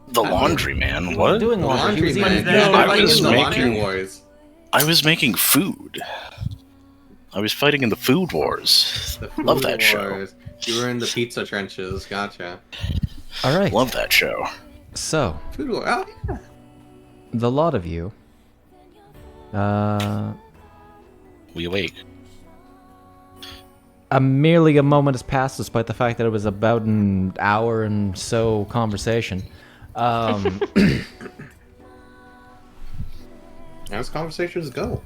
The laundryman? What? Doing The laundry. He was laundryman. in- No, I I was was in the making- laundry wars. I was making food. I was fighting in the food wars. The Love food that show. wars. You were in the pizza trenches. Gotcha. Alright. Love that show. So, Food war. Oh, yeah. the lot of you. We awake. Merely a moment has passed, despite the fact that it was about an hour and so conversation. As conversations go.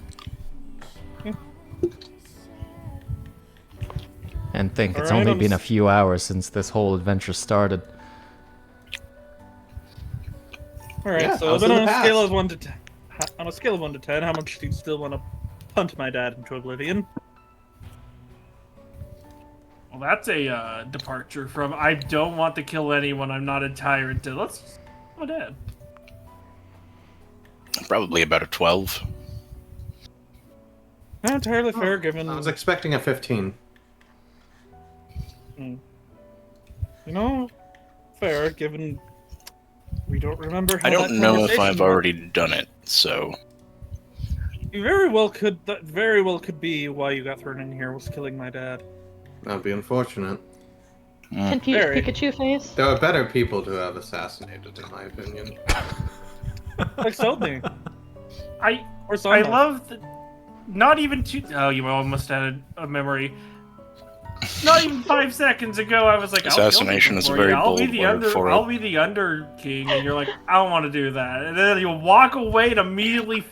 And think, it's Alright, only been a few hours since this whole adventure started. Alright, Yeah, I so was then in on the a scale past. of 1 to 10, on a scale of 1 to 10, how much do you still want to punt my dad into oblivion? Well, that's a departure from I don't want to kill anyone, I'm not a tyrant, to let's go dead. Probably about a 12. Not entirely fair, given I was expecting a 15. you know, fair given we don't remember. How I don't that know if conversation I've went. already done it, so You very well could. That very well could be why you got thrown in here was killing my dad. That'd be unfortunate. Confused Very. Pikachu face. There are better people to have assassinated, in my opinion. Like Sodney I or Sona. love that. Not even two. Oh, you almost added a memory. Not even 5 seconds ago, I was like, I'll kill Assassination people is a for very you. I'll be bold the word under. for it. I'll be the under king, and you're like, I don't want to do that. And then you walk away and immediately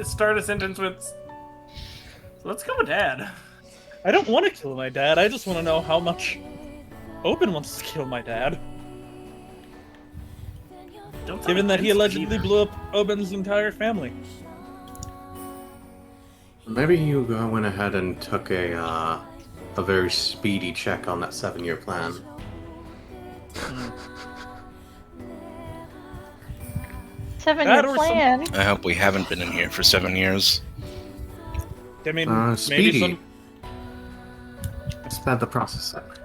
start a sentence with, "Let's go with Dad." I don't want to kill my dad. I just want to know how much Obin wants to kill my dad. Don't tell given me that he Vince allegedly either. blew up Obin's entire family. Maybe you went ahead and took a very speedy check on that 7-year plan. 7-year That or some- plan. I hope we haven't been in here for 7 years. I mean, maybe Speedy. some. Sped the process up.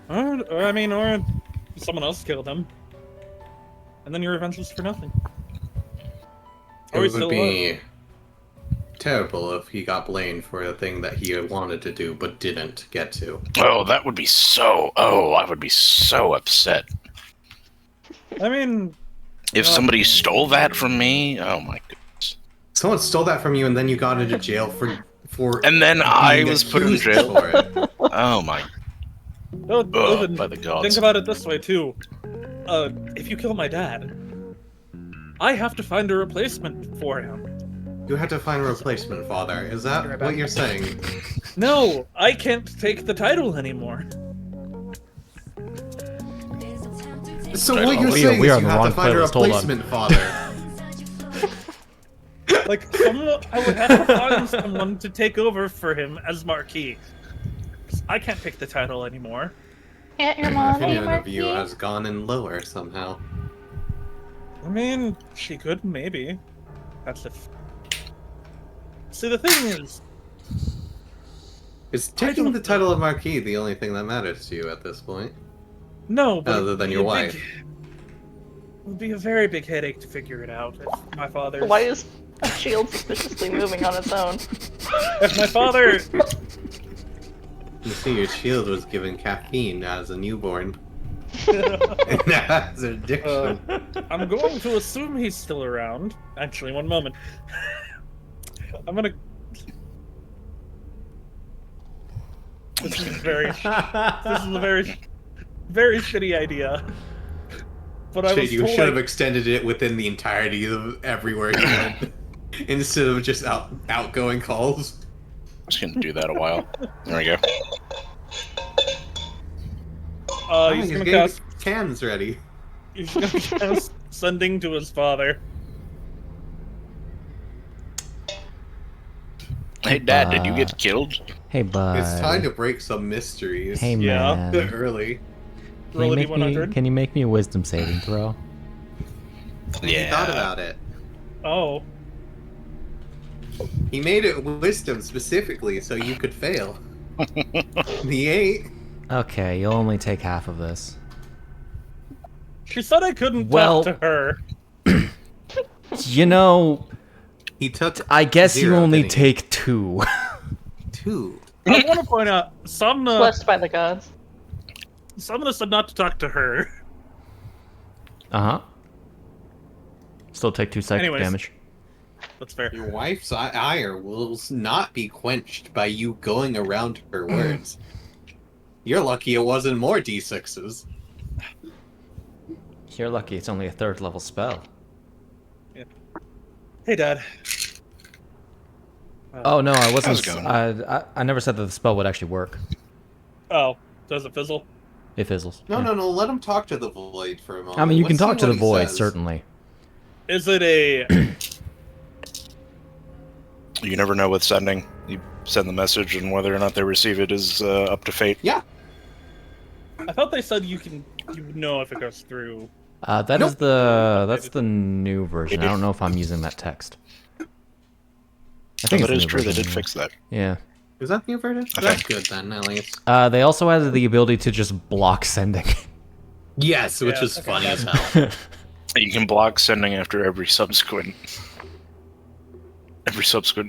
Or someone else killed him. And then your revenge was for nothing. Or he's It would still be terrible if he got blamed for a thing that he wanted to do but didn't get to. Oh, that would be so... Oh, I would be so upset. I mean, If somebody stole that from me, oh my goodness. Someone stole that from you and then you got into jail for And then I being was put in accused jail. for it. Oh my... Obin, by the gods. think about it this way, too. If you kill my dad, I have to find a replacement for him. You had to find a replacement, father. Is that what you're saying? No, I can't take the title anymore. So what you're We saying are is on you the have wrong to find a playlist, hold on. replacement, father. Like, I would have to find someone to take over for him as Marquis. 'Cause I can't pick the title anymore. Can't your My mom be opinion of you Marquis? has gone in lower somehow. I mean, she could, maybe. That's if... See, the thing is... Is taking the title of Marquis the only thing that matters to you at this point? No, but... Other than your wife. It would be a very big headache to figure it out if my father... Why is a shield suspiciously moving on its own? If my father... You see, your shield was given caffeine as a newborn. And now has an addiction. I'm going to assume he's still around. Actually, one moment. I'm gonna... This is very... This is a very... Very shitty idea. But I Shit, was you told should have extended it within the entirety of everywhere you went. Instead of just outgoing calls. I was gonna do that a while. There we go. he's He's gonna getting cast... cans ready. He's gonna cast sending to his father. Hey, Dad, did you get killed? Hey, bud. It's time to break some mysteries. Hey, Yeah. man. Early. Can you, Roll a make me, D100. can you make me a wisdom saving throw? He thought about it. Oh. He made it wisdom specifically so you could fail. The 8. Okay, you'll only take half of this. She said I couldn't Well- talk to her. You know, He took. I guess you 0, only didn't he? take 2. 2. I want to point out, Samna Blessed by the gods. said not to talk to her. Uh-huh. Still take 2 psychic Anyways. damage. That's fair. Your wife's ire will not be quenched by you going around her words. You're lucky it wasn't more D6s. You're lucky it's only a 3rd level spell. Hey, Dad. Oh, no, I How's wasn't... it going? I never said that the spell would actually work. Oh, does it fizzle? It fizzles. No, yeah. no, let him talk to the void for a moment. I mean, you can Let's see talk to what the he void, says. certainly. Is it a... You never know with sending. You send the message, and whether or not they receive it is up to fate. Yeah. I thought they said you know if it goes through. That's the new version. I don't know if I'm using that text. I think That it's is the new true. They version, did yeah. fix that. Yeah. Is that new version? Okay. That's good then, at least. They also added the ability to just block sending. Yes, which Yeah, is okay, funny as that's- hell. You can block sending after every subsequent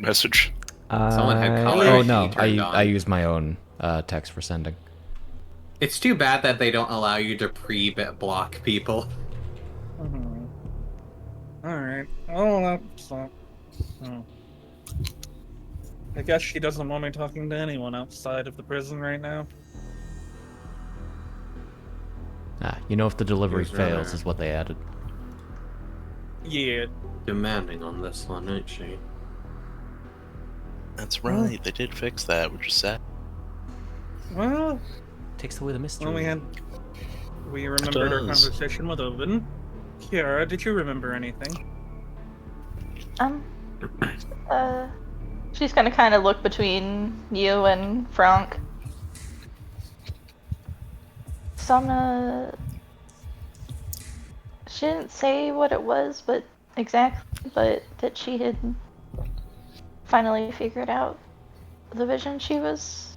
message. Someone had color Oh ID no, turned on. I use my own text for sending. It's too bad that they don't allow you to pre-block people. Alright. Oh, that's not... Oh. I guess she doesn't want me talking to anyone outside of the prison right now. You know if the delivery Here's fails rather- is what they added. Yeah. Demanding on this one, ain't she? That's right. They did fix that, which is sad. Well, Takes away the mystery. we remembered our does. conversation with Obin. Chiara, did you remember anything? She's gonna kind of look between you and Franc. Somna, she didn't say what it was, but that she had finally figured out the vision she was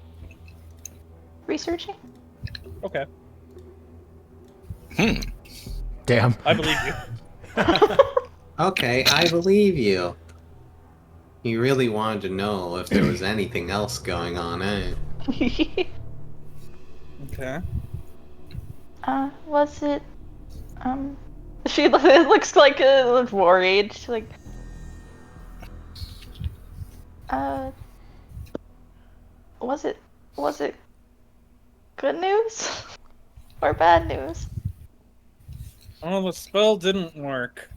researching. Okay. Damn. I believe you. Okay, I believe you. You really wanted to know if there was anything else going on, eh? Okay. Was it, she looks like worried. She's like, was it good news or bad news? Oh, the spell didn't work.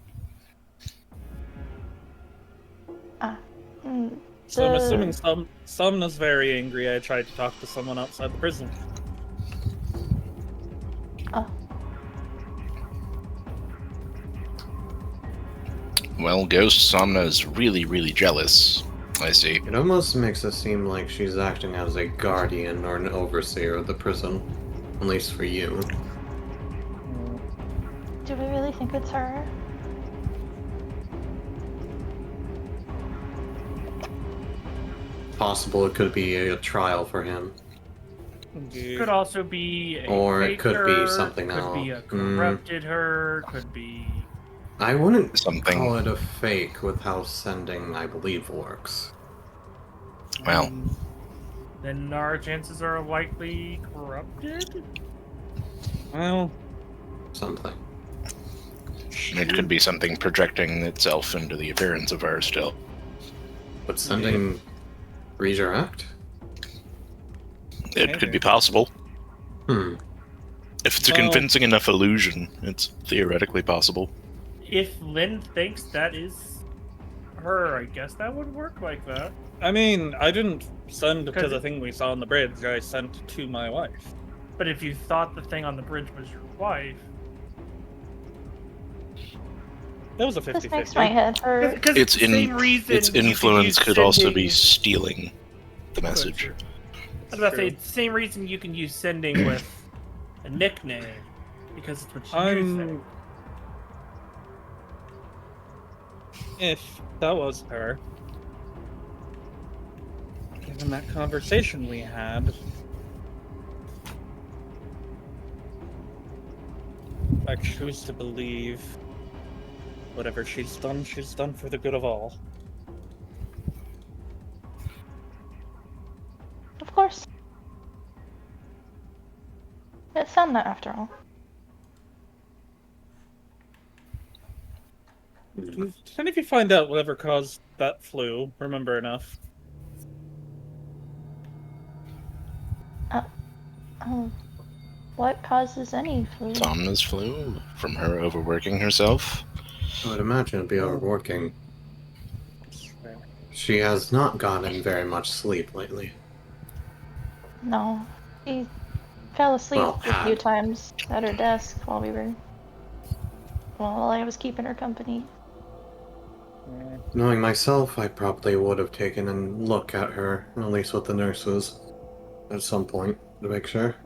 So I'm assuming Somna's very angry. I tried to talk to someone outside the prison. Oh. Well, Ghost Somna is really, really jealous. I see. It almost makes it seem like she's acting as a guardian or an overseer of the prison. At least for you. Do we really think it's her? Possible it could be a trial for him. Indeed. Could also be a Or it could be faker, something could be a else. corrupted her, could be... I wouldn't Something. call it a fake with how sending, I believe, works. Well, Then our chances are likely corrupted? Well, Something. it could be something projecting itself into the appearance of her still. But sending redirect? It could be possible. Hmm. If it's a Well- convincing enough illusion, it's theoretically possible. If Lynn thinks that is her, I guess that would work like that. I mean, I didn't send to Because- the thing we saw on the bridge. I sent to my wife. But if you thought the thing on the bridge was your wife... That was a This 50-50. makes my head hurt. Because Its the same reason its you could influence use could also be sending- stealing the message. I was about to say, it's the same reason you can use sending with a nickname. Because it's what you think. If that was her, given that conversation we had, I choose to believe whatever she's done for the good of all. Of course. It's Somna after all. Did any of you find out whatever caused that flu? Remember enough? What causes any flu? Somna's flu from her overworking herself. I would imagine it'd be overworking. She has not gotten very much sleep lately. No. She fell asleep Well, a few times at her desk while I was keeping her company. Knowing myself, I probably would have taken a look at her, at least with the nurses, at some point, to make sure.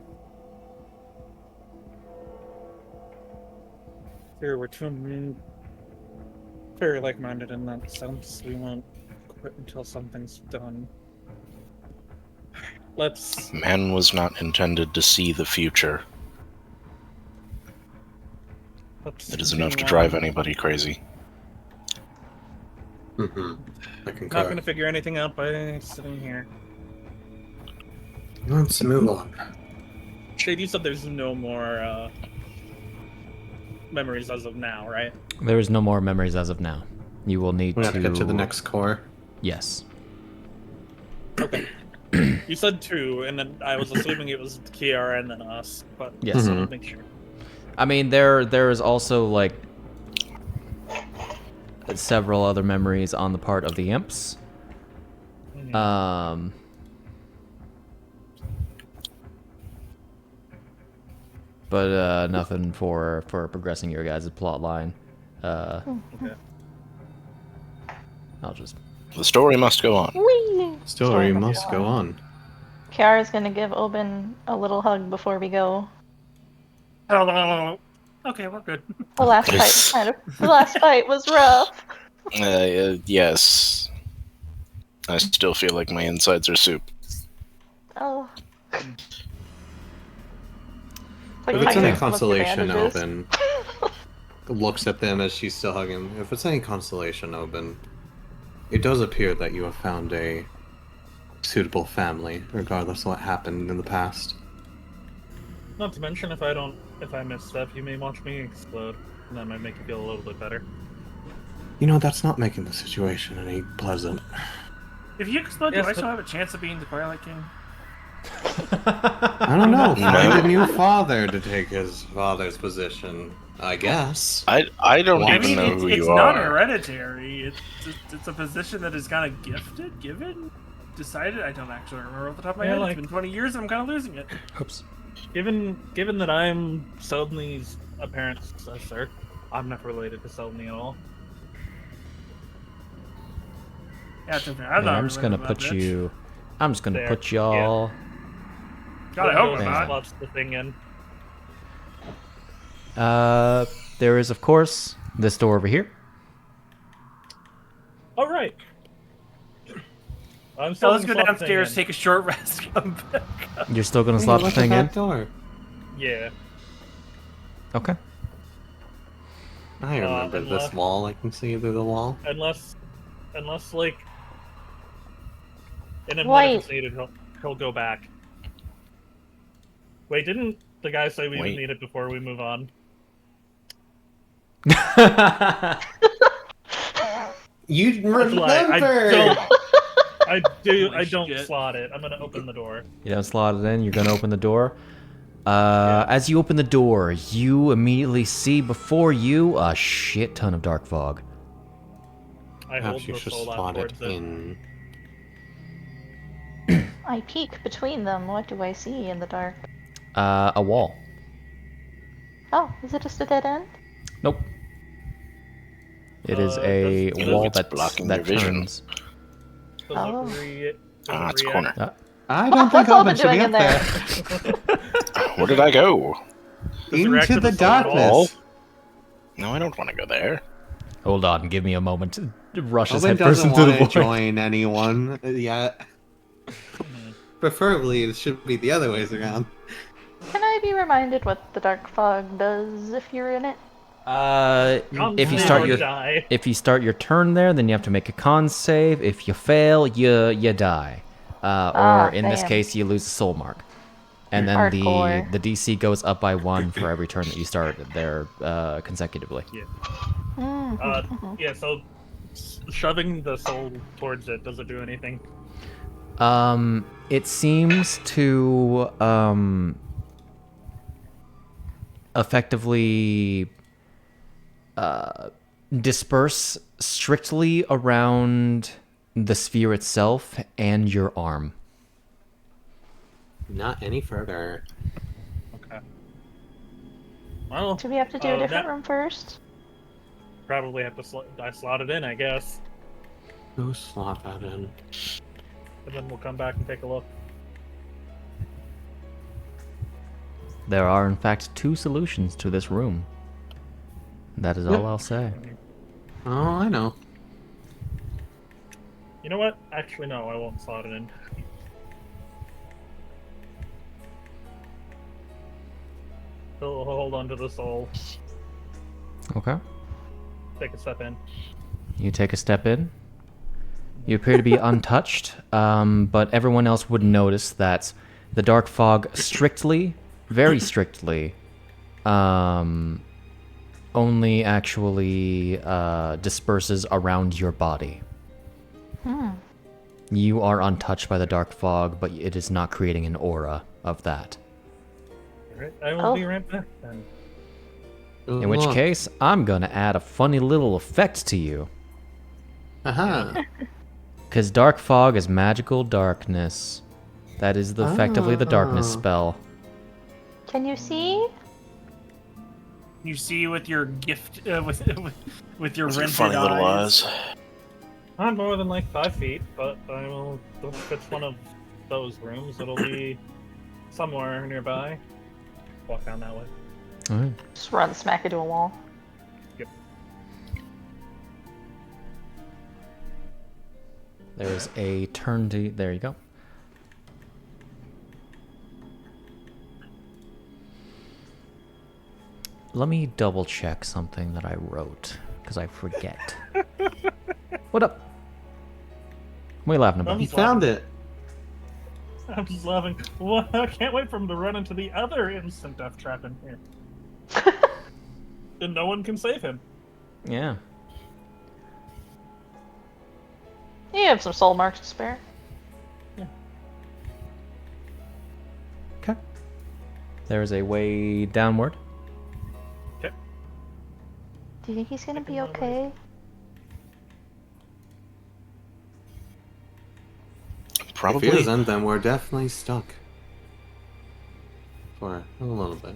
Here, we're very like-minded in that sense. We won't quit until something's done. Let's... Man was not intended to see the future. It is enough to continue drive on. anybody crazy. Mm-hmm. I Not concur. gonna figure anything out by sitting here. Let's move on. Shade, you said there's no more memories as of now, right? There is no more memories as of now. You will need We have to get to the next core. Yes. Okay. You said 2, and then I was assuming it was Chiara and then us, but Yes. just Mhm. wanted to make sure. I mean, there is also like several other memories on the part of the imps. but nothing for progressing your guys' plot line. Okay. I'll just. The story must go on. Whee! Story must go on. Chiara's gonna give Obin a little hug before we go. Okay, we're good. The last fight was rough. Yes. I still feel like my insides are soup. Oh. If it's any Look at consolation, bandages. Obin looks at them as she's still hugging him. If it's any consolation, Obin, it does appear that you have found a suitable family, regardless of what happened in the past. Not to mention, if I misstep, you may watch me explode, and that might make you feel a little bit better. You know, that's not making the situation any pleasant. If you explode, Yes, do I but- still have a chance of being the Twilight King? I don't know. Find a new father to take his father's position, I guess. I don't I even mean, know it's, who it's you not are. hereditary. It's a position that is kind of gifted, given, decided. I don't actually remember off the top of my Yeah, head. like- It's been 20 years and I'm kind of losing it. Oops. Given that I'm Seldny's apparent successor, I'm not related to Seldny at all. Yeah, it's okay. I'm just gonna put you. I'm just gonna There. put y'all. God, I hope Those we're Bam. not. slots the thing in. There is, of course, this door over here. All right. I'm So let's still go gonna slot the thing downstairs, in. take a short rest, come back. You're still gonna slot the Look thing at in. that door. Yeah. Okay. I remember and this left. wall. I can see through the wall. Unless like, and then Wait. when it's needed, he'll go back. Wait, didn't the guy say we would Wait. need it before we move on? You That's a lie. I Holy don't shit. slot it. I'm gonna open the door. You don't slot it in. You're gonna open the door. As you open the door, you immediately see before you a shit ton of dark fog. I hold Perhaps you the should soul out slot it towards it. in. I peek between them. What do I see in the dark? A wall. Oh, is it just a dead end? Nope. It is a does- wall it's that blocking that your vision. turns. Does Oh. it It's a react? corner. I don't think What's Obin Obin should be doing up in there? there. Where did I go? Does it react Into to the soul at all? darkness. No, I don't want to go there. Hold on, give me a moment to rush his Obin head first doesn't into the want to void. join anyone yet. Preferably, it should be the other ways around. Can I be reminded what the dark fog does if you're in it? If you Come start on, your die. if you start your turn there, then you have to make a con save. If you fail, you die, or in this damn. case, you lose a soul mark. And then Hardcore. the DC goes up by 1 for every turn that you start there consecutively. Yeah, so shoving the soul towards it, does it do anything? It seems to effectively disperse strictly around the sphere itself and your arm. Not any further. Okay. Well, Do we have to do a different that- room first? probably have to slot it in, I guess. Who slot that in? And then we'll come back and take a look. There are, in fact, 2 solutions to this room. That is all I'll say. Oh, I know. You know what? Actually, no, I won't slot it in. He'll hold on to the soul. Okay. Take a step in. You take a step in. You appear to be untouched, but everyone else would notice that the dark fog strictly, very strictly, only actually disperses around your body. You are untouched by the dark fog, but it is not creating an aura of that. Alright, I will be right back then. In which case, I'm gonna add a funny little effect to you. Aha. Because dark fog is magical darkness. That is effectively the darkness Oh. spell. Can you see? You see with your gift, with your With your rented funny little eyes. Not more than like 5 feet, but I will. If it's one of those rooms, it'll be somewhere nearby. Walk down that way. Alright. Just run smack into a wall. Yep. There's a turn to. There you go. Let me double check something that I wrote, because I forget. What up? What are you laughing about? He found it. I'm just laughing. Well, I can't wait for him to run into the other instant death trap in here. Then no one can save him. Yeah. You have some soul marks to spare. Okay. There's a way downward. Do you think he's gonna be okay? Probably. If he isn't, then we're definitely stuck. For a little bit.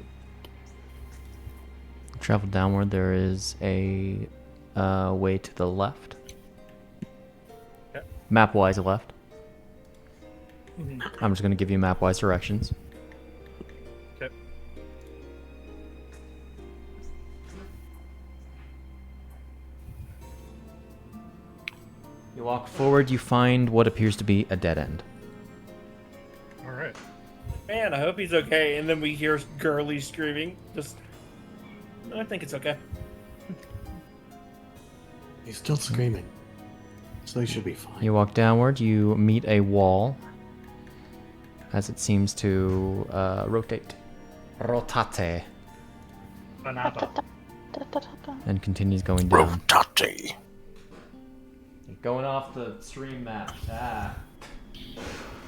Travel downward. There is a way to the left. Okay. Map-wise left. Mhm. I'm just going to give you map-wise directions. Okay. You walk forward, you find what appears to be a dead end. All right. Man, I hope he's okay. And then we hear Gurley screaming. I think it's okay. He's still screaming. So he should be fine. You walk downward, you meet a wall as it seems to rotate. Rotate. Banaba. And continues going down. Rotate. Going off the stream map. Ah.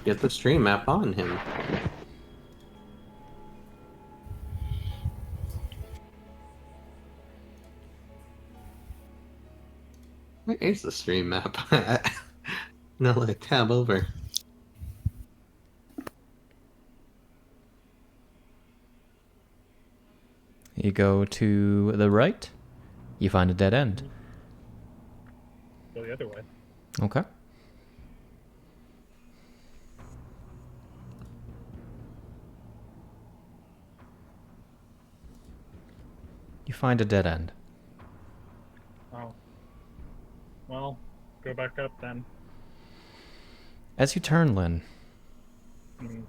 Get the stream map on him. Where is the stream map? No, like, tab over. You go to the right, you find a dead end. Go the other way. Okay. You find a dead end. Oh. Well, go back up then. As you turn, Lynn, Hmm.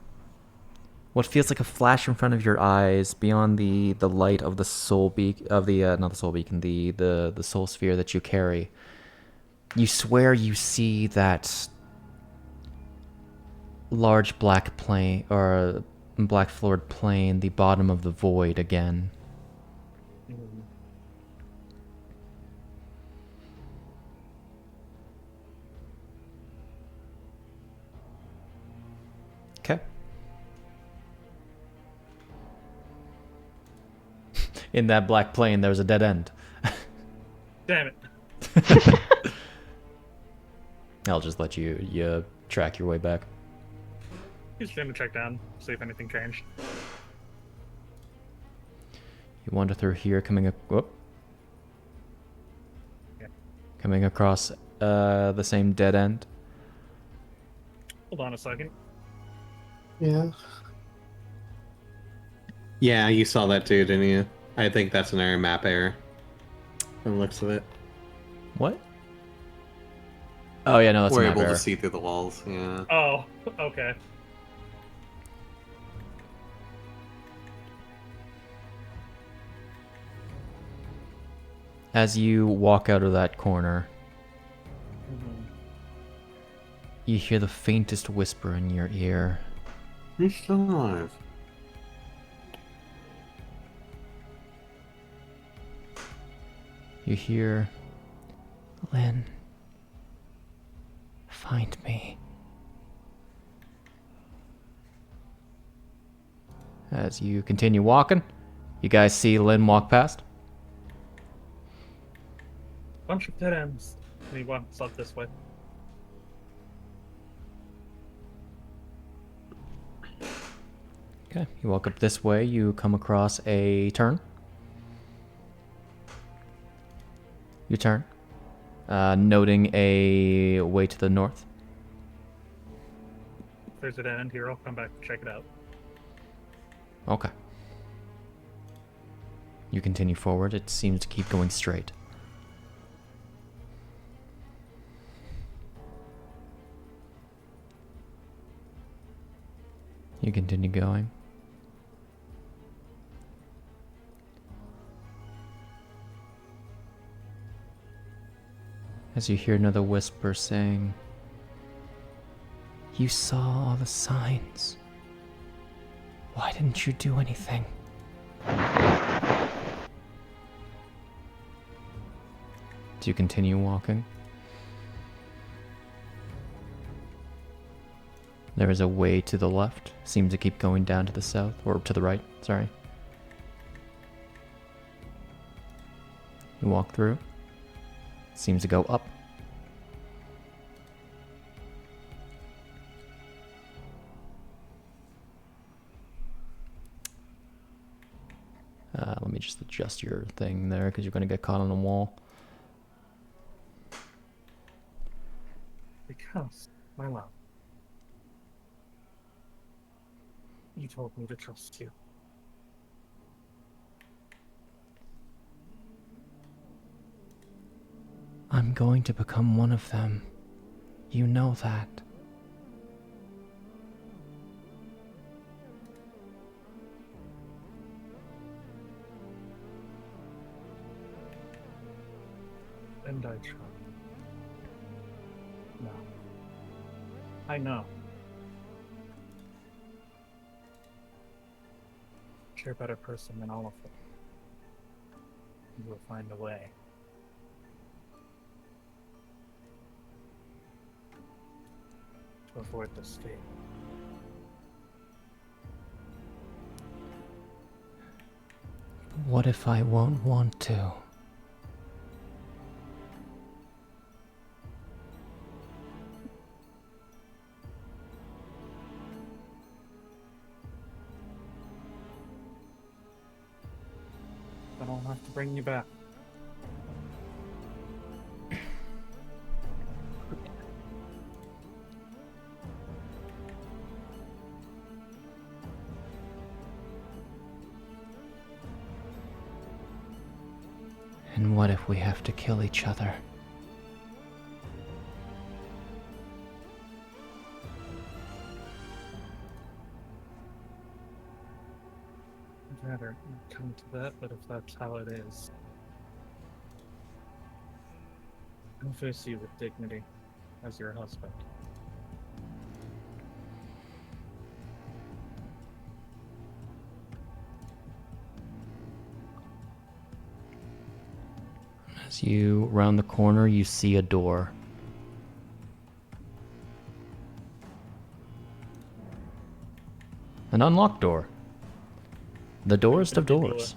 what feels like a flash in front of your eyes beyond the light of the soul beacon of the not the soul beacon, the soul sphere that you carry, you swear you see that large black plane or black floored plane, the bottom of the void again. Hmm. Okay. In that black plane, there's a dead end. Damn it. I'll just let you track your way back. He's gonna check down, see if anything changed. You wander through here, coming up. Whoop. Yeah. Coming across the same dead end. Hold on a second. Yeah. Yeah, you saw that too, didn't you? I think that's an error map error. From the looks of it. What? Oh yeah, no, that's We're a map able error. to see through the walls, yeah. Oh, okay. As you walk out of that corner, Mhm. you hear the faintest whisper in your ear. He's still alive. You hear, Lynn, find me. As you continue walking, you guys see Lynn walk past. Bunch of dead ends. And he walks up this way. Okay, you walk up this way, you come across a turn. You turn, noting a way to the north. If there's a dead end here, I'll come back and check it out. Okay. You continue forward. It seems to keep going straight. You continue going. As you hear another whisper saying, "You saw all the signs. Why didn't you do anything?" Do you continue walking? There is a way to the left. Seems to keep going down to the south, or to the right, sorry. You walk through. Seems to go up. Let me just adjust your thing there, because you're going to get caught on the wall. Because, my love, you told me to trust you. I'm going to become one of them. You know that. And I try. No. I know. You're a better person than all of them. You will find a way. To avoid this fate. What if I won't want to? I don't have to bring you back. And what if we have to kill each other? I'd rather not come to that, but if that's how it is, I'll face you with dignity as your husband. As you round the corner, you see a door. An unlocked door. The doorest of doors.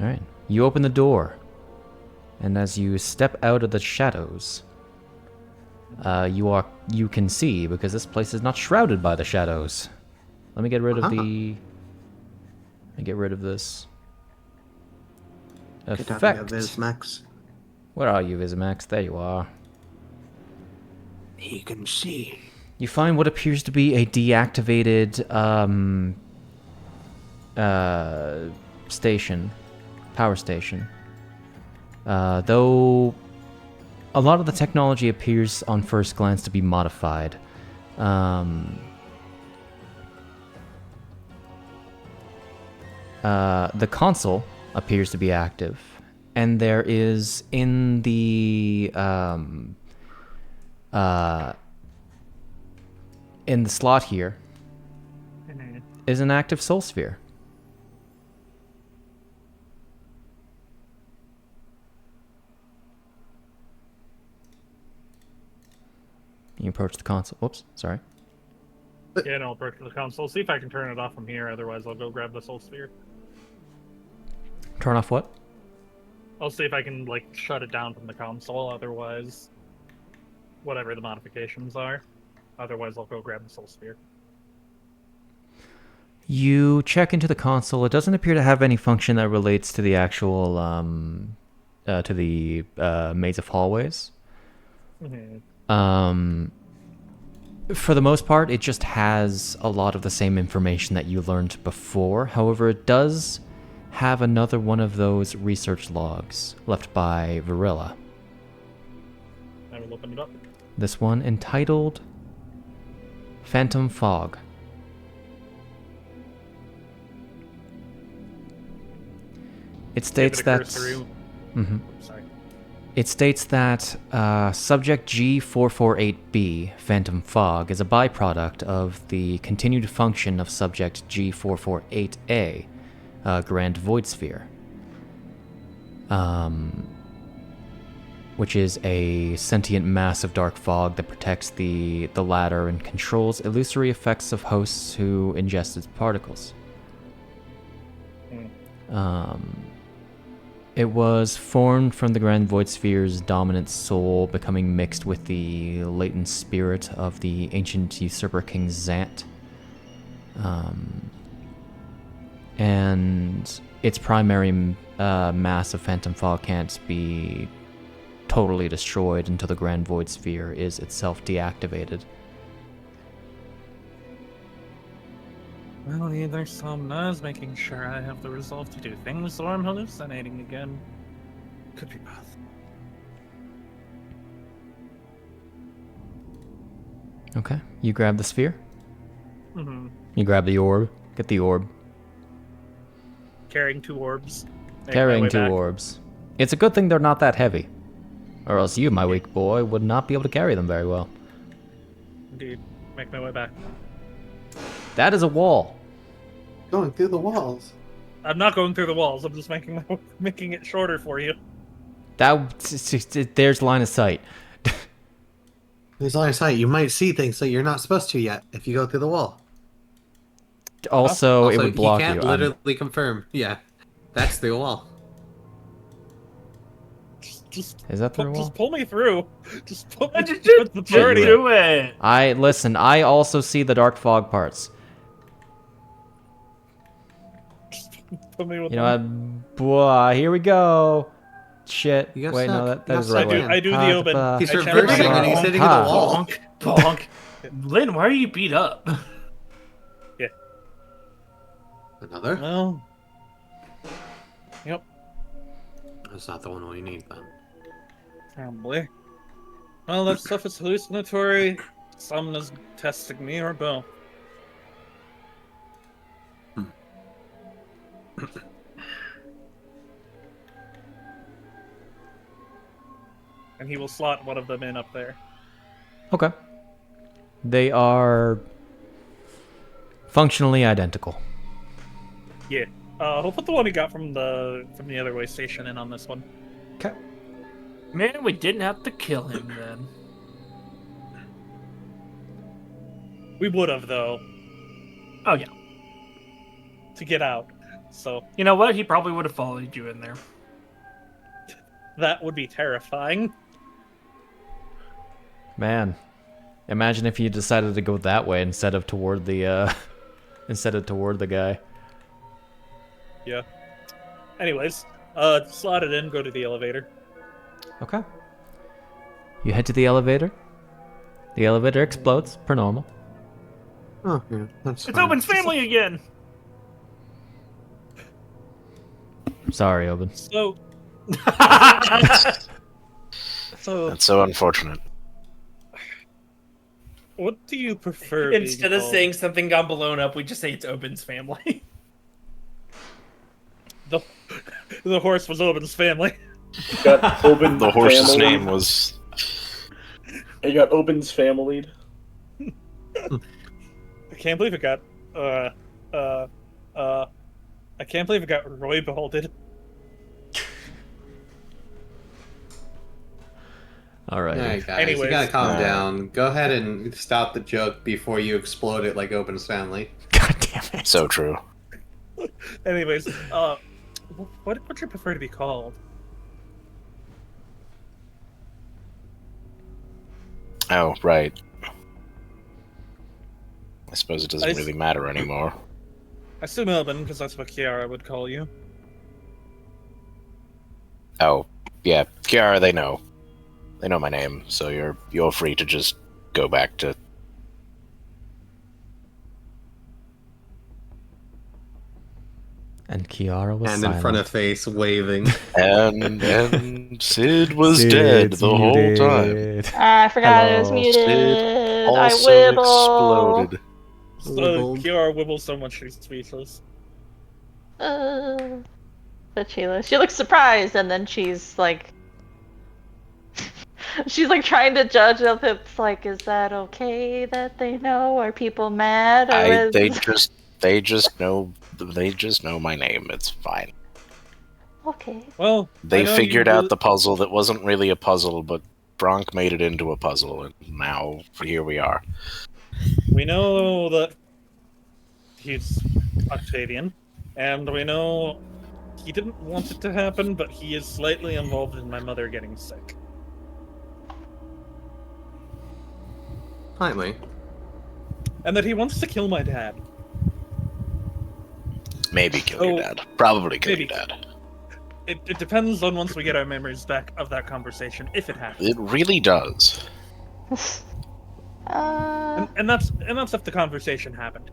Alright. You open the door. And as you step out of the shadows, you can see, because this place is not shrouded by the shadows. Let me get rid of the... Let me get rid of this effect. Max. Where are you, Vismax? There you are. He can see. You find what appears to be a deactivated station, power station. Though a lot of the technology appears on first glance to be modified. The console appears to be active, and there is in the slot here is an active soul sphere. You approach the console. Whoops, sorry. Yeah, no, I'll approach the console. See if I can turn it off from here. Otherwise, I'll go grab the soul sphere. Turn off what? I'll see if I can like shut it down from the console. Otherwise, whatever the modifications are. Otherwise, I'll go grab the soul sphere. You check into the console. It doesn't appear to have any function that relates to the actual to the maze of hallways. For the most part, it just has a lot of the same information that you learned before. However, it does have another one of those research logs left by Varilla. I will open it up. This one entitled Phantom Fog. It states that Sorry. it states that subject G448b, Phantom Fog, is a byproduct of the continued function of subject G448a, Grand Void Sphere, which is a sentient mass of dark fog that protects the latter and controls illusory effects of hosts who ingest its particles. It was formed from the Grand Void Sphere's dominant soul, becoming mixed with the latent spirit of the ancient usurper King Zant. And its primary mass of Phantom Fog can't be totally destroyed until the Grand Void Sphere is itself deactivated. Well, either Somna's making sure I have the resolve to do things, or I'm hallucinating again. Could be both. Okay, you grab the sphere. Mm-hmm. You grab the orb. Get the orb. Carrying 2 orbs. Make my Carrying way 2 back. orbs. It's a good thing they're not that heavy. Or else you, my weak boy, would not be able to carry them very well. Indeed. Make my way back. That is a wall. Going through the walls. I'm not going through the walls. I'm just making it shorter for you. There's line of sight. There's line of sight. You might see things that you're not supposed to yet if you go through the wall. Also, it would block he you. can't literally confirm. Yeah, that's the wall. Just Is that the wall? Just pull me through. Just put me Just through the party. do it. I also see the dark fog parts. Put me with You know what? Boy, here we go. Shit. You got Wait, no, stuck. that You is got the right stuck. way. I do the Obin. He's I challenge reversing you. and he's hitting Ha. the wall. Bonk. Lynn, why are you beat up? Another? Well. Yep. That's not the one we need then. Probably. Well, that stuff is hallucinatory. Somna's testing me or both. And he will slot one of them in up there. Okay. They are functionally identical. Yeah. We'll put the one we got from the other way station in on this one. Okay. Man, we didn't have to kill him then. We would have though Oh yeah. to get out. So You know what? He probably would have followed you in there. that would be terrifying. Man, imagine if you decided to go that way instead of toward the guy. Yeah. Anyways, slot it in, go to the elevator. Okay. You head to the elevator. The elevator explodes, per normal. Oh, yeah, that's It's fine. Obin's family again. Sorry, Obin. So That's so unfortunate. what do you prefer? Instead being of called? saying something got blown up, we just say it's Obin's family. The horse was Obin's family. You got Obin The horse's family. name was. You got Obin's family. I can't believe it got I can't believe it got Roy beholded. All right. Alright, guys, Anyways. you gotta calm down. Go ahead and stop the joke before you explode it like Obin's family. God damn it. So true. Anyways, what would you prefer to be called? Oh, right. I suppose it doesn't I really matter anymore. I assume Obin, because that's what Chiara would call you. Oh, yeah, Chiara, they know. They know my name, so you're free to just go back to... And Chiara was Hand silent. in front of face, waving. And Sid was Sid's dead the whole muted. time. I forgot it was Hello. muted. Sid I also wibble. exploded. So Wibbled. Chiara wibbles so much she's speechless. But she looks surprised, and then she's like, she's like trying to judge if it's like, is that okay that they know? Are people mad? Or They just know my name. It's fine. Okay. Well, They I know figured you out the puzzle that wasn't really a puzzle, but Franc made it into a puzzle, and now here we are. We know that he's Octavian, and we know he didn't want it to happen, but he is slightly involved in my mother getting sick. Slightly. And that he wants to kill my dad. Maybe kill your dad. Probably kill maybe. your dad. It depends on once we get our memories back of that conversation, if it happens. It really does. And that's if the conversation happened.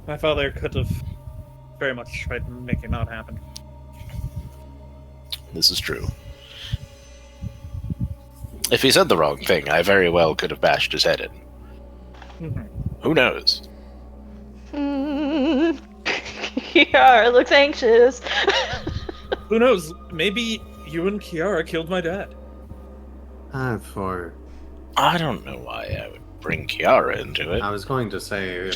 My father could have very much tried to make it not happen. This is true. If he said the wrong thing, I very well could have bashed his head in. Who knows? Chiara looks anxious. Who knows? Maybe you and Chiara killed my dad. For... I don't know why I would bring Chiara into it. I was going to say,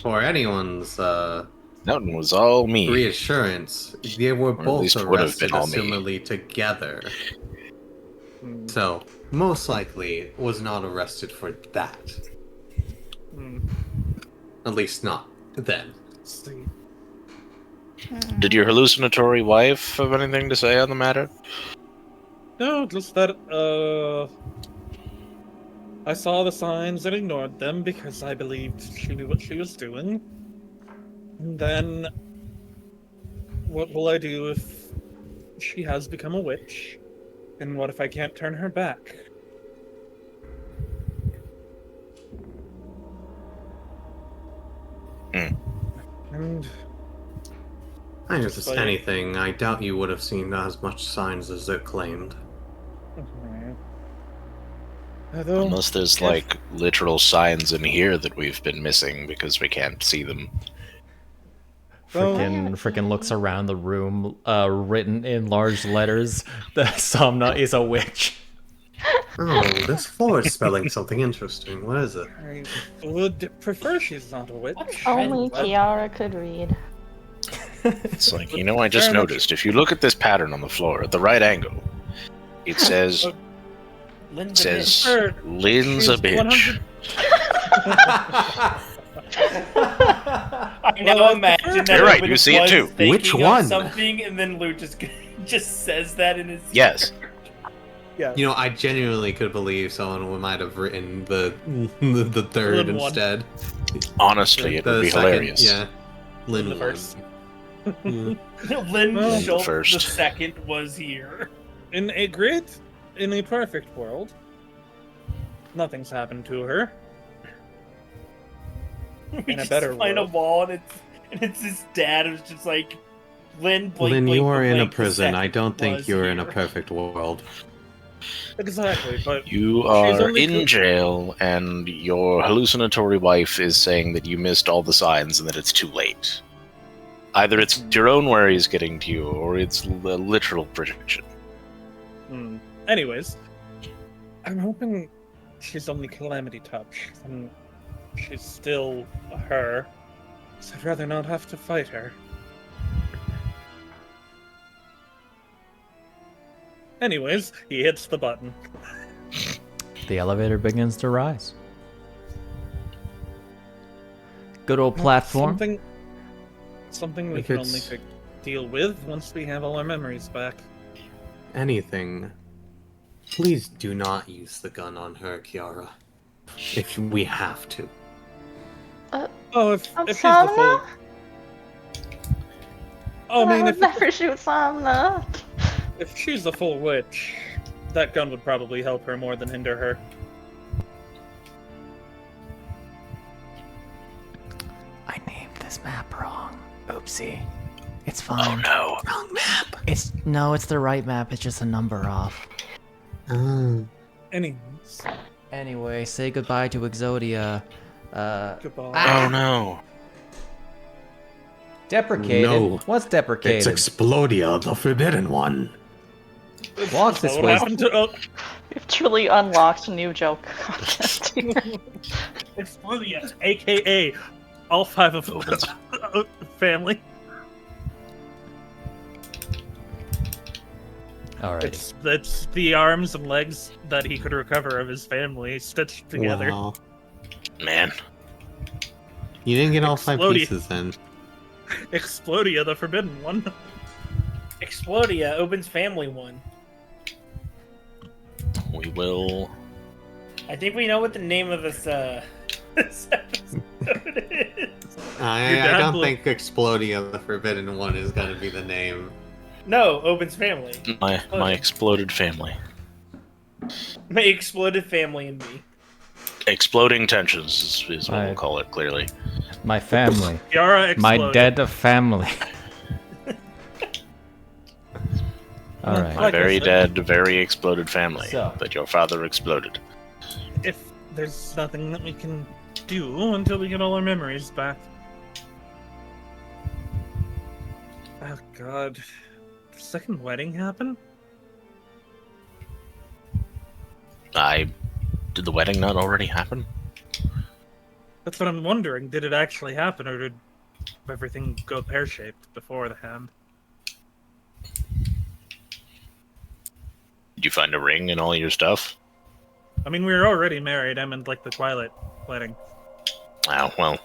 for anyone's That one was all me. reassurance, they were Or at both least would have arrested been all me. assumedly together. So, most likely, was not arrested for that. At least not then. Let's see. Did your hallucinatory wife have anything to say on the matter? No, just that, I saw the signs and ignored them because I believed she knew what she was doing. And then, what will I do if she has become a witch? And what if I can't turn her back? And If it's like- anything, I doubt you would have seen as much signs as it claimed. although, Unless there's, like, literal signs in here that we've been missing because we can't see them. Frickin' looks around the room, written in large letters that Somna is a witch. Oh, this floor is spelling something interesting. What is it? I would prefer she's not a witch. Only Chiara could read. It's like, you know, I just Very much. noticed. If you look at this pattern on the floor at the right angle, it says... Lynn's It a says, bitch. Lynn's a She's bitch. 100 I now imagine that You're right, Obin you see it was too. thinking Which of one? Something, and then Lou just says that in his. Yes. Yeah. You know, I genuinely could believe someone might have written the third Lynn one. instead. Honestly, it The would be second, hilarious. Yeah. Lynn The one. first. Yeah. Lynn Well, the Schultz first. the second was here. In a perfect world, nothing's happened to her. We In a just better find world. a wall, and it's his dad who's just like, Lynn, blank, Lynn, blank, you are in a blank, the prison. I second don't think was you're in a here. perfect world. Exactly, but You She's are only in cook- jail, and your hallucinatory wife is saying that you missed all the signs and that it's too late. Either it's your own worries getting to you, or it's a literal projection. Anyways, I'm hoping she's only Calamity Touch, and she's still her. So I'd rather not have to fight her. Anyways, he hits the button. The elevator begins to rise. Good old platform. Something we If can it's- only deal with once we have all our memories back. Anything. Please do not use the gun on her, Chiara. If we have to. Oh, if she's the Somna? full. Oh, I mean, would never shoot Somna. if she's the full witch, that gun would probably help her more than hinder her. I named this map wrong. Oopsie. It's Oh fine. no. Wrong map. It's the right map. It's just a number off. Anyways, Anyway, say goodbye to Exodia. goodbye. Oh no. Deprecated. No. What's deprecated? It's Explodia, the Forbidden One. Walk this What way. happened to We've truly unlocked a new joke contest here. Explodia, aka all 5 of Obin's family? Alright. It's the arms and legs that he could recover of his family stitched together. Wow. Man. You didn't get all 5 Explodia. pieces then. Explodia, the forbidden one. Explodia, Obin's family one. We will. I think we know what the name of this this episode is. I dad don't blew- think Explodia, the Forbidden One is going to be the name. No, Obin's family. My exploded family. My exploded family and me. Exploding tensions is what we'll Alright. call it, clearly. My family. Yara My exploded. dead family. Alright. Like I Very said. dead, very exploded family. So. That your father exploded. If there's nothing that we can do until we get all our memories back. Oh god. Did the second wedding happen? Did the wedding not already happen? That's what I'm wondering. Did it actually happen, or did everything go pear-shaped before the hand? Did you find a ring and all your stuff? I mean, we were already married. I meant like the Twilight wedding. Oh, well.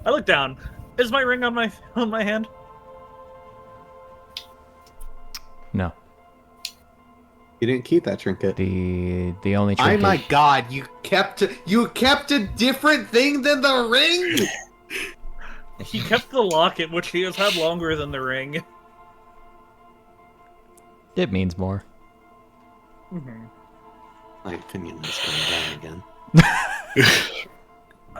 I look down. Is my ring on my hand? No. You didn't keep that trinket. The only Oh trinket. my god, you kept a different thing than the ring? He kept the locket, which he has had longer than the ring. It means more. Mm-hmm. My opinion is going down again.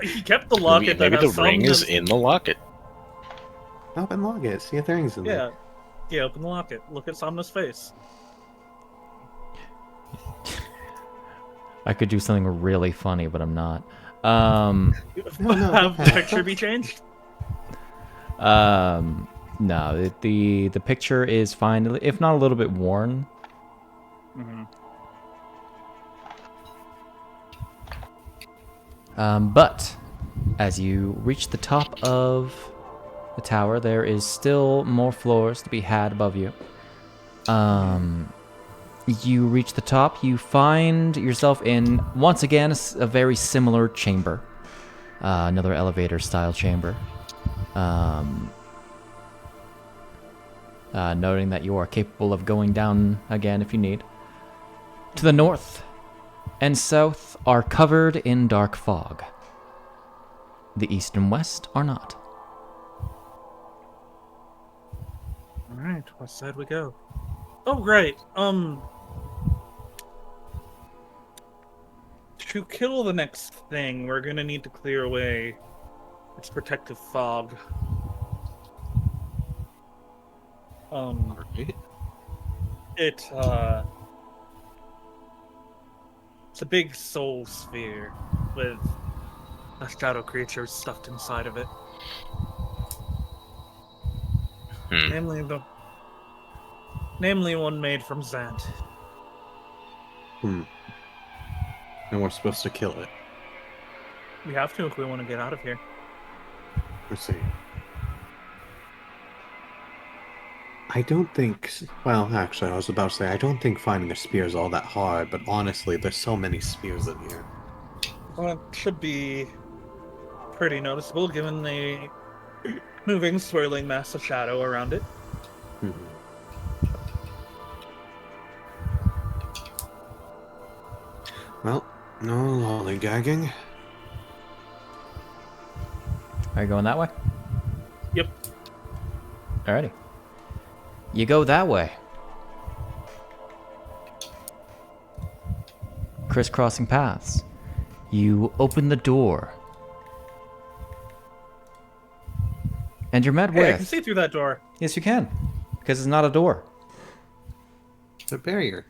He kept the locket. Maybe that the has ring some is in the locket. Open log it, see if the ring's in there. Yeah, open the locket. Look at Somna's face. I could do something really funny, but I'm not. No, Have the okay. picture be changed? No, the picture is fine, if not a little bit worn. Mm-hmm. But as you reach the top of the tower, there is still more floors to be had above you. You reach the top, you find yourself in, once again, a very similar chamber. Another elevator-style chamber. Noting that you are capable of going down again if you need. To the north and south are covered in dark fog. The east and west are not. Alright, what side we go? Oh, right. To kill the next thing, we're gonna need to clear away its protective fog. Alright. It's a big soul sphere with a shadow creature stuffed inside of it. Namely one made from Zant. And we're supposed to kill it. We have to if we want to get out of here. Let's see. I don't think... Well, actually, I was about to say, I don't think finding a spear is all that hard, but honestly, there's so many spears in here. Well, it should be pretty noticeable given the moving, swirling mass of shadow around it. Well, no lollygagging. Are you going that way? Yep. Alrighty. You go that way. Crisscrossing paths. You open the door. And you're met Hey, I can with... see through that door. Yes, you can. Because it's not a door. It's a barrier.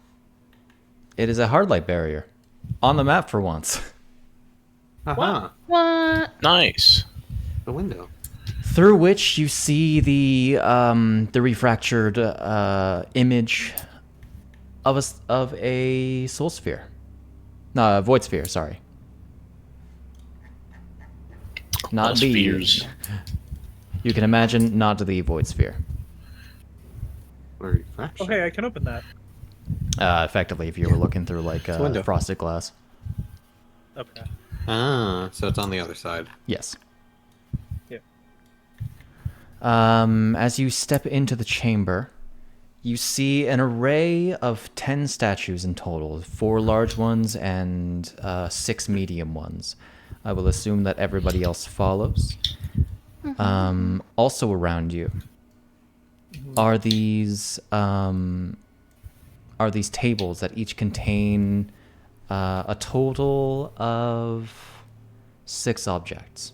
It is a hard light barrier. On the map for once. Aha. What? Nice. The window. Through which you see the refractured image of a soul sphere. No, a void sphere, sorry. Not the spheres. You can imagine not the void sphere. Or refraction. Okay, I can open that. Effectively, if you were looking through like a window. frosted glass. Okay. Ah, so it's on the other side. Yes. Yeah. As you step into the chamber, you see an array of 10 statues in total, 4 large ones and 6 medium ones. I will assume that everybody else follows. Also around you are these tables that each contain a total of 6 objects,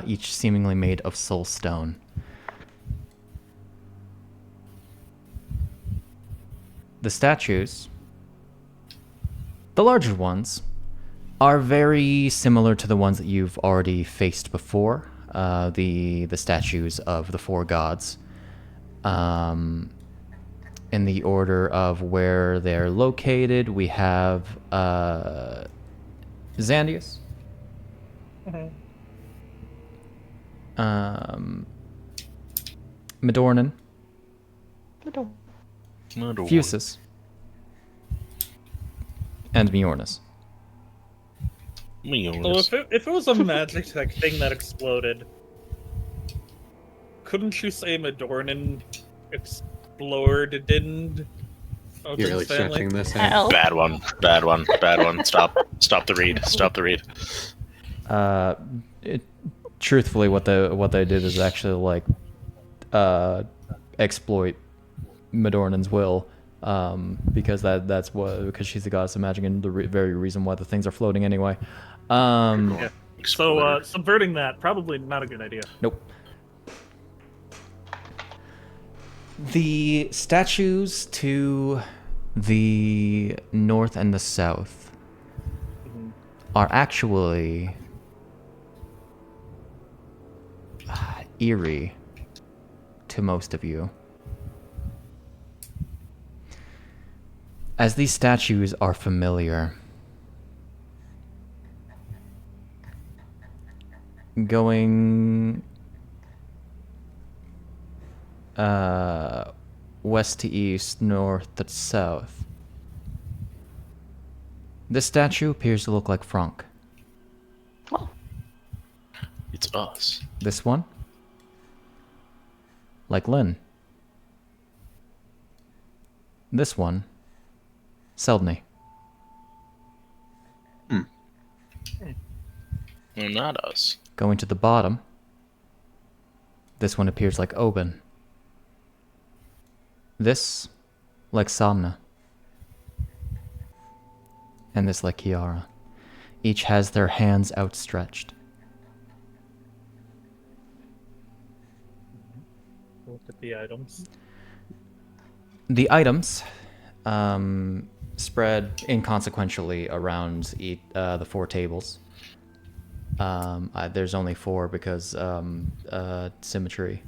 each seemingly made of soul stone. The statues, the larger ones, are very similar to the ones that you've already faced before. The statues of the 4 gods. In the order of where they're located, we have Xandius. Midornin. Fusus. And Mjornis. So if it was a magic tech thing that exploded, couldn't you say Midornin explored? Didn't? You're really stretching this out. Ow. Bad one. Bad one. Bad one. Stop. Stop the read. Stop the read. Truthfully, what they did is actually like exploit Midornin's will, because because she's the goddess of magic and the very reason why the things are floating anyway. Yeah. So subverting that, probably not a good idea. Nope. The statues to the north and the south are actually eerie to most of you. As these statues are familiar, going west to east, north to south, this statue appears to look like Franc. It's us. This one, like Lynn. This one, Seldny. Well, not us. Going to the bottom, this one appears like Obin. This, like Samna. And this like Chiara. Each has their hands outstretched. Look at the items. The items spread inconsequentially around the 4 tables. There's only 4 because symmetry.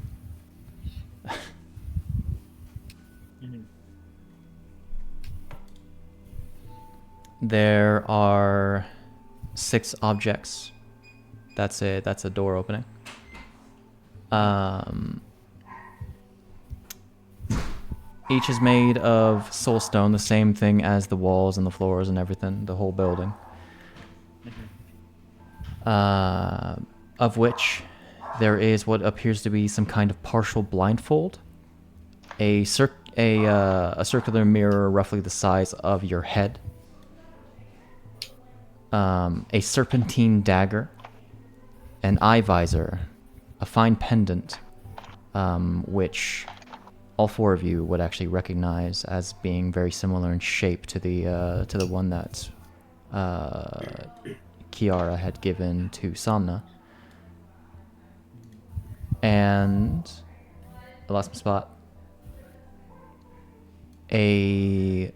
There are 6 objects. That's a door opening. Each is made of soul stone, the same thing as the walls and the floors and everything, the whole building. Of which there is what appears to be some kind of partial blindfold, a circular mirror roughly the size of your head, a serpentine dagger, an eye visor, a fine pendant, which all four of you would actually recognize as being very similar in shape to the one that Chiara had given to Somna. And I lost my spot. A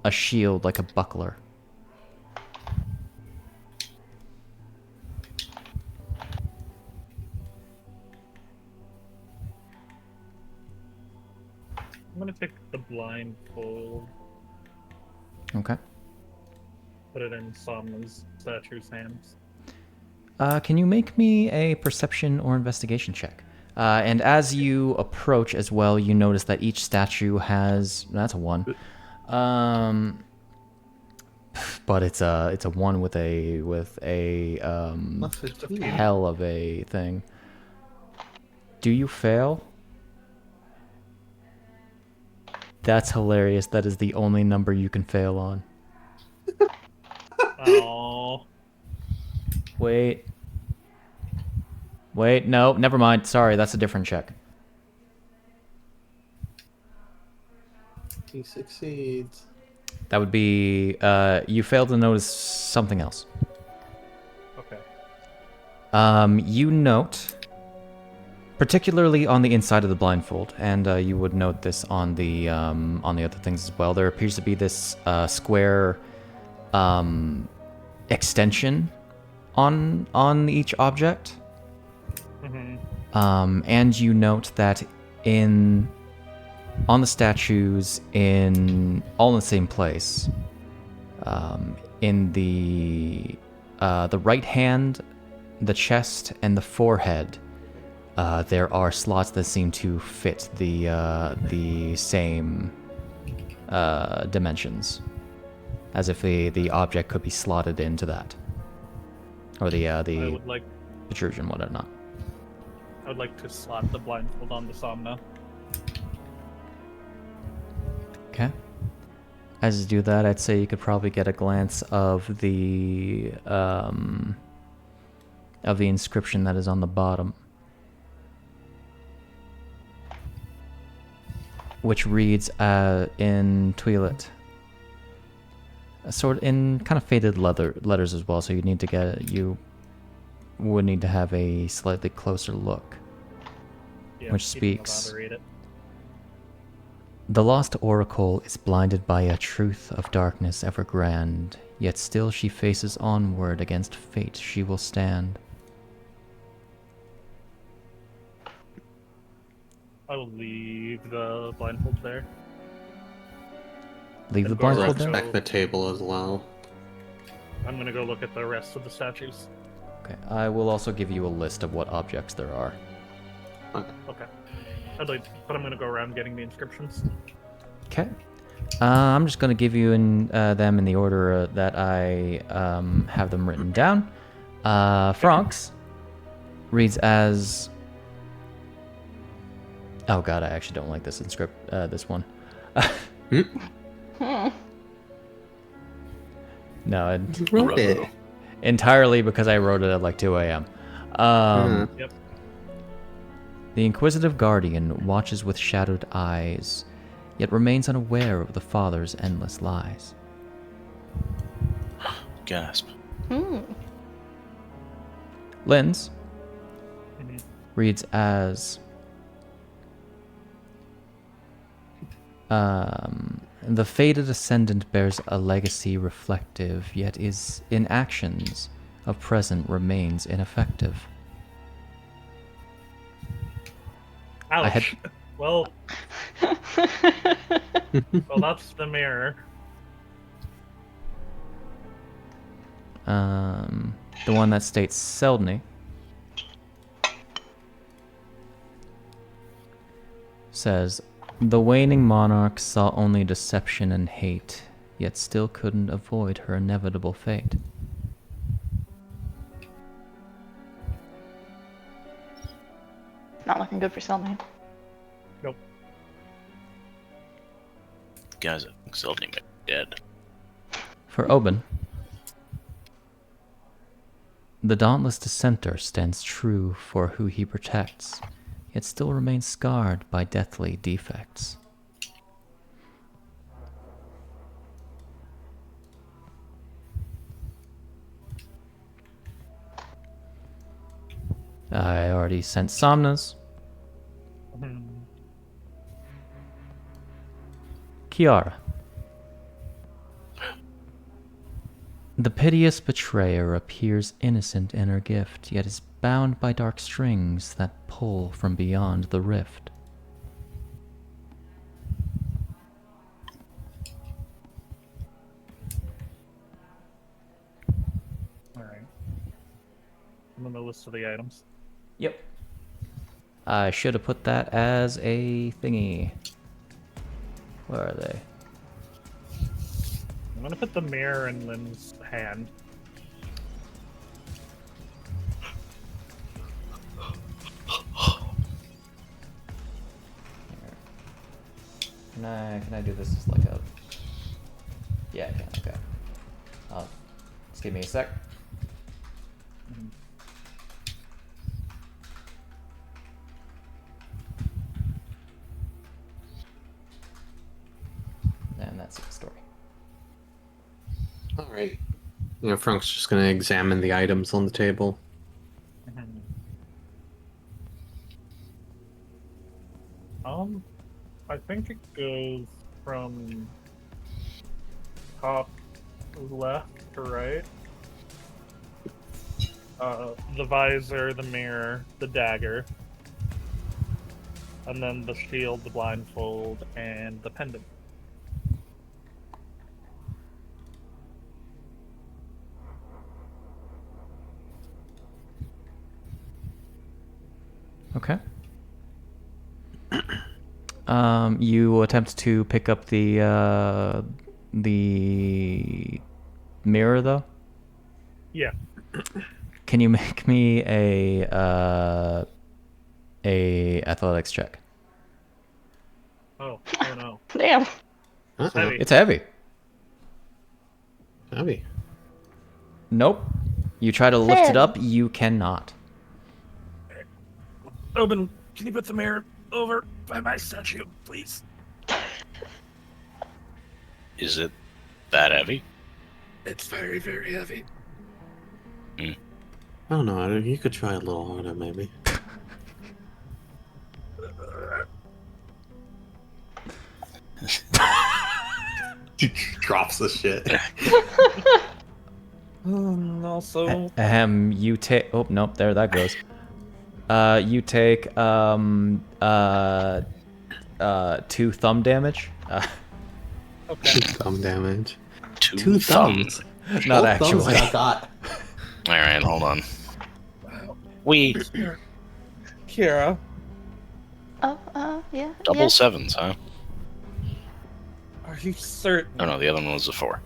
shield, like a buckler. I'm gonna take the blindfold, Okay. put it in Somna's statue's hands. Can you make me a perception or investigation check? And as you approach as well, you notice that each statue has... That's a 1. But it's a 1 with a hell of a thing. Do you fail? That's hilarious. That is the only number you can fail on. Oh. Wait, no, never mind. Sorry, that's a different check. He succeeds. That would be, you failed to notice something else. Okay. You note, particularly on the inside of the blindfold, and you would note this on the other things as well, there appears to be this square extension on each object. Mm-hmm. And you note that on the statues all in the same place, in the right hand, the chest, and the forehead, there are slots that seem to fit the same dimensions, as if the object could be slotted into that, or the I would like protrusion, whatnot. I would like to slap the blindfold on the Somna. Okay. As you do that, I'd say you could probably get a glance of the inscription that is on the bottom, which reads in Twi'let, sort in kind of faded letters as well. So you would need to have a slightly closer look. Yeah, Which you don't speaks. bother read it. The lost oracle is blinded by a truth of darkness ever grand, yet still she faces onward, against fate she will stand. I will leave the blindfold there. Leave the And go blindfold around. there? Respect the table as well. I'm gonna go look at the rest of the statues. Okay, I will also give you a list of what objects there are. Okay. But I'm gonna go around getting the inscriptions. Okay. I'm just going to give you them in the order that I have them written down. Franc's reads as... Oh god, I actually don't like this this one. No, You wrote it. entirely because I wrote it at like 2 a.m. Yep. The Inquisitive Guardian watches with shadowed eyes, yet remains unaware of the Father's endless lies. Gasp. Lynn's Mhm. reads as... the fated ascendant bears a legacy reflective, yet is in actions of present remains ineffective. Ouch. I had- Well, that's the mirror. The one that states Seldny says, the waning monarch saw only deception and hate, yet still couldn't avoid her inevitable fate. Not looking good for Selmy. Nope. Guys, I think Zelda may be dead. For Obin, The dauntless dissenter stands true for who he protects, yet still remains scarred by deathly defects. I already sent Somna's. Chiara. The piteous betrayer appears innocent in her gift, yet is bound by dark strings that pull from beyond the rift. Alright. I'm on the list of the items. Yep. I should have put that as a thingy. Where are they? I'm gonna put the mirror in Lynn's hand. Can I do this as like a... Yeah, I can, okay. Just give me a sec. And that's the story. Alright. Frank's just gonna examine the items on the table. I think it goes from top left to right. The visor, the mirror, the dagger, and then the shield, the blindfold, and the pendant. Okay. You attempt to pick up the mirror, though? Yeah. Can you make me a athletics check? Oh no. Damn. It's heavy. It's heavy. Heavy. Nope. You try to lift it up, you cannot. Obin, can you put the mirror over by my statue, please? Is it that heavy? It's very, very heavy. I don't know, you could try a little harder, maybe. Drops the shit. Also... You take... Oh, nope, there that goes. You take 2 thumb damage. Okay. 2 thumb damage. Two thumbs. Not Both actually. thumbs I got. Alright, hold on. We Chiara, Yeah. double sevens, huh? are you certain Oh no, the other one was a 4.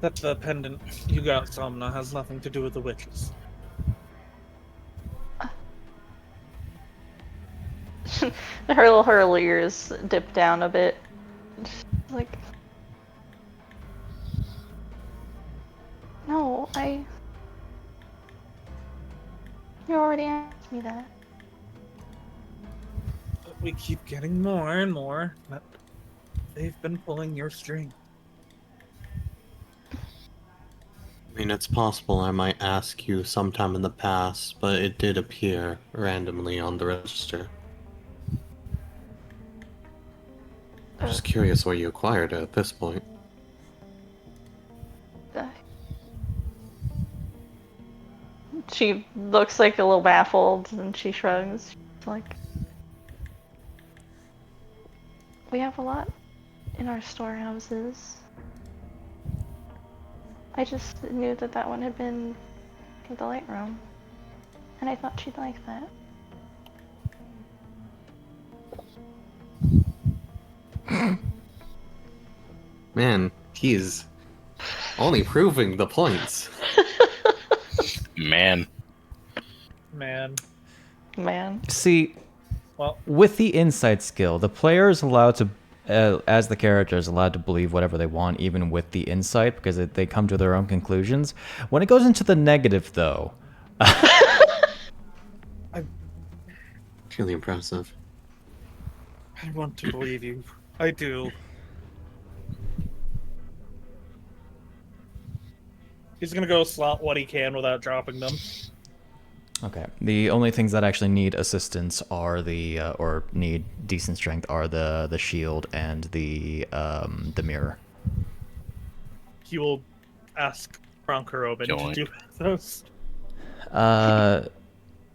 that the pendant you got, Somna, has nothing to do with the witches? Her little ears dip down a bit. Like, no, you already asked me that. But we keep getting more and more that they've been pulling your string. I mean, it's possible I might ask you sometime in the past, but it did appear randomly on the register. I'm just curious where you acquired it at this point. She looks like a little baffled and she shrugs. She's like, we have a lot in our storehouses. I just knew that that one had been for the light room, and I thought she'd like that. Man, he's only proving the points. Man. Man. See, Well, with the insight skill, the player is allowed to as the character, is allowed to believe whatever they want, even with the insight, because they come to their own conclusions. When it goes into the negative, though, Really impressive. I want to believe you. I do. He's gonna go slot what he can without dropping them. okay. The only things that actually need assistance are or need decent strength are the shield and the mirror. He will ask Franc or Obin to do those.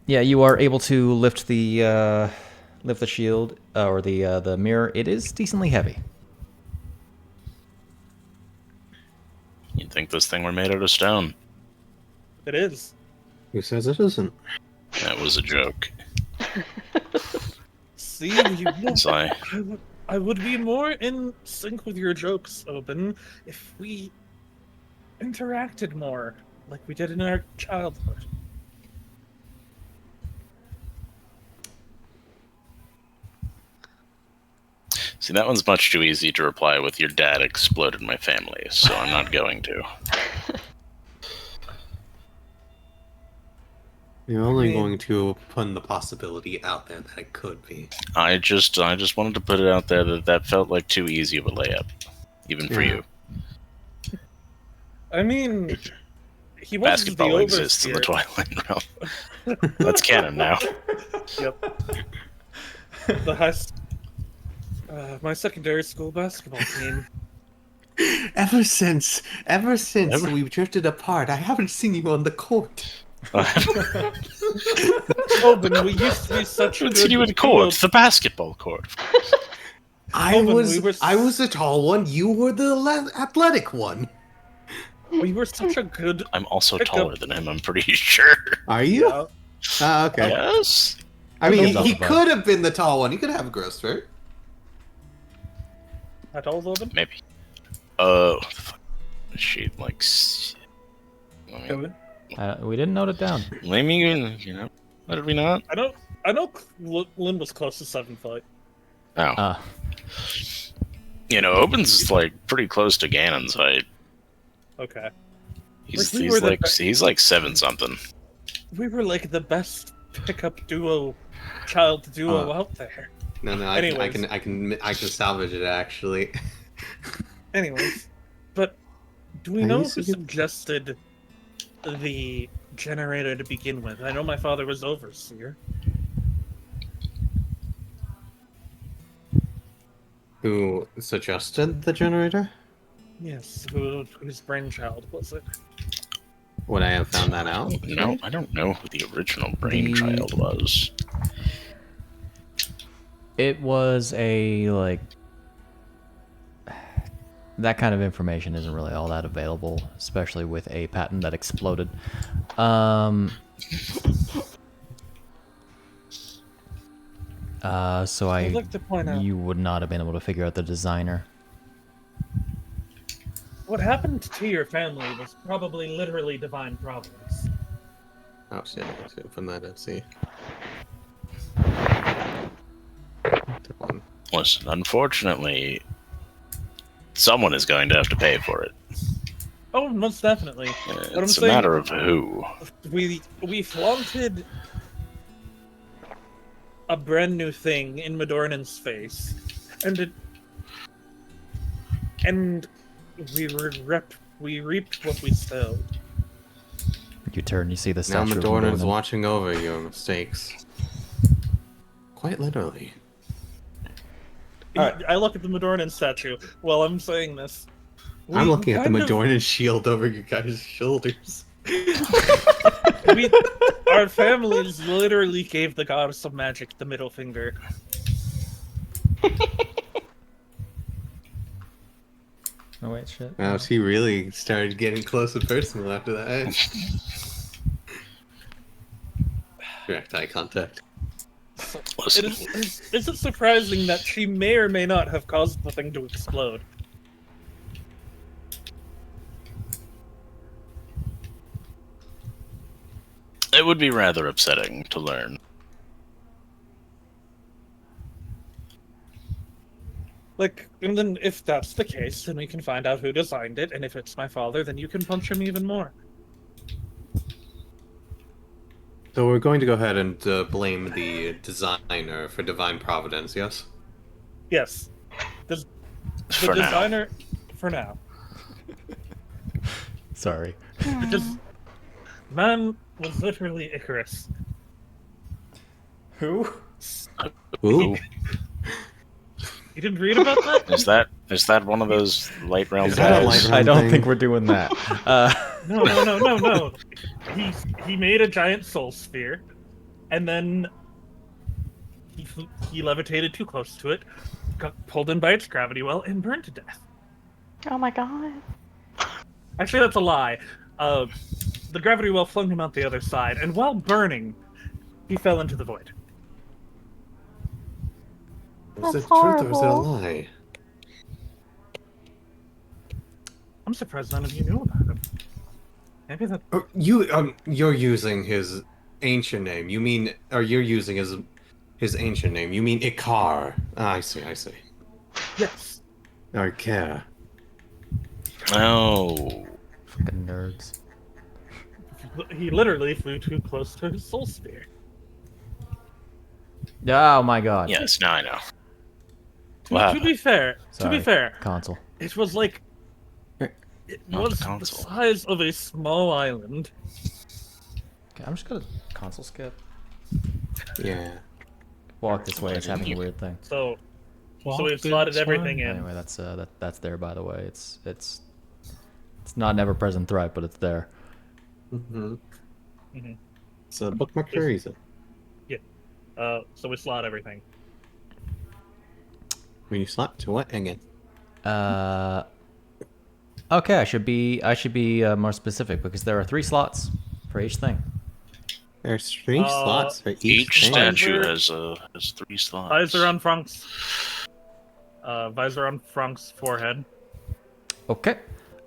Yeah, you are able to lift the shield or the mirror. It is decently heavy. You'd think this thing were made out of stone. It is. Who says it isn't? That was a joke. See, you know, Sorry. I would be more in sync with your jokes, Obin, if we interacted more, like we did in our childhood. See, that one's much too easy to reply with "your dad exploded my family," so I'm not going to. You're only going to put the possibility out there that it could be. I just wanted to put it out there that felt like too easy of a layup, even for you. I mean, he was Basketball the exists in the overseer. Twilight Realm. That's canon now. Yep. My secondary school basketball team. Ever since we've drifted apart, I haven't seen you on the court. Obin, we used to be such a Continue in court, the basketball court. I Obin, was the tall one. You were the athletic one. We were such a good. I'm also Pick taller up- than him, I'm pretty sure. Are you? Yeah. Okay. Yes? I mean, Thumbs up he above. could have been the tall one. He could have a growth spurt. How tall is Obin? Maybe. Fuck. She, like... Obin? We didn't note it down. Maybe, you know, what did we not? I know Lynn was close to 7 foot. Oh. You know, Obin's, like, pretty close to Ganon's height. Okay. He's we were he's like 7-something. We were like the best pickup duo, child duo out there. No, Anyways. I can salvage it actually. Anyways, but do we I know used who to get- suggested the generator to begin with? I know my father was overseer. Who suggested the generator? Yes, whose brainchild was it? Would I have found that out? No, I don't know who the original brainchild was. It was that kind of information isn't really all that available, especially with a patent that exploded. So I'd like to point out you would not have been able to figure out the designer. what happened to your family was probably literally divine providence. Oh shit, let's open that and see. Devon. Listen, unfortunately, someone is going to have to pay for it. Oh, most definitely. What I'm It's a saying- matter of who. We flaunted a brand new thing in Madornan's face, and we reaped what we sowed. You turn, you see the Now statue of Madorna is Madorna. watching over your mistakes. Quite literally. Alright. I look at the Madornan statue while I'm saying this. I'm We looking at the kind of- Madorna shield over your guys' shoulders. Our families literally gave the goddess of magic the middle finger. Oh wait, shit. Wow, she really started getting close and personal after that. Direct eye contact. Listen, Is it surprising that she may or may not have caused the thing to explode? it would be rather upsetting to learn. Like, and then if that's the case, then we can find out who designed it, and if it's my father, then you can punch him even more. So we're going to go ahead and blame the designer for divine providence, yes? Yes. The For now. designer, for now. Sorry. Because man was literally Icarus. Who? Ooh. You didn't read about that? Is that one of those light realm Is that a guys? light I don't thing? think we're doing that. No. He made a giant soul sphere, and then he levitated too close to it, got pulled in by its gravity well, and burned to death. Oh my god. Actually, that's a lie. The gravity well flung him out the other side, and while burning, he fell into the void. Was it That's truth or was it a horrible. lie? I'm surprised none of you knew about him. Maybe that. Oh, you're using his ancient name. You mean, or you're using his ancient name. You mean Ikar. Ah, I see. Yes. Okay. Oh. Fucking nerds. He literally flew too close to his soul sphere. Oh my god. Yes, now I know. To be fair, Sorry. fair, Console. it was like it Not was the the console. size of a small island. Okay, I'm just gonna console skip. Yeah. Walk this way. It's having a You- weird thing. So Walk we've slotted this everything way. in. Anyway, that's there by the way. It's not an ever-present threat, but it's there. Mm-hmm. Mhm. It's a bookmark for a reason. So we slot everything. When you slap to what again? Okay, I should be more specific because there are 3 slots for each thing. There's 3 slots for each Each thing. statue Visor- has 3 slots. Visor on Frank's forehead. Okay.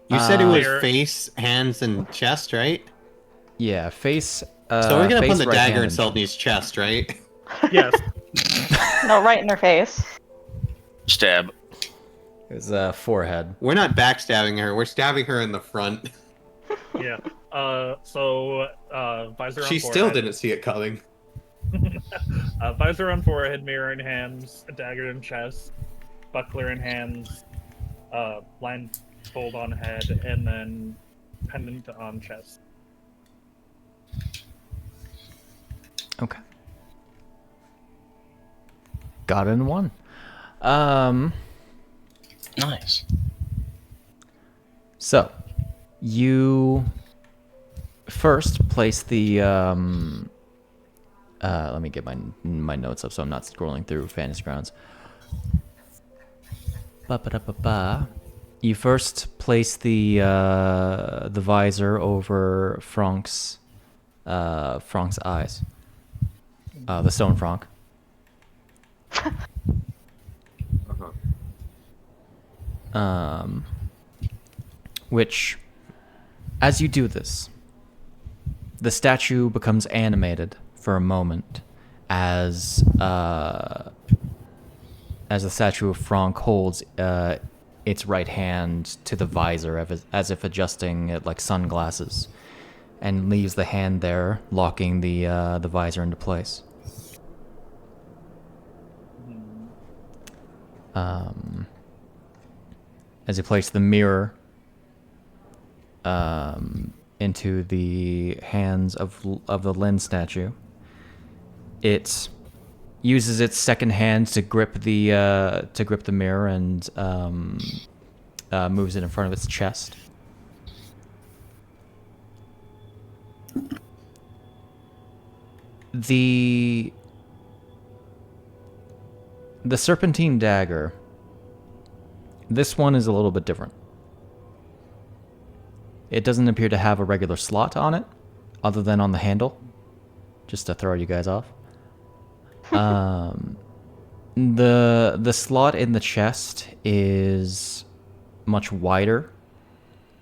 You said it was Here- face, hands, and chest, right? Yeah, face. So we're gonna face, put the right dagger hand, in Selden's chest, right? Yes. No, right in her face. Stab. It was forehead. We're not backstabbing her. We're stabbing her in the front. Yeah. So visor on She forehead. still didn't see it coming. Visor on forehead, mirror in hands, a dagger in chest, buckler in hands, blindfold on head, and then pendant on chest. Okay. Got it in one. Nice. So, you first place the let me get my notes up so I'm not scrolling through Fantasy Grounds. Ba-ba-da-ba-ba. You first place the visor over Franc's eyes. The stone Franc. Which, as you do this, the statue becomes animated for a moment as the statue of Franc holds its right hand to the visor as if adjusting it like sunglasses, and leaves the hand there, locking the visor into place. As you place the mirror into the hands of the Lynn statue, it uses its second hand to grip the mirror and moves it in front of its chest. The serpentine dagger. This one is a little bit different. It doesn't appear to have a regular slot on it, other than on the handle, just to throw you guys off. The slot in the chest is much wider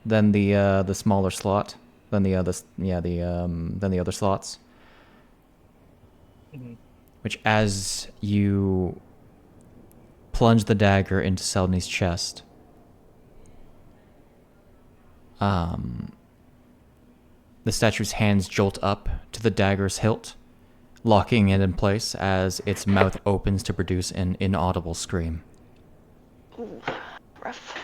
than the smaller slot than the other slots. Mhm. Which, as you plunge the dagger into Selney's chest. The statue's hands jolt up to the dagger's hilt, locking it in place as its mouth opens to produce an inaudible scream. Ooh, rough.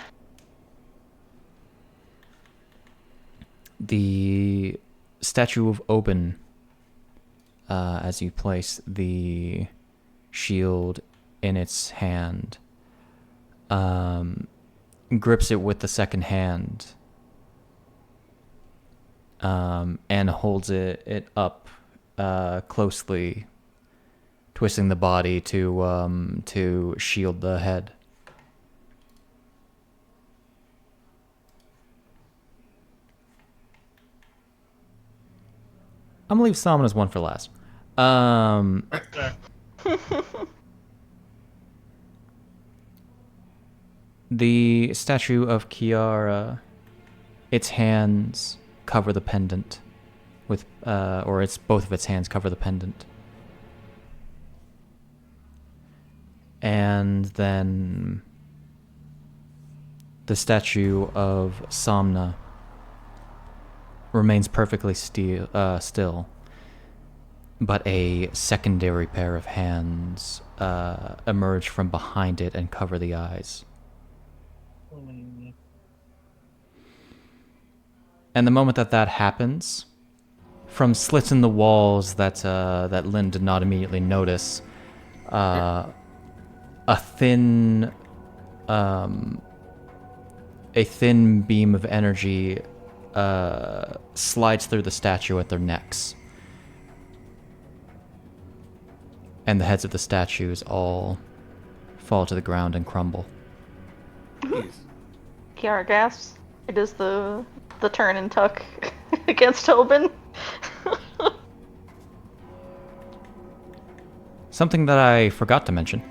The statue of Obin, as you place the shield in its hand, grips it with the second hand, and holds it up closely, twisting the body to shield the head. I'm gonna leave Salmona's one for last. The statue of Chiara, its hands cover the pendant with, or it's both of its hands cover the pendant. And then the statue of Somna remains perfectly still, but a secondary pair of hands emerge from behind it and cover the eyes. And the moment that happens, from slits in the walls that Lynn did not immediately notice, a thin beam of energy slides through the statue at their necks. And the heads of the statues all fall to the ground and crumble. Chiara gasps. It is the turn and tuck against Obin. Something that I forgot to mention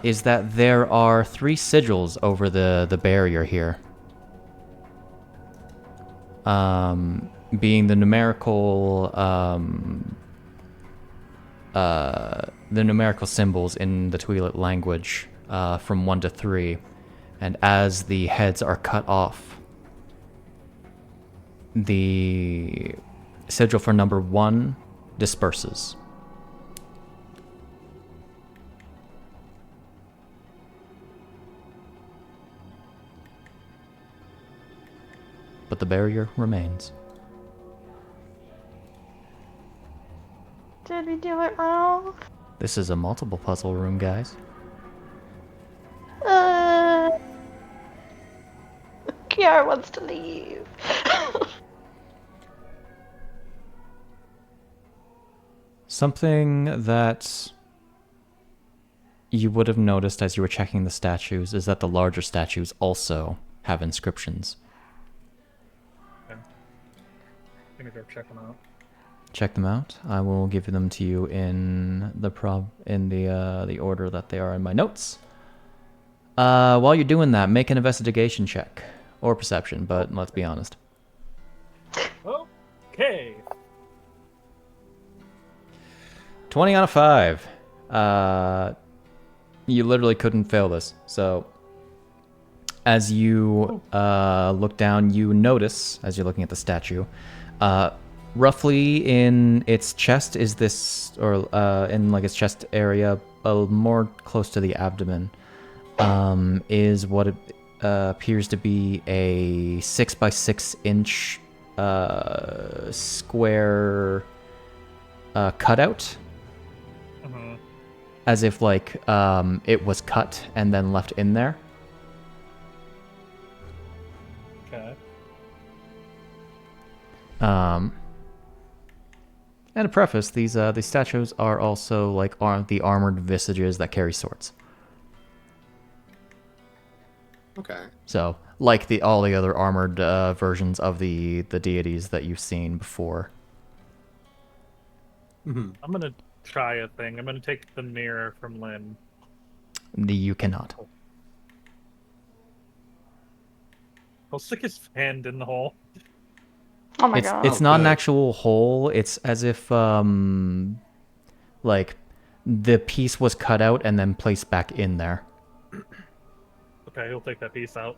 is that there are 3 sigils over the barrier here. Being the numerical symbols in the Twi'lek language from 1 to 3, and as the heads are cut off, the sigil for number 1 disperses. But the barrier remains. Did we do it wrong? This is a multiple puzzle room, guys. Chiara wants to leave. Something that you would have noticed as you were checking the statues is that the larger statues also have inscriptions. Okay. I'm gonna go check them out. Check them out. I will give them to you in the order that they are in my notes. While you're doing that, make an investigation check or perception, but let's be honest. Okay. 20 out of 5. You literally couldn't fail this. So, as you look down, you notice, as you're looking at the statue, roughly in its chest is this, or in like its chest area, more close to the abdomen, is what it appears to be a 6 by 6 inch square cutout. As if like it was cut and then left in there. Okay. And a preface: these statues are also like the armored visages that carry swords. Okay. So, like all the other armored versions of the deities that you've seen before. Mm-hmm. I'm gonna try a thing. I'm gonna take the mirror from Lynn. You cannot. I'll stick his hand in the hole. Oh my god. It's not an good. actual hole. It's as if like the piece was cut out and then placed back in there. Okay, he'll take that piece out.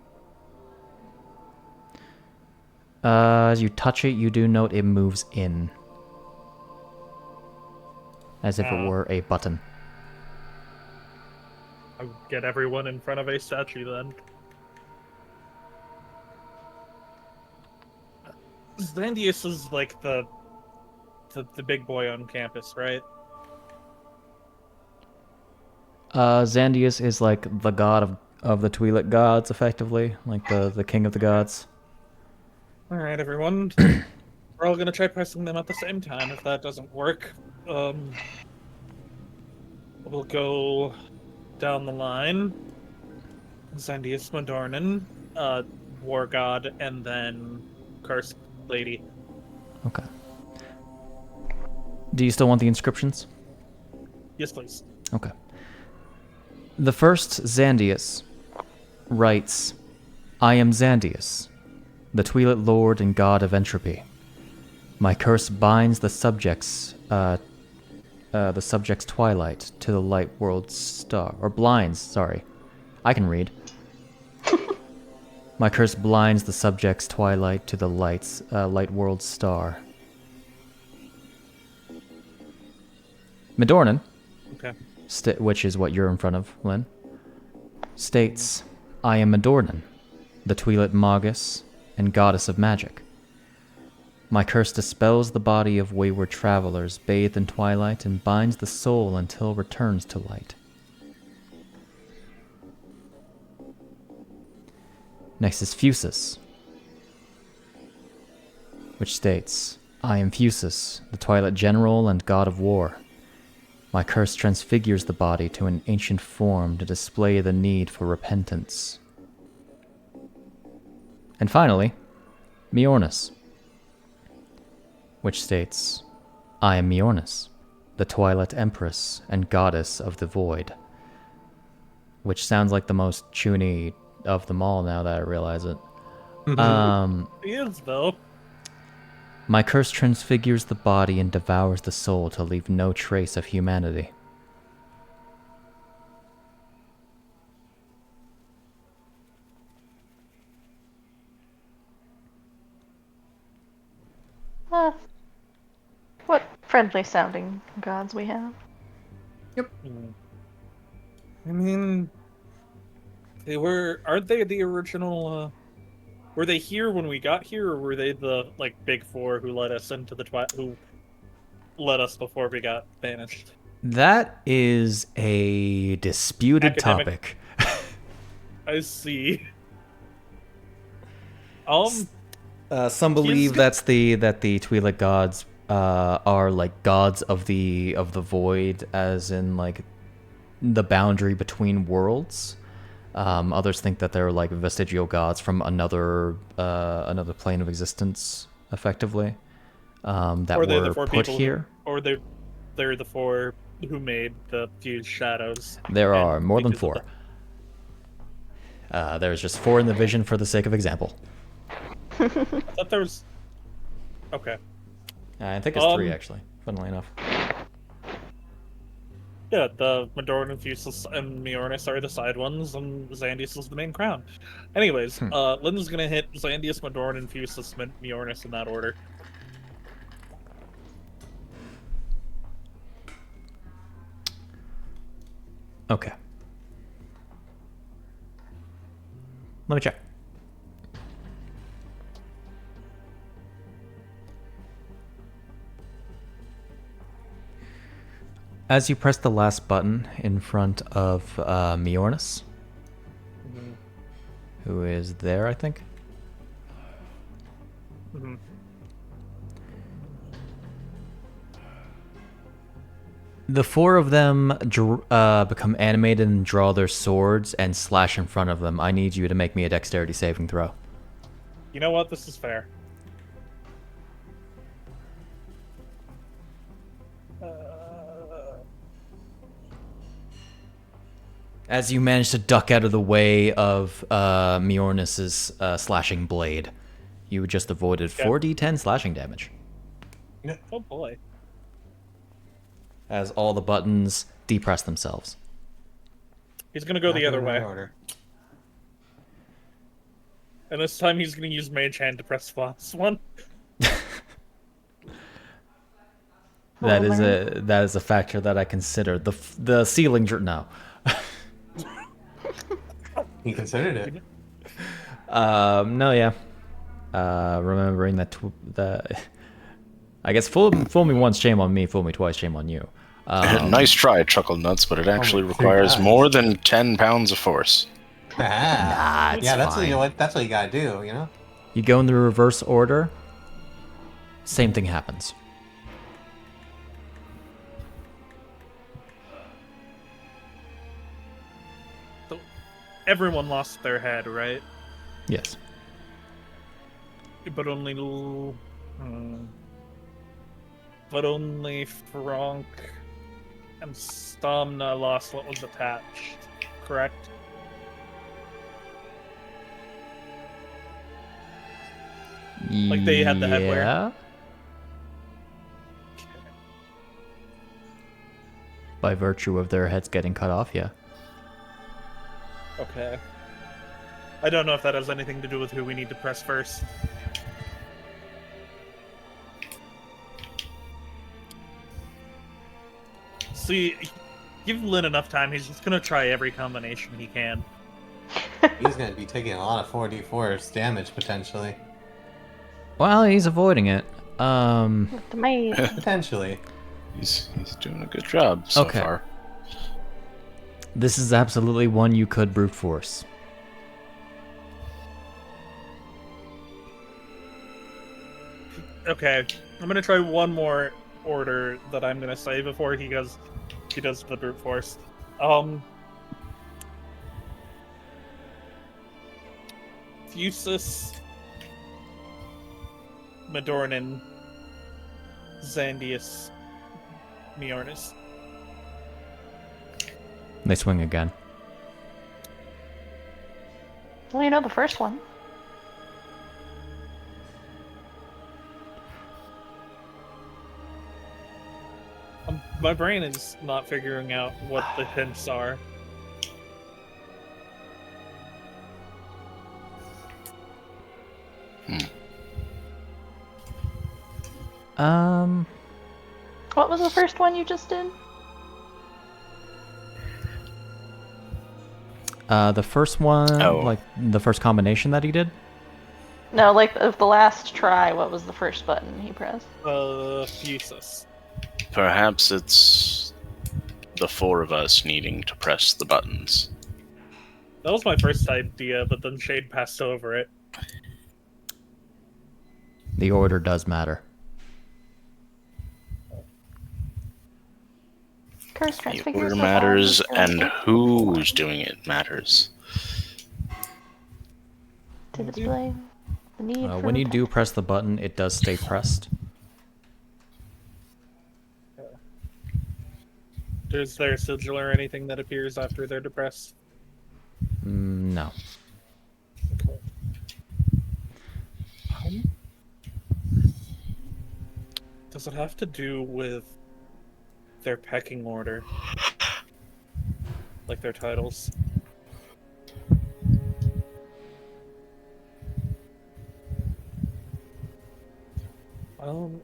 As you touch it, you do note it moves in. As if it were a button. I'll get everyone in front of a statue then. Zandius is like the big boy on campus, right? Zandius is like the god of the Twi'lek gods, effectively. Like the king of the gods. Alright, everyone. We're all gonna try pressing them at the same time. If that doesn't work, we'll go down the line. Zandius Madornan, War God, and then Cursed Lady. Okay. Do you still want the inscriptions? Yes, please. Okay. The first Zandius writes, I am Zandius, the Twi'lek lord and god of entropy. My curse binds the subject's twilight to the light world star, or blinds, sorry. I can read. My curse blinds the subject's twilight to the light world star. Madornan, Okay. which is what you're in front of, Lynn, states, I am Madornan, the Twi'lek Magus and goddess of magic. My curse dispels the body of wayward travelers bathed in twilight and binds the soul until returns to light. Next is Fusus, which states, I am Fusus, the Twi'lek general and god of war. My curse transfigures the body to an ancient form to display the need for repentance. And finally, Mjornis, which states, I am Mjornis, the Twilight Empress and goddess of the void. Which sounds like the most chuny of them all now that I realize it. He is, though. My curse transfigures the body and devours the soul to leave no trace of humanity. What friendly sounding gods we have. I mean, aren't they the original, were they here when we got here, or were they the, like, big four who led us into the who led us before we got banished? That is a disputed Academic. topic. I see. Some believe that the Twi'lek gods are like gods of the void, as in like the boundary between worlds. Others think that they're like vestigial gods from another plane of existence, effectively. That or they're were the four put people here. Or they're the four who made the fused shadows. There are more than because of 4. There's just 4 in the vision for the sake of example. I thought there was. Okay. I think it's 3 actually, funnily enough. Yeah, the Madorn and Fusus and Mjornis are the side ones, and Zandius is the main crown. Anyways, Lynn's gonna hit Zandius, Madorn, and Fusus, Mjornis in that order. Okay. Let me check. As you press the last button in front of Mjornis, who is there, I think. The 4 of them become animated and draw their swords and slash in front of them. I need you to make me a dexterity saving throw. You know what? This is fair. As you manage to duck out of the way of Mjornis's slashing blade, you just avoided 4d10 slashing damage. Oh boy. As all the buttons depress themselves. He's gonna go the other way. Order. And this time he's gonna use Mage Hand to press the last one. That is a factor that I consider. The ceiling no. He considered it. No, yeah. Remembering that I guess fool me once, shame on me. Fool me twice, shame on you. Nice try, Chuckle Nuts, but it actually requires more than 10 pounds of force. Nah, it's that's fine. that's what you gotta do, you know? You go in the reverse order, same thing happens. So everyone lost their head, right? Yes. But only Franc and Stamna lost what was attached, correct? Like they had the headwear? Yeah. By virtue of their heads getting cut off, yeah. Okay. I don't know if that has anything to do with who we need to press first. See, give Lynn enough time, he's just gonna try every combination he can. He's gonna be taking a lot of 4d4 damage, potentially. Well, he's avoiding it. With the mage. Potentially. He's doing a good job so Okay. far. This is absolutely one you could brute force. Okay, I'm gonna try one more order that I'm gonna say before he does the brute force. Fusus, Madornin, Zandius, Miornis. They swing again. Well, you know the first one. My brain is not figuring out what the hints are. What was the first one you just did? The first one, Oh. like the first combination that he did. No, like of the last try, what was the first button he pressed? Fusus. Perhaps it's the four of us needing to press the buttons. That was my first idea, but then Shade passed over it. The order does matter. Curse The transfigures order the matters, body and who's doing it matters. to display the need for When you do repentance. press the button, it does stay pressed. Is there a sigil or anything that appears after they're depressed? No. Does it have to do with their pecking order? Like their titles?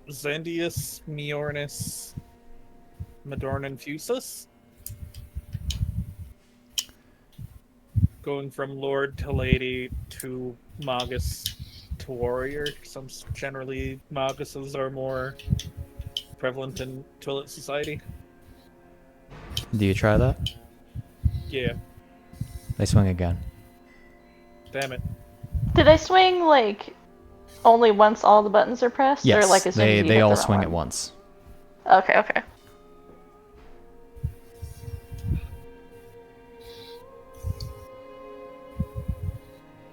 Zandius, Miornis, Madorn, and Fusus? Going from Lord to Lady to Magus to Warrior. Some generally Maguses are more prevalent in Toilet Society. Do you try that? Yeah, They swing again. damn it. Did I swing like only once all the buttons are pressed, Yes, or like as soon as you they hit all the swing wrong at one? once. Okay, okay.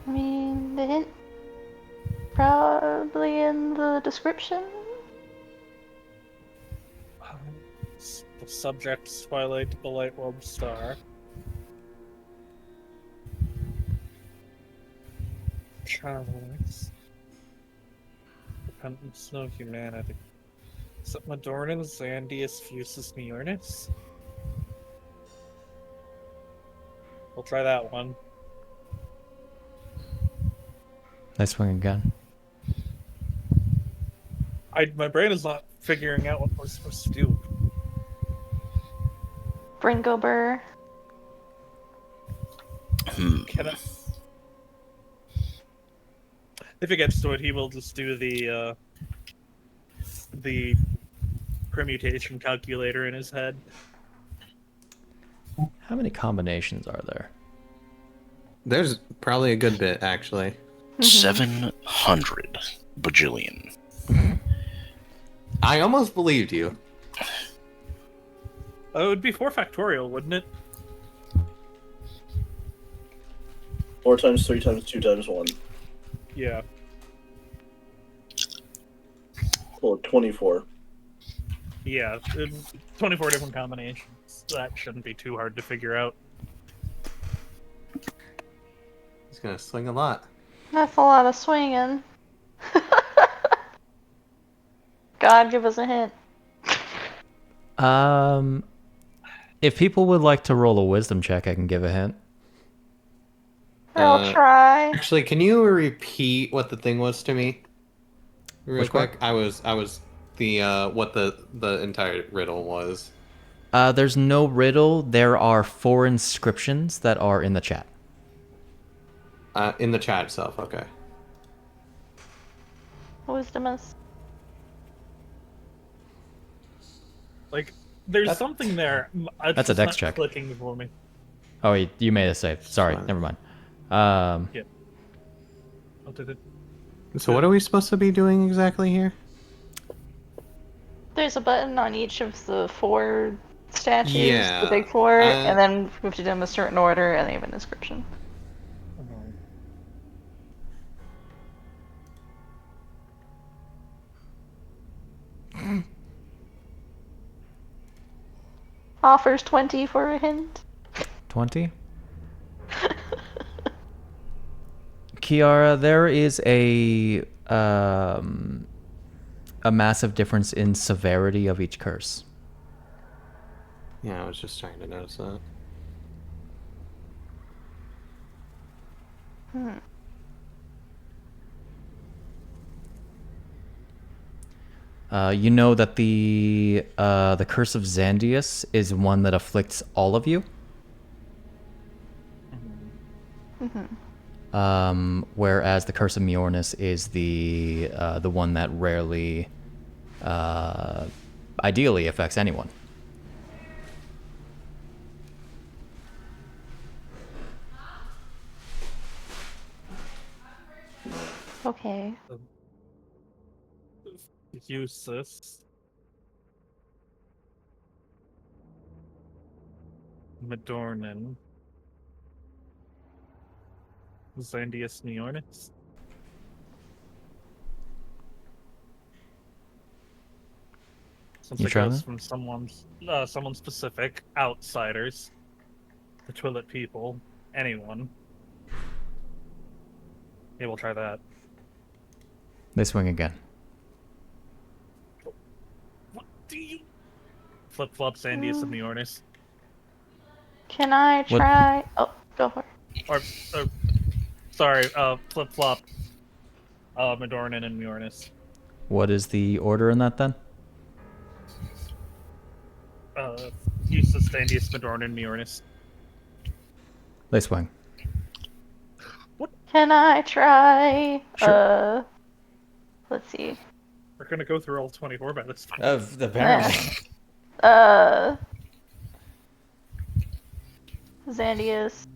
I mean, the hint probably in the description. The subject's Twilight, the Light World Star. Childless. Repentance, no humanity. Is it Madornan, Zandius, Fusus, Miornis? We'll try that one. Nice swing again. My brain is not figuring out what we're supposed to do. Bringo Burr. Can I... If it gets to it, he will just do the permutation calculator in his head. How many combinations are there? There's probably a good bit, actually. 700 bajillion. I almost believed you. Oh, it would be 4 factorial, wouldn't it? 4 times 3 times 2 times 1. Yeah. Well, 24. Yeah, 24 different combinations. That shouldn't be too hard to figure out. He's gonna swing a lot. That's a lot of swinging. God, give us a hint. If people would like to roll a wisdom check, I can give a hint. I'll try. Actually, can you repeat what the thing was to me? Real Which quick. I was the what the entire riddle was. There's no riddle. There are 4 inscriptions that are in the chat. In the chat itself, okay. Wisdom is. Like, there's something there. It's That's a just dex not check. clicking for me. Oh, you made a save. Sorry, Fine. never mind. Yeah. Oh, did it? So what are we supposed to be doing exactly here? There's a button on each of the 4 statues, Yeah, the big 4, and then we have to do them in a certain order, and they have an inscription. Offers 20 for a hint. 20? Chiara, there is a massive difference in severity of each curse. Yeah, I was just trying to notice that. You know that the curse of Xandius is one that afflicts all of you. Whereas the curse of Mjornis is the one that rarely, ideally affects anyone. Okay. Use this. Madornan. Xandius Mjornis. Since You it try goes that? from someone specific, outsiders, the Twillet people, anyone. Yeah, we'll try that. They swing again. What do you... Flip-flop Xandius of Mjornis. Can I try? Oh, go for it. Or sorry, flip-flop Madornan and Mjornis. What is the order in that then? Use the Xandius, Madornan, Mjornis. They swing. Can I try? Sure. Let's see. We're gonna go through all 24 by this time. Apparently. Xandius,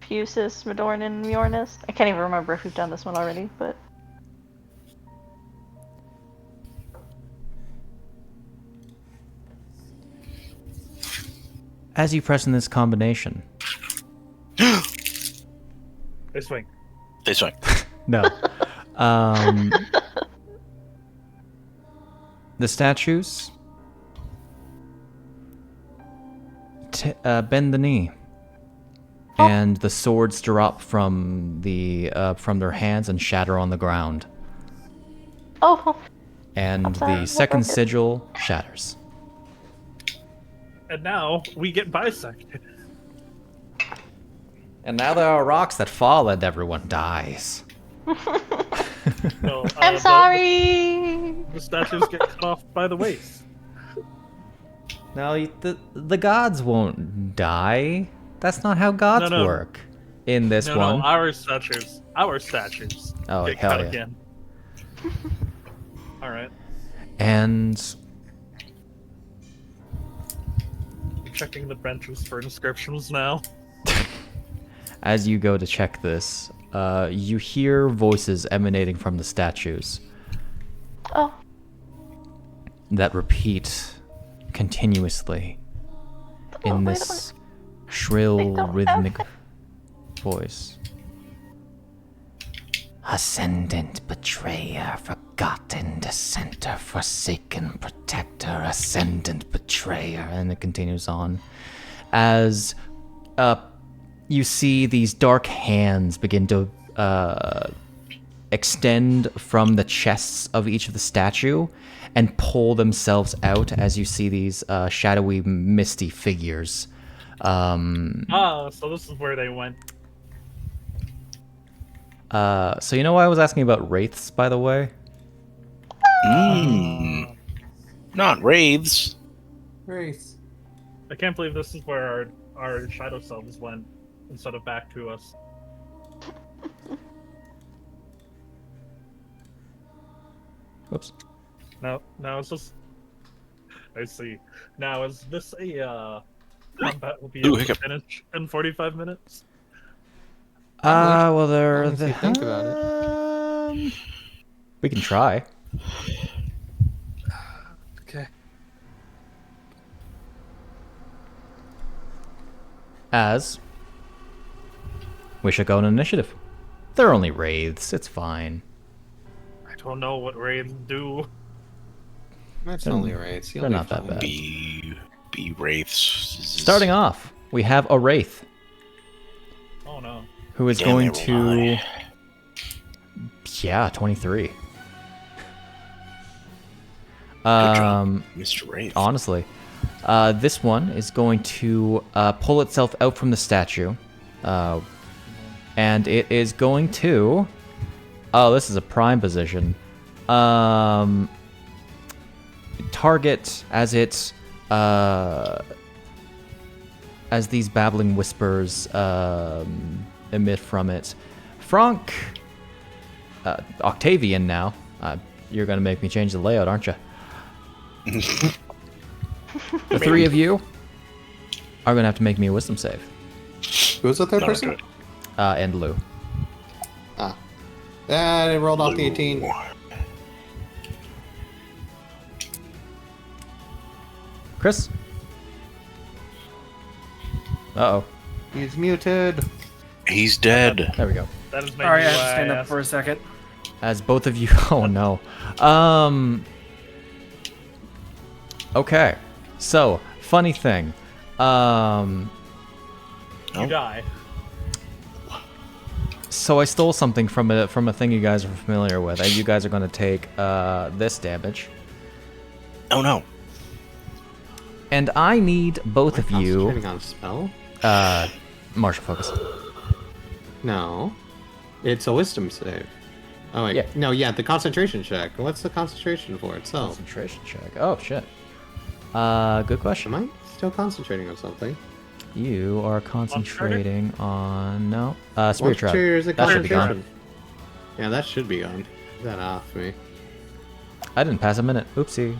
Fusus, Madornan, Mjornis. I can't even remember if we've done this one already, but... As you press in this combination. They swing. They swing. No. The statues bend the knee, and the swords drop from their hands and shatter on the ground. Oh, And I'm sorry, the what second broke it? sigil shatters. And now we get bisected. And now there are rocks that fall and everyone dies. So, I'm sorry. The statues get cut off by the waist. Now, the gods won't die. That's not how gods No. work in this No, one. no, our statues Oh, get hell cut yeah. again. All right, And checking the benches for inscriptions now. as you go to check this, you hear voices emanating from the statues Oh, that repeat continuously in wait, this shrill, don't rhythmic voice. Ascendant betrayer, forgotten dissenter, forsaken protector, ascendant betrayer, and it continues on as you see these dark hands begin to extend from the chests of each of the statue and pull themselves out as you see these shadowy, misty figures. So this is where they went. So you know why I was asking about wraiths, by the way? Not wraiths. Wraiths. I can't believe this is where our shadow selves went instead of back to us. Whoops. Now it's just. I see. Now is this a combat will be able to hiccup. finish in 45 minutes? Well, they're As long as you think about it. We can try. Okay. As we should go on initiative. They're only wraiths. It's fine. I don't know what raids do. That's only wraiths. They're not that bad. Be wraiths. Starting off, we have a wraith Oh no. who is Damn, going they to. roll high. Yeah, 23. Good job, Um, Mr. Wraith. honestly, this one is going to pull itself out from the statue, and it is going to. Oh, this is a prime position. Target as it as these babbling whispers emit from it. Franc, Octavian now. You're gonna make me change the layout, aren't you? The three of you are gonna have to make me a wisdom save. Who's the third Not person? good. And Lou. Ah. They rolled off the 18. Chris? Uh-oh. He's muted. He's dead. There we go. That is maybe Sorry, I had to why stand I up asked. for a second. As both of you... Oh, no. Okay. So, funny thing. You die. So I stole something from a thing you guys are familiar with. And you guys are going to take this damage. Oh no. And I need both of you... Concentrating on a spell? Martial focus. No. It's a wisdom save. Oh, wait. Yeah. No, yeah, the concentration check. What's the concentration for itself? Concentration check. Oh, shit. Good question. Am I still concentrating on something? You are concentrating on... No. Spirit What Trap. tier is it That should be gone. concentration? Yeah, that should be gone. Get that off me. I didn't pass a minute. Oopsie.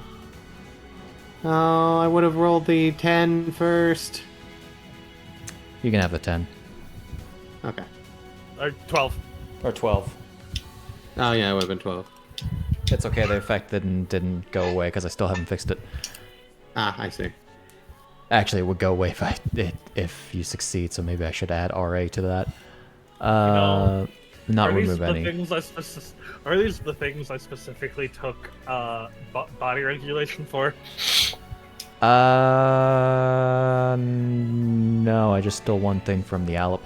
Oh, I would have rolled the 10 first. You can have the 10. Okay. Or 12. Or 12. Oh, yeah, it would have been 12. It's okay, the effect didn't go away because I still haven't fixed it. Ah, I see. Actually, it would go away if you succeed, so maybe I should add RA to that. know, Not Are these remove the any. things Are these the things I specifically took body regulation for? No, I just stole one thing from the Alp.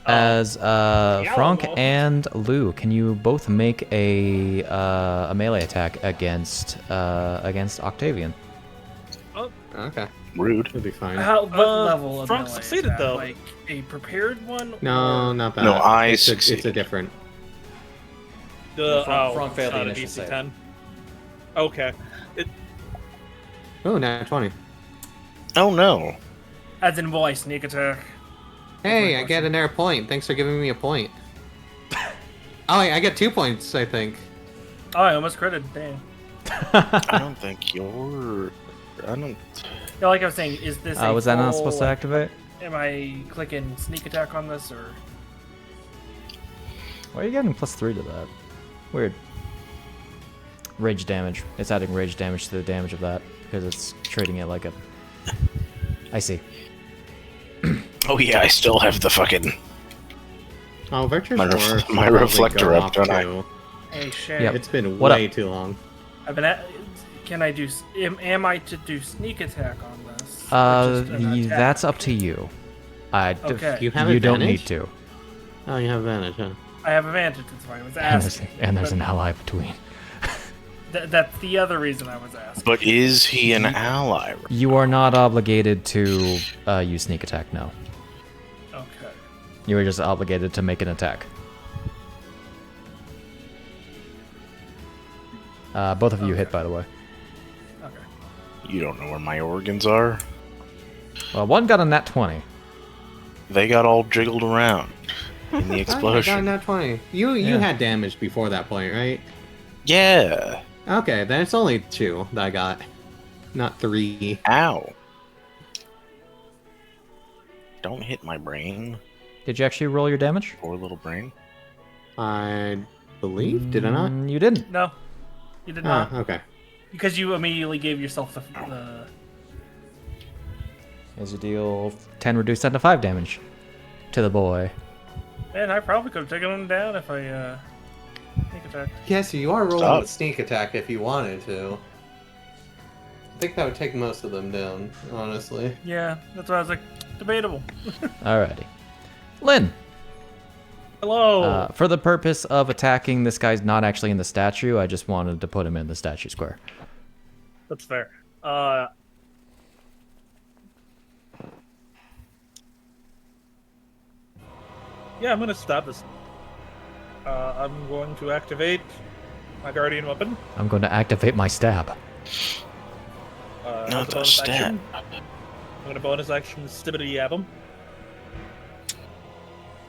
As Franc Alp. and Lou, can you both make a melee attack against Octavian? Okay, Rude. it'll be fine. What level of Franc melee is succeeded, that? though. Like a prepared one? No, or- not that. No, I it's it's a succeeded. different. Franc failed the not a initial DC save. 10. Okay. Oh, nat 20. Oh no. As in, will I sneak attack? Hey, I get an air point. Thanks for giving me a point. Oh, I get 2 points, I think. Oh, I almost critted. Dang. I don't think you're. I don't. Yeah, like I was saying, is this? Was that not full, supposed to like, activate? Am I clicking sneak attack on this or? Why are you getting +3 to that? Weird. Rage damage. It's adding rage damage to the damage of that because it's treating it like a. I see. Oh yeah, I still have the fucking. Oh, Virtue's My Force ref- will my probably reflector go up, off don't I? too. Hey, shit. Yep. It's been What way up? too long. I've been at. Can I do? Am I to do sneak attack on this? Or just an attack? That's up to you. Okay. You have you don't need advantage? to. Oh, you have advantage, huh? I have advantage. That's why I was And asking. there's but an ally between. That's the other reason I was asking. But is he an ally? You are not obligated to use sneak attack. No, Okay. you are just obligated to make an attack. Both of you hit, by the way. Okay. You don't know where my organs are. Well, one got a nat 20. They got all jiggled around in the I got a explosion. nat 20. You Yeah. had damage before that point, right? Yeah. Okay, then it's only 2 that I got. Not 3. Ow. Don't hit my brain. Did you actually roll your damage? Poor little brain. I believe. Did I not? You didn't. No, you did Oh, not. okay. Because you immediately gave yourself the. As you deal 10 reduced down to 5 damage to the boy. Man, I probably could have taken him down if I sneak attack. Yes, you are rolling Stop. with sneak attack if you wanted to. I think that would take most of them down, honestly. Yeah, that's why I was like, debatable. Alrighty. Lynn, Hello. for the purpose of attacking, this guy's not actually in the statue. I just wanted to put him in the statue square. That's fair. Yeah, I'm gonna stab this. I'm going to activate my guardian weapon. I'm going to activate my stab. Not the bonus stab. action. I'm gonna bonus action Stibbity Yab him.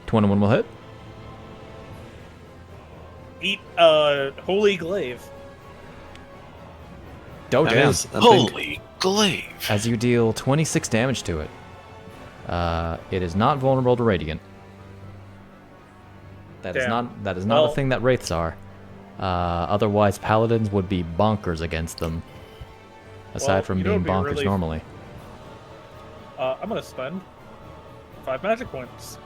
21 will hit. Eat Holy Glaive. Dope. That is a big- Holy glaive. As you deal 26 damage to it, it is not vulnerable to radiant. That is Damn. not a Well- thing that wraiths are. Otherwise, paladins would be bonkers against them. Aside Well, from you know being what'd be bonkers really- normally. I'm gonna spend 5 magic points.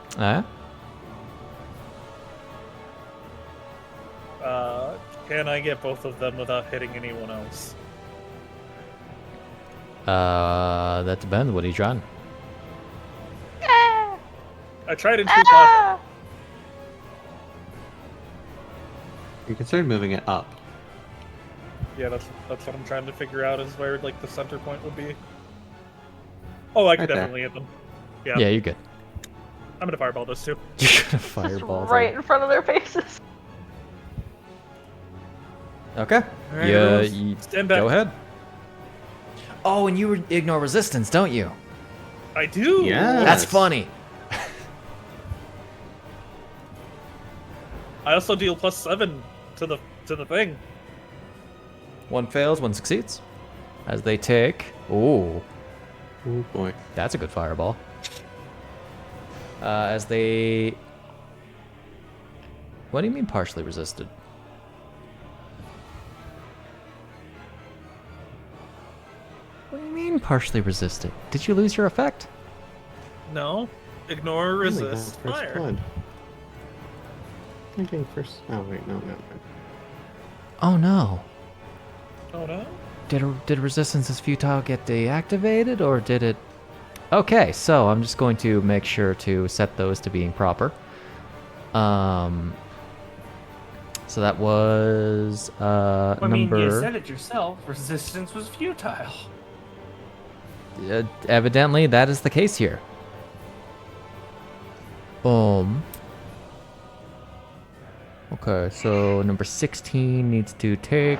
Can I get both of them without hitting anyone else? That depends. What are you trying? I tried in true class. You considered moving it up. Yeah, that's what I'm trying to figure out is where like the center point would be. Oh, I could Right there. definitely hit them. Yeah, Yeah, you're good. I'm gonna fireball those two. You're gonna Just fireball. right in front of their faces. Okay. Alright, Yeah. everyone's- You, Stand back. go ahead. Oh, and you ignore resistance, don't you? I do. Yeah. That's Yes. funny. I also deal +7 to the thing. One fails, one succeeds. As they take. Ooh, Oh boy. that's a good fireball. As they. What do you mean partially resisted? What do you mean partially resisted? Did you lose your effect? No, ignore Oh my resist God, first fire. blood. Thinking first. Oh wait, no. Oh no. Oh no. Did resistance is futile get deactivated or did it? Okay, so I'm just going to make sure to set those to being proper. So that was I mean, number. you said it yourself. Resistance was futile. Evidently, that is the case here. Okay, so number 16 needs to take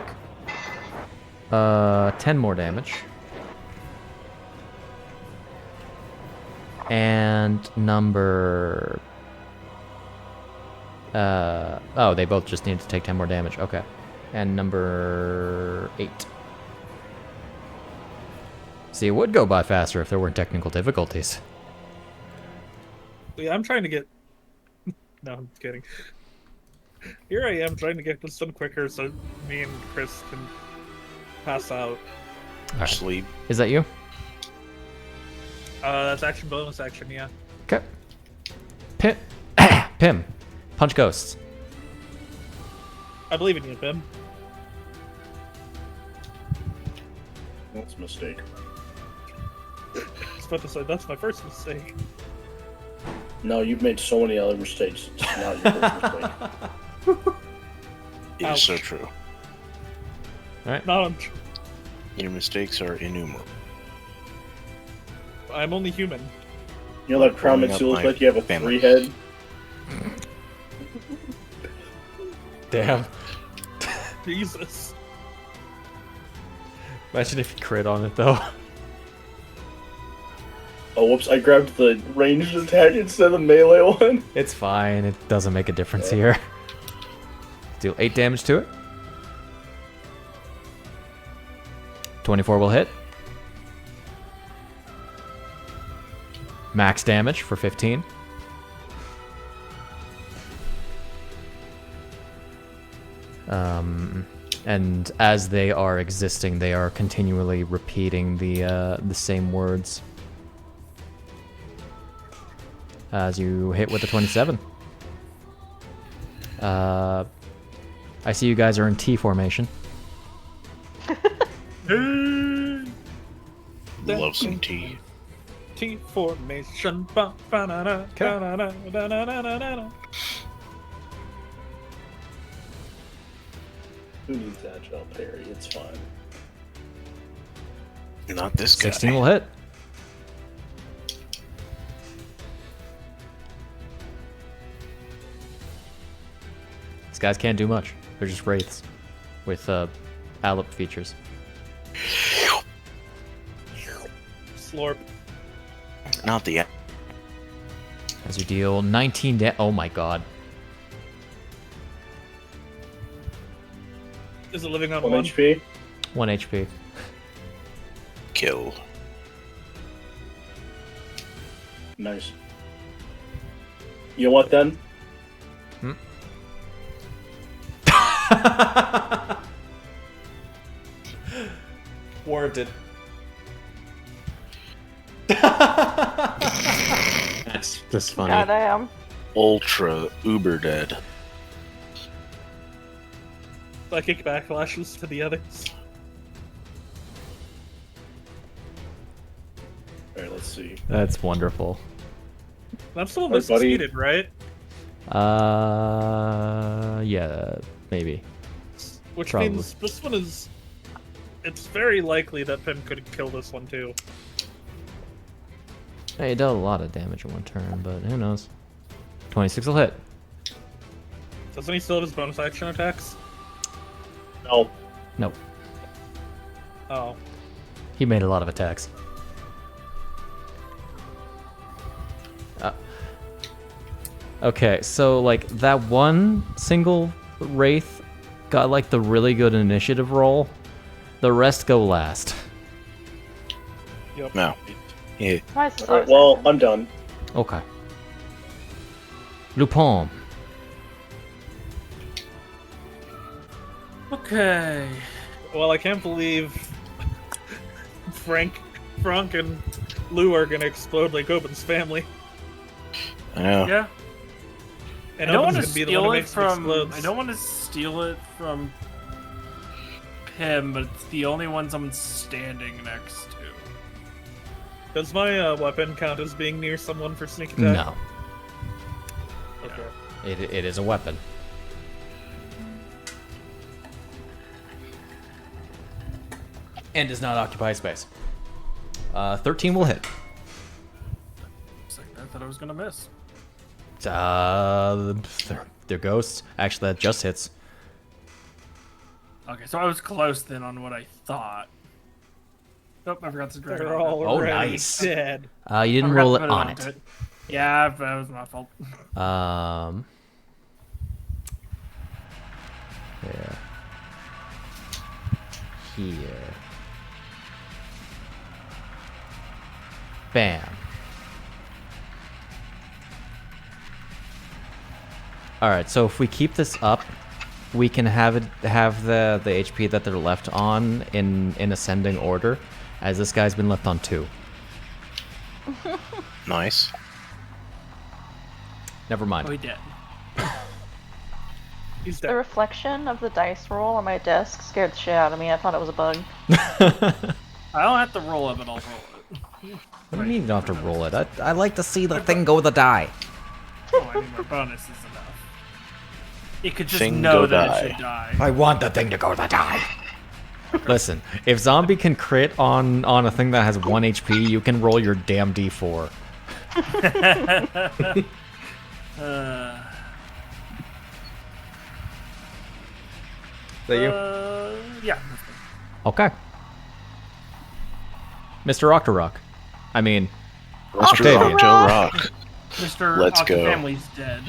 10 more damage. And number... oh, they both just need to take 10 more damage. Okay. And number 8. See, it would go by faster if there weren't technical difficulties. Yeah, I'm trying to get... No, I'm kidding. Here I am trying to get this done quicker so me and Chris can pass out. Alright. Sleep. Is that you? That's action, bonus action, yeah. Okay. Pimm. Punch ghosts. I believe in you, Pimm. That's a mistake. I was about to say, that's my first mistake. No, you've made so many other mistakes. It's not your first mistake. It is so true. Alright. Not on... Your mistakes are innumerable. I'm only human. You know that crown Growing makes you up, look my like you have a family. 3 head? Damn. Jesus. Imagine if you crit on it, though. Oh, whoops, I grabbed the ranged attack instead of the melee one. It's fine. It doesn't make a difference here. Deal 8 damage to it. 24 will hit. Max damage for 15. And as they are existing, they are continually repeating the same words. As you hit with the 27. I see you guys are in T formation. Love some tea. T formation. Ba, ba, na, na, Okay. na, na, na, na, na, na, na, na. Who needs agile parry? It's fine. Not this guy. 16 will hit. These guys can't do much. They're just wraiths with Alep features. Slorp. Not the. As you deal 19 oh my god. Is it living on 1 one? HP? 1 HP. Kill. Nice. You know what then? Warranted. That's funny. Goddamn. Ultra uber dead. Psychic backlashes to the others. Alright, let's see. That's wonderful. I'm still Hey, buddy. missucceeded, right? Yeah, maybe. Which Probably. means this one is... It's very likely that Pimm could kill this one too. Hey, he dealt a lot of damage in one turn, but who knows? 26 will hit. Doesn't he still have his bonus action attacks? No. Nope. Oh. He made a lot of attacks. Okay, so like that one single wraith got like the really good initiative roll. The rest go last. Yep. No. Yeah. Why is this Alright, always well, happening? I'm done. Okay. Luu-pomme. Okay. Well, I can't believe Franc and Lou are gonna explode like Obin's family. I know. Yeah. And I don't want Obin's to gonna be the one steal who it makes from. explodes. I don't want to steal it from Pimm, but it's the only one someone's standing next to. Does my weapon count as being near someone for sneak attack? No, Okay. it is a weapon. And does not occupy space. 13 will hit. I thought I was gonna miss. They're ghosts. Actually, that just hits. Okay, so I was close then on what I thought. Nope, I forgot to drag it They're on. already nice. dead. You I didn't forgot roll to it put on onto it. Yeah, that was my fault. Yeah. Here. Bam. Alright, so if we keep this up, we can have the HP that they're left on in ascending order, as this guy's been left on 2. Nice. Never mind. Oh, he did. He's The dead. reflection of the dice roll on my desk scared the shit out of me. I thought it was a bug. I don't have to roll it, but I'll roll it. What do you mean you don't have to roll it? I like to see the thing go with the die. Oh, I mean, my bonus is enough. It could just Thing know go that die. it should die. I want the thing to go with the die. Listen, if Zombie can crit on a thing that has 1 HP, you can roll your damn D4. Is that you? Yeah. Okay. Mr. Octorok. I mean, Mr. Octavian. Octo Rock. Mr. Let's Octo go. Family's dead.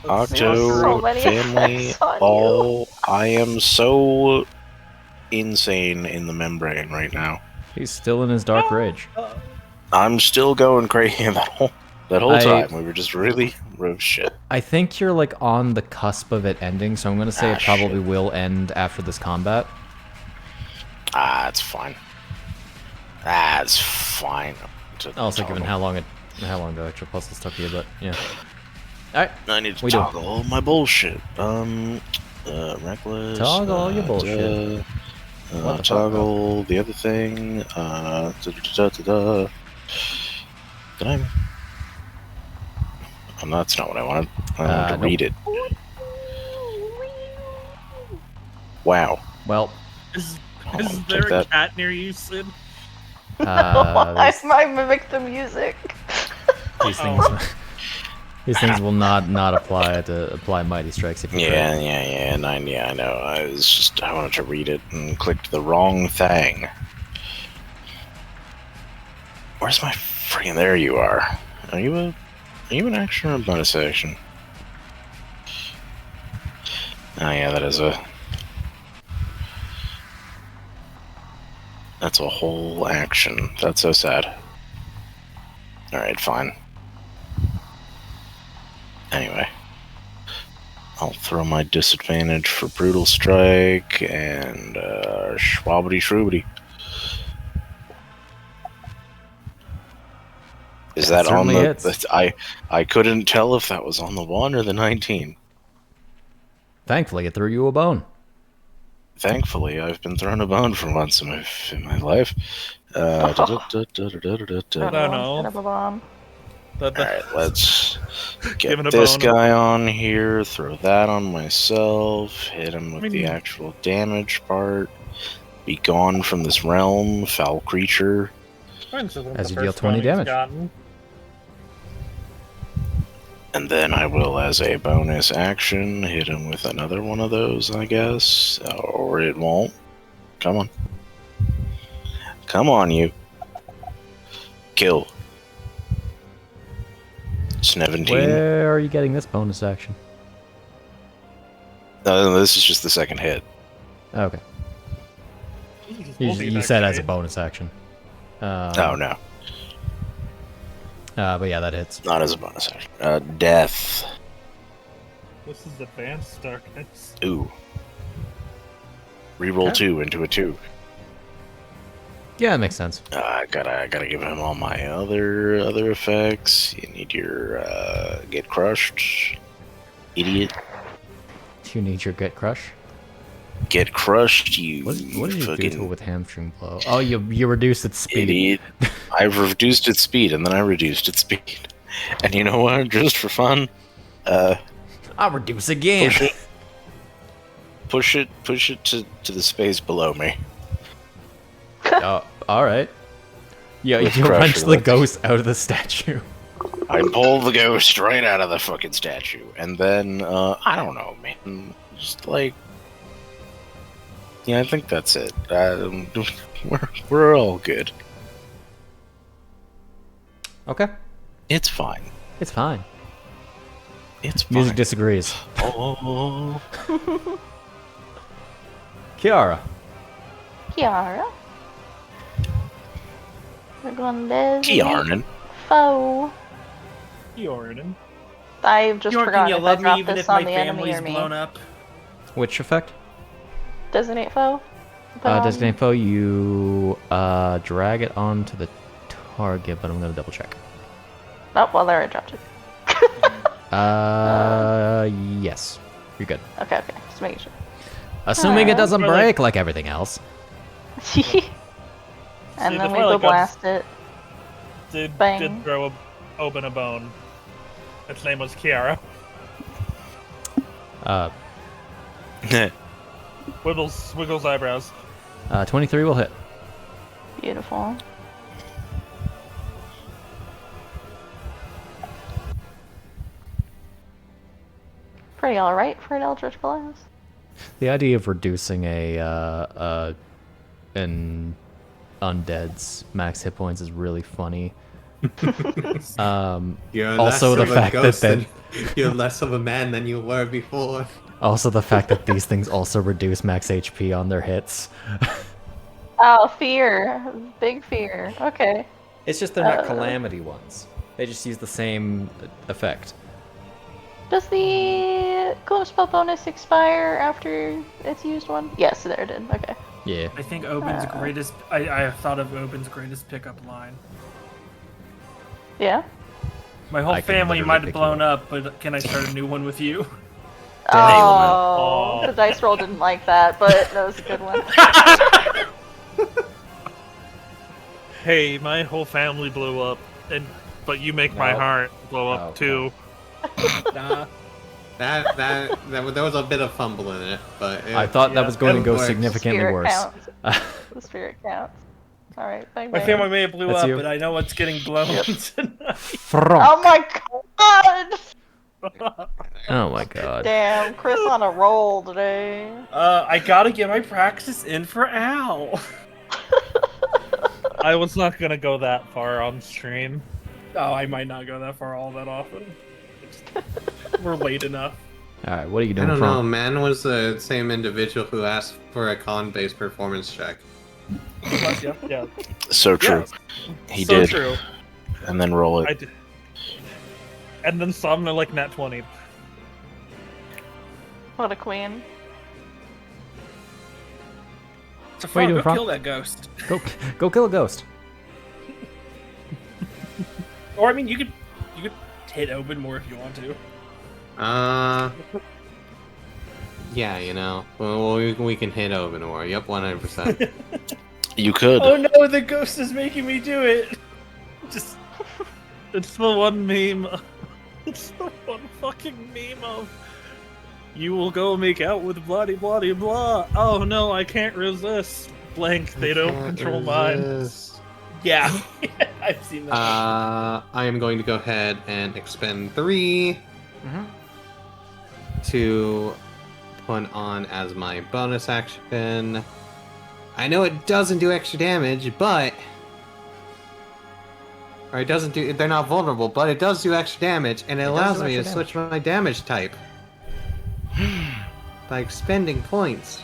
So Octo many family effects on all. I am so insane in the membrane right now. he's still in his dark rage. I'm still going crazy that whole I- time. We were just really shit. I think you're like on the cusp of it ending, so I'm gonna say Ah, it probably shit. will end after this combat. It's fine. It's fine. Also, given how long the extra puzzles took you, but yeah. All right, I need to we do. toggle all my bullshit. Reckless. Toggle all your bullshit. What the fuck? Toggle the other thing. Did I? Oh, no, that's not what I wanted. I wanted to nope. read it. Wow. Well, Is take there a that. cat near you, Sid? I mimicked the music. these things, these things will not apply mighty strikes if you crit. Yeah, I know. I wanted to read it and clicked the wrong thing. Where's my freaking? There you are. Are you an action or a bonus action? Oh yeah, that's a whole action. That's so sad. Alright, fine. Anyway. I'll throw my disadvantage for Brutal Strike and Schwabbity Shroobity. Is that on certainly the... hits. I couldn't tell if that was on the 1 or the 19. Thankfully, it threw you a bone. Thankfully, I've been thrown a bone for once in my life. I don't Set know. up a bomb. Alright, let's Give get it a this bone. guy on here, throw that on myself, hit him with the mean- actual damage part, be gone from this realm, foul creature. As you deal 20 damage. And then I will, as a bonus action, hit him with another one of those, I guess. Or it won't. Come on. Come on, you. Kill. 17. Where are you getting this bonus action? No, this is just the second hit. Okay. You said as a bonus action. Oh, no. But yeah, that hits. Not as a bonus action. Death. This is advanced darkness. Ooh. Reroll 2 into a 2. Yeah, that makes sense. I gotta give him all my other effects. You need your get crushed, idiot. You need your get crush. Get crushed, you What did you do to it fucking with hamstring blow? Oh, you reduced its speed. idiot. I've reduced its speed, and then I reduced its speed. And you know what? Just for fun, I'll reduce again. push it to the space below me. Oh, all right. Yeah, With you punch pressure, the ghost out of the statue. I pull the ghost right out of the fucking statue, and then I don't know, man. Just like, yeah, I think that's it. We're all good. Okay. It's fine. It's fine. It's fine. Music disagrees. Oh. Chiara. Chiara. We're going to Kiarnan. Foe. Jordan. I've just Jordan, forgotten you if I love me dropped even this if on my the enemy family's or me. blown up. Which effect? Designate foe? Put on- Designate foe, you drag it onto the target, but I'm gonna double check. Oh, well, there I dropped it. Yes. You're good. Okay, just making sure. Assuming it doesn't Or like- break like everything else. And See, then the we go Twilight Gods blast it. Did Bang. throw Obin a bone. Its name was Chiara. Wiggles eyebrows. 23 will hit. Beautiful. Pretty alright for an Eldritch Blast. The idea of reducing an undead's max hit points is really funny. You're Also less the of a fact that ghost then- you're less of a man than you were before. Also, the fact that these things also reduce max HP on their hits. Oh, fear. Big fear. Okay. It's just they're not calamity ones. They just use the same effect. Does the Glow Spell bonus expire after it's used one? Yes, there it did. Okay. Yeah. I think Obin's greatest. I have thought of Obin's greatest pickup line. Yeah? My whole I can family literally might have pick blown you up, but can I start a new one with you? Oh, Oh. the dice roll didn't like that, but that was a good one. Hey, my whole family blew up, but you make my No. heart blow up Oh, too. Nah. There was a bit of fumble in it, but I thought that was going to it go works. significantly Spirit worse. counts. The spirit counts. Alright, bang My bang. family may have blew That's up, you. but I know what's getting blown Yep. tonight. Franc. Oh my god! Oh my god. Damn, Chris on a roll today. I gotta get my practice in for Al. I was not gonna go that far on stream. Oh, I might not go that far all that often. We're late enough. Alright, what are you I doing, don't know. Franc? Man was the same individual who asked for a con-based performance check. Yeah, So true. yeah. He so did. true. And then roll it. I did. And then some are like nat 20. What a queen. So What are you doing, go Franc? kill that ghost. Go kill a ghost. Or I mean, you could hit Obin more if you want to. Yeah, you know. Well, we can hit Obin or yep, 100%. You could. Oh no, the ghost is making me do it. Just It's the one meme. It's the one fucking meme of. You will go make out with bloody bloody blah. Oh no, I can't resist. Blank. They don't control mine. yeah, I've seen that. I am going to go ahead and expend 3 to put on as my bonus action. I know it doesn't do extra damage, but... Or it doesn't do... They're not vulnerable, but it does do extra damage, and it does allows do me to extra switch my damage type. By expending points,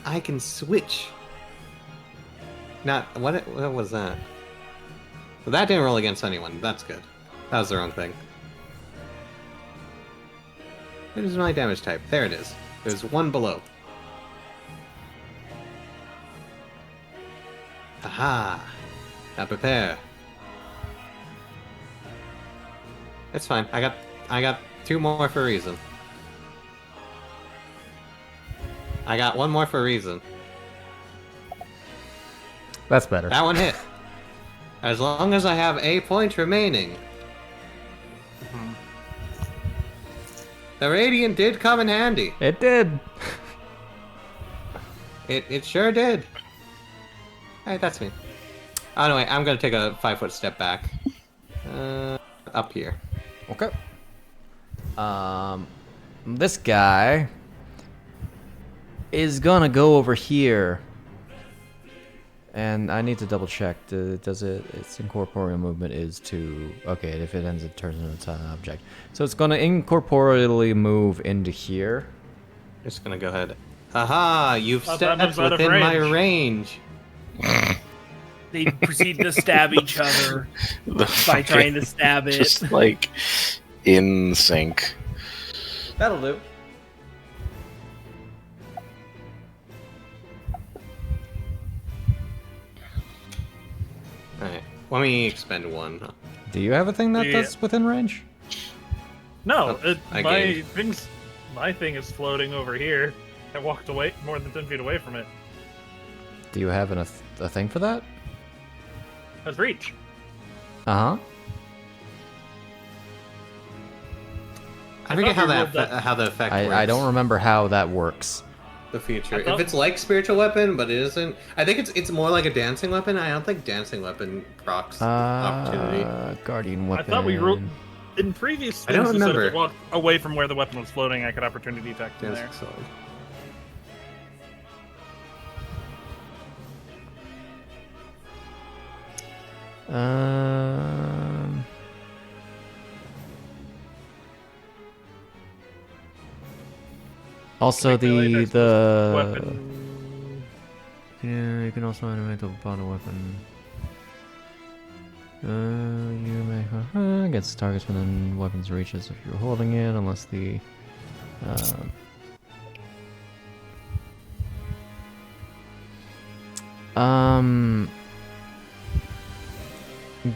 I can switch. Not... What was that? Well, that didn't roll against anyone. That's good. That was the wrong thing. What is my damage type? There it is. There's one below. Aha! Now prepare. It's fine. I got 2 more for a reason. I got 1 more for a reason. That's better. That one hit. As long as I have a point remaining. The Radiant did come in handy. It did. It sure did. Hey, that's me. Oh no, wait, I'm gonna take a 5-foot step back. Up here. Okay. This guy is gonna go over here. And I need to double check. Does it? Its incorporeal movement is to. Okay, if it ends, it turns into an object. So it's gonna incorporeally move into here. Just gonna go ahead. Haha! You've Oh, that moves stepped out of within my range. range. They proceed to stab each other The by fucking- trying to stab it. Just like in sync. That'll do. Alright, let me expend one. Do you have a thing that's within range? No, I my thing is floating over here. I walked away more than 10 feet away from it. Do you have a thing for that? That's reach. Uh huh. I forget thought how we rolled that. how the effect works. I don't remember how that works. The feature. I thought- If it's like spiritual weapon, but it isn't, I think it's more like a dancing weapon. I don't think dancing weapon procs opportunity. Guardian weapon. I thought we rolled in previous. I don't things, you said if remember. it walked away from where the weapon was floating, I could opportunity attack from there. Dancing sword. Um. Also, the Weapon. yeah, you can also animate the bottle weapon. You may against targets within weapons reaches if you're holding it, unless the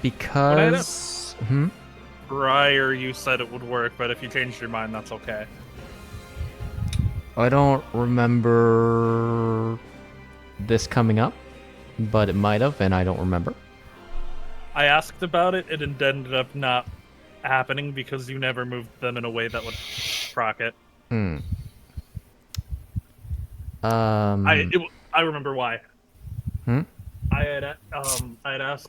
because Prior, you said it would work, but if you changed your mind, that's okay. I don't remember this coming up, but it might have, and I don't remember. I asked about it, and it ended up not happening because you never moved them in a way that would proc it. I remember why. I had asked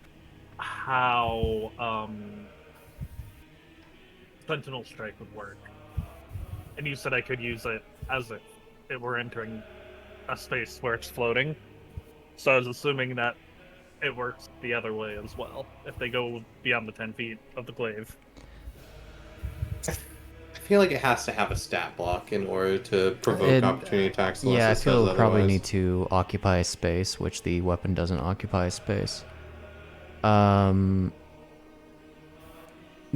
how Sentinel Strike would work, and you said I could use it as if it were entering a space where it's floating. So I was assuming that it works the other way as well, if they go beyond the 10 feet of the glaive. I feel like it has to have a stat block in order to provoke opportunity attacks. unless Yeah, I it says feel it'll probably otherwise. need to occupy a space, which the weapon doesn't occupy a space.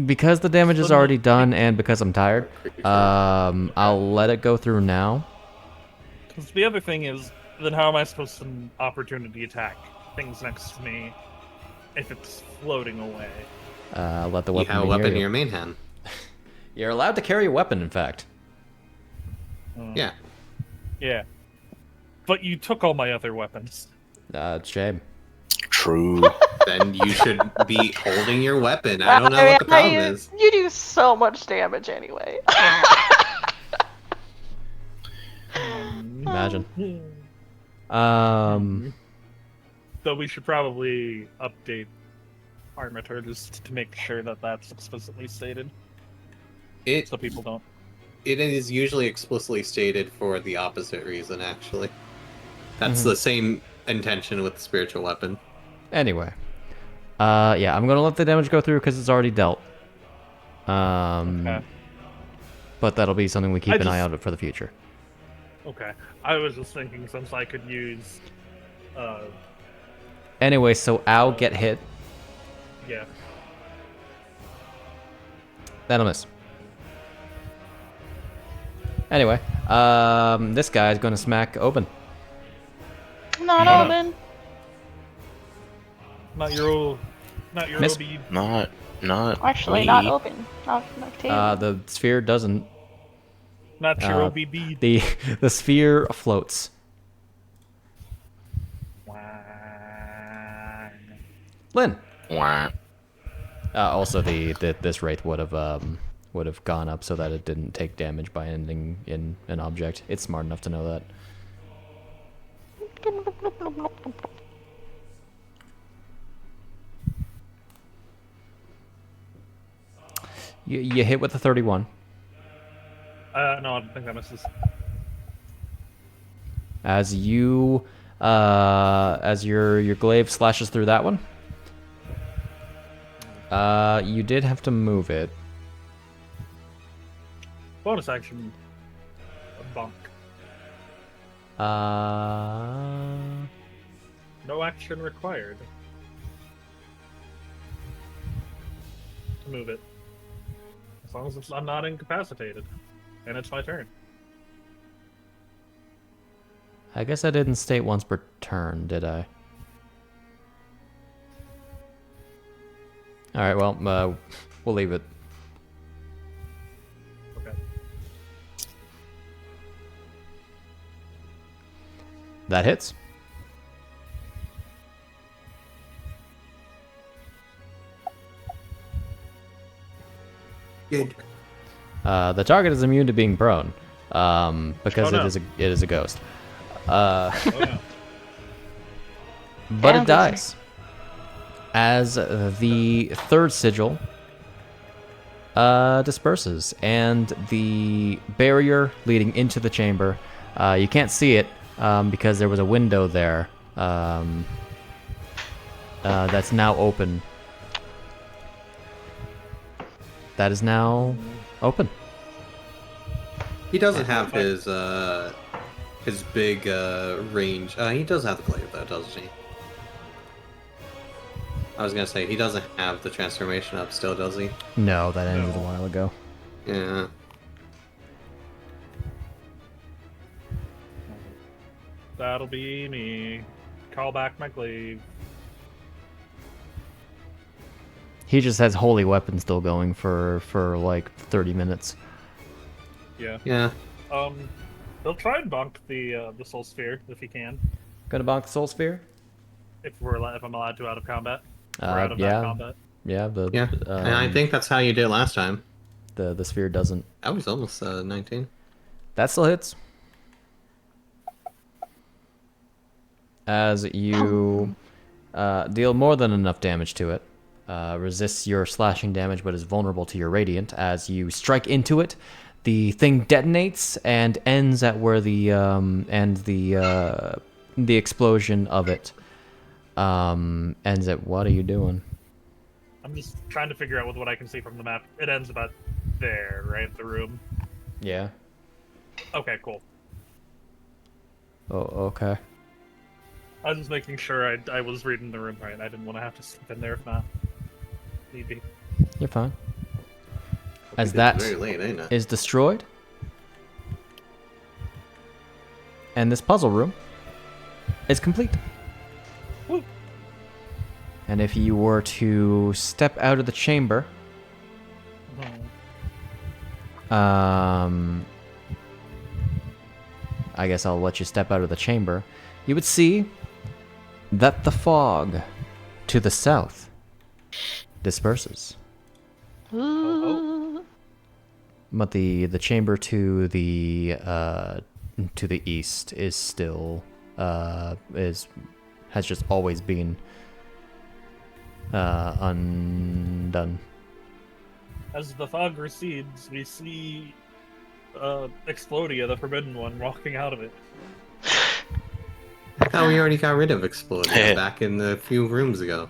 Because the damage is already done, and because I'm tired, I'll let it go through now. Because the other thing is, then how am I supposed to opportunity attack things next to me if it's floating away? Let the You weapon have a be weapon near in you. your main hand. You're allowed to carry a weapon, in fact. Yeah. Yeah. But you took all my other weapons. It's a shame. True. Then you should be holding your weapon. I don't know what the problem is. You do so much damage anyway. Imagine. So we should probably update Armature just to make sure that that's explicitly stated, so people don't. It is usually explicitly stated for the opposite reason, actually. That's the same intention with the spiritual weapon. Anyway. Yeah, I'm gonna let the damage go through because it's already dealt. Okay. But that'll be something we keep an eye out for the future. Okay. I was just thinking since I could use... Anyway, so Ow get hit. yeah. That'll miss. Anyway, this guy's gonna smack Obin. Not Obin. Not your Miss. OB. Not Actually, me. not Obin. Not Octavian. The sphere doesn't. Not your OBB. The sphere floats. Lynn. Wah. Also, this wraith would have gone up so that it didn't take damage by ending in an object. It's smart enough to know that. You hit with the 31. No, I don't think that misses. As you, as your glaive slashes through that one. You did have to move it. Bonus action. Bonk. No action required. To move it. As long as I'm not incapacitated. And it's my turn. I guess I didn't state once per turn, did I? Alright, well, we'll leave it. Okay. That hits. Good. The target is immune to being prone, because Oh, no. it is a ghost. Oh, no. But Yeah, it dies. As the third sigil disperses, and the barrier leading into the chamber, you can't see it because there was a window there that's now open. That is now open. He doesn't have his big range. He does have the glaive though, doesn't he? I was gonna say he doesn't have the transformation up still, does he? No, that ended a No. while ago. Yeah. That'll be me. Call back my glaive. He just has holy weapon still going for like 30 minutes. Yeah. Yeah. They'll try and bonk the soul sphere if he can. Gonna bonk the soul sphere? If I'm allowed to out of combat. Or out of Yeah. that combat. Yeah, Yeah. And I think that's how you did last time. the sphere doesn't. That was almost 19. That still hits. As you deal more than enough damage to it, resists your slashing damage but is vulnerable to your radiant. As you strike into it, the thing detonates and ends at where the explosion of it ends at. What are you doing? I'm just trying to figure out with what I can see from the map. It ends about there, right? The room. Yeah. Okay, cool. Oh, okay. I was just making sure I was reading the room right. I didn't want to have to slip in there if not. Need be. You're fine. As It's that very late, ain't it? is destroyed, and this puzzle room is complete. Woo. And if you were to step out of the chamber, I guess I'll let you step out of the chamber, you would see that the fog to the south disperses. Ooh. But the chamber to the east is still has just always been undone. As the fog recedes, we see Explodia, the Forbidden One, walking out of it. I thought we already got rid of Explodia back in a few rooms ago.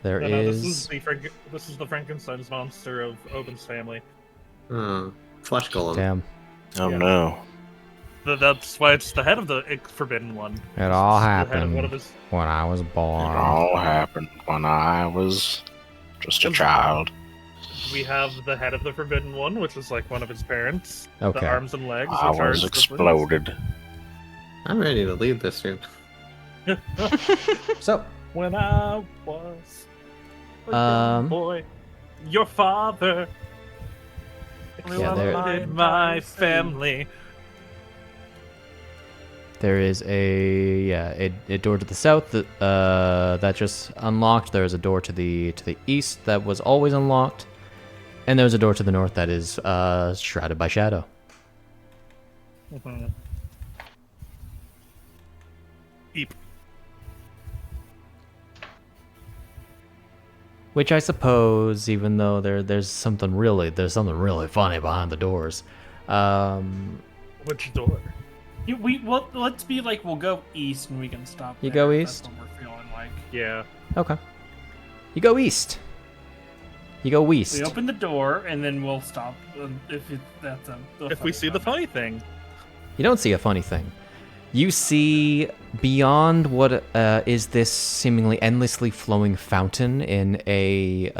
There No, is. this is the Frankenstein's monster of Obin's family. Oh, flesh golem. Damn. Oh Yeah. no. That's why it's the head of the Forbidden One. It all It's the head of happened one of his- when I was It born. all happened when I was just a child. We have the head of the Forbidden One, which is like one of his parents. Okay. The arms and legs, I which are was his siblings. exploded. I'm ready to leave this room. So, When I was a young boy, your father Yeah, there- exploded my family. there is a door to the south that just unlocked. There is a door to the east that was always unlocked, and there's a door to the north that is shrouded by shadow. Mhm. Eep. Which I suppose, even though there's something really funny behind the doors. Which door? Well, let's be like, we'll go east and we can stop. You there go if east? That's what we're feeling like. Yeah. Okay. You go east. You go west. We open the door and then we'll stop that's If we see the funny thing. You don't see a funny thing. You see beyond what is this seemingly endlessly flowing fountain in a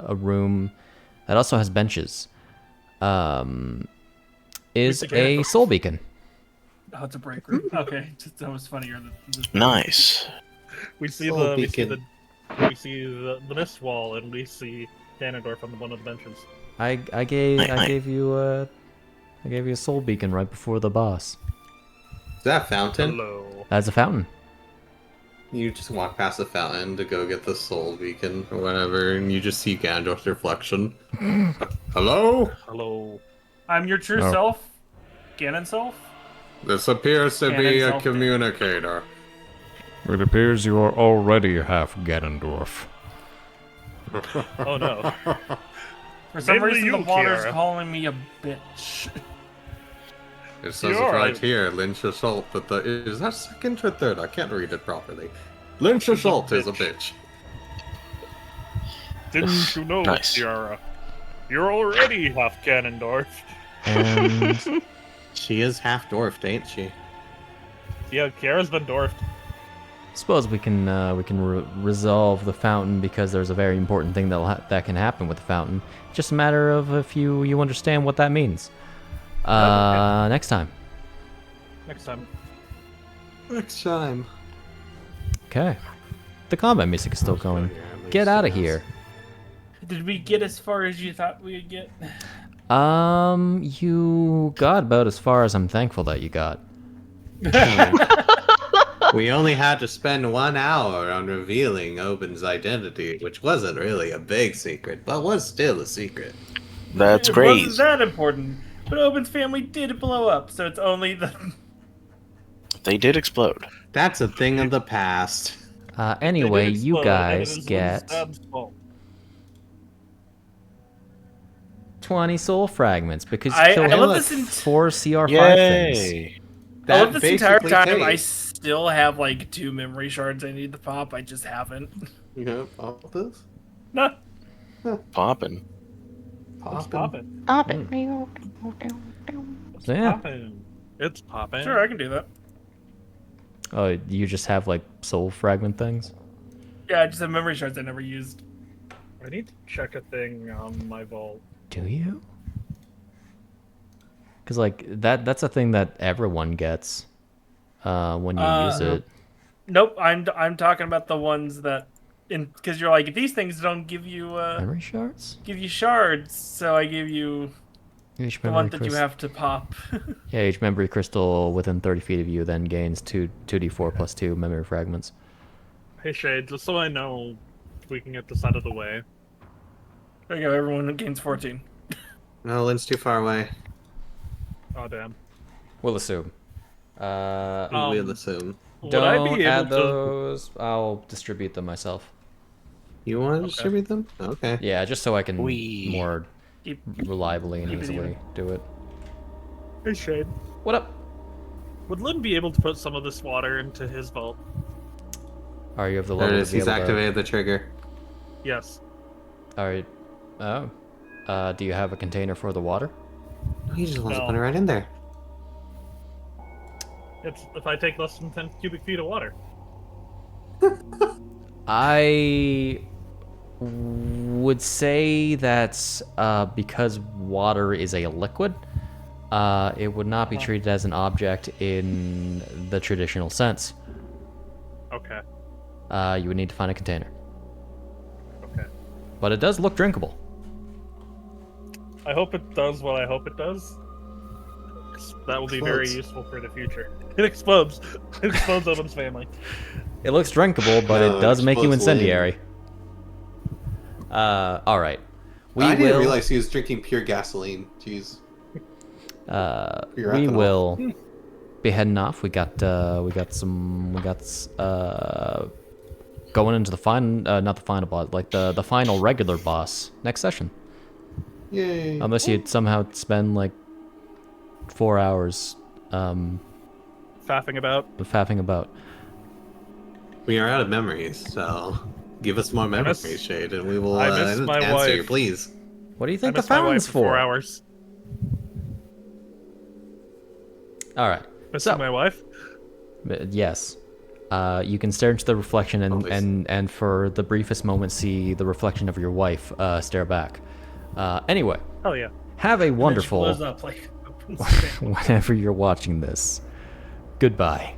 room that also has benches. Is a soul beacon. Oh, it's a break room. Okay, that was funnier. Nice. We see Soul the beacon. we see the mist wall, and we see Ganondorf on one of the benches. I gave you a soul beacon right before the boss. Is that fountain? Hello. That's a fountain. You just walk past the fountain to go get the soul beacon or whatever, and you just see Ganondorf's reflection. Hello? Hello. I'm your true Oh. self, Ganon self. This appears to be Ganon's a self. communicator. It appears you are already half Ganondorf. Oh no. For some Mainly reason, you, the water's Chiara. calling me a bitch. It says You're it right right. here, Lynn Souchalte, but is that second or third? I can't read it properly. Lynn Souchalte is a bitch. Didn't you know, Nice. Chiara? You're already half Ganondorf. And She is half dwarfed, ain't she? Yeah, Chiara's been dwarfed. suppose we can resolve the fountain because there's a very important thing that can happen with the fountain. Just a matter of if you understand what that means. Next time. Next time. Next time. Okay. The combat music is still going. Get out of here. Did we get as far as you thought we would get? You got about as far as I'm thankful that you got. We only had to spend 1 hour on revealing Obin's identity, which wasn't really a big secret, but was still a secret. That's It great. wasn't that important. But Obin's family did blow up, so it's only the. They did explode. That's a thing of the past. Anyway, They did you explode, and it guys is get Lynn's fault. 20 soul fragments because you I killed love this 4 CR5 things. Yay! I love this entire basically time. I takes- still have like 2 memory shards I need to pop. I just haven't. You know, all this? No. Poppin'. It's popping. Stop it. So, yeah. Popping. It's popping. Sure, I can do that. Oh, you just have like soul fragment things? Yeah, I just have memory shards I never used. I need to check a thing on my vault. Do you? Because like that's a thing that everyone gets when you use it. Nope, I'm talking about the ones that, because you're like, these things don't give you Memory shards? shards, so I give you Each the memory one that you crystal. have to pop. Yeah, each memory crystal within 30 feet of you then gains 2d4 plus 2 memory fragments. Hey Shade, just so I know, we can get this out of the way. There you go, everyone gains 14. No, Lynn's too far away. Oh damn. We'll assume. We'll assume. Would I Don't be able add to? those. I'll distribute them myself. You want to Okay. distribute them? Okay. Yeah, just so I can Wee. more Keep- reliably and keep it easily even. do it. Hey Shade, What up? would Lynn be able to put some of this water into his vault? Are you of the There level it to is. be He's able to... activated the trigger. Yes. Alright. Oh. Do you have a container for the water? He just wants to No. put it right in there. It's if I take less than 10 cubic feet of water. I would say that because water is a liquid, it would not be treated as an object in the traditional sense. Okay. You would need to find a container. Okay. But it does look drinkable. I hope it does what I hope it does. 'Cause that will be very Explodes. useful for the future. It explodes. It explodes Owen's family. It looks drinkable, but No, it does it make you explodes Lynn. incendiary. Alright. I We didn't realize he was drinking pure gasoline. Jeez. Pure we ethanol. going into the final, not the final boss, like the final regular boss next session. Yay. Unless you somehow spend like 4 hours Faffing about. faffing about. We are out of memories, so give us more memories, miss- Shade, and we will I miss my answer you, wife. please. What do you I think the missed my wife fountain's for for? 4 hours. All right. Missing So- my wife? Yes. You can stare into the reflection Obviously. and for the briefest moment see the reflection of your wife stare back. Anyway, Hell yeah. have a And then she wonderful blows up like whenever you're watching this. Goodbye.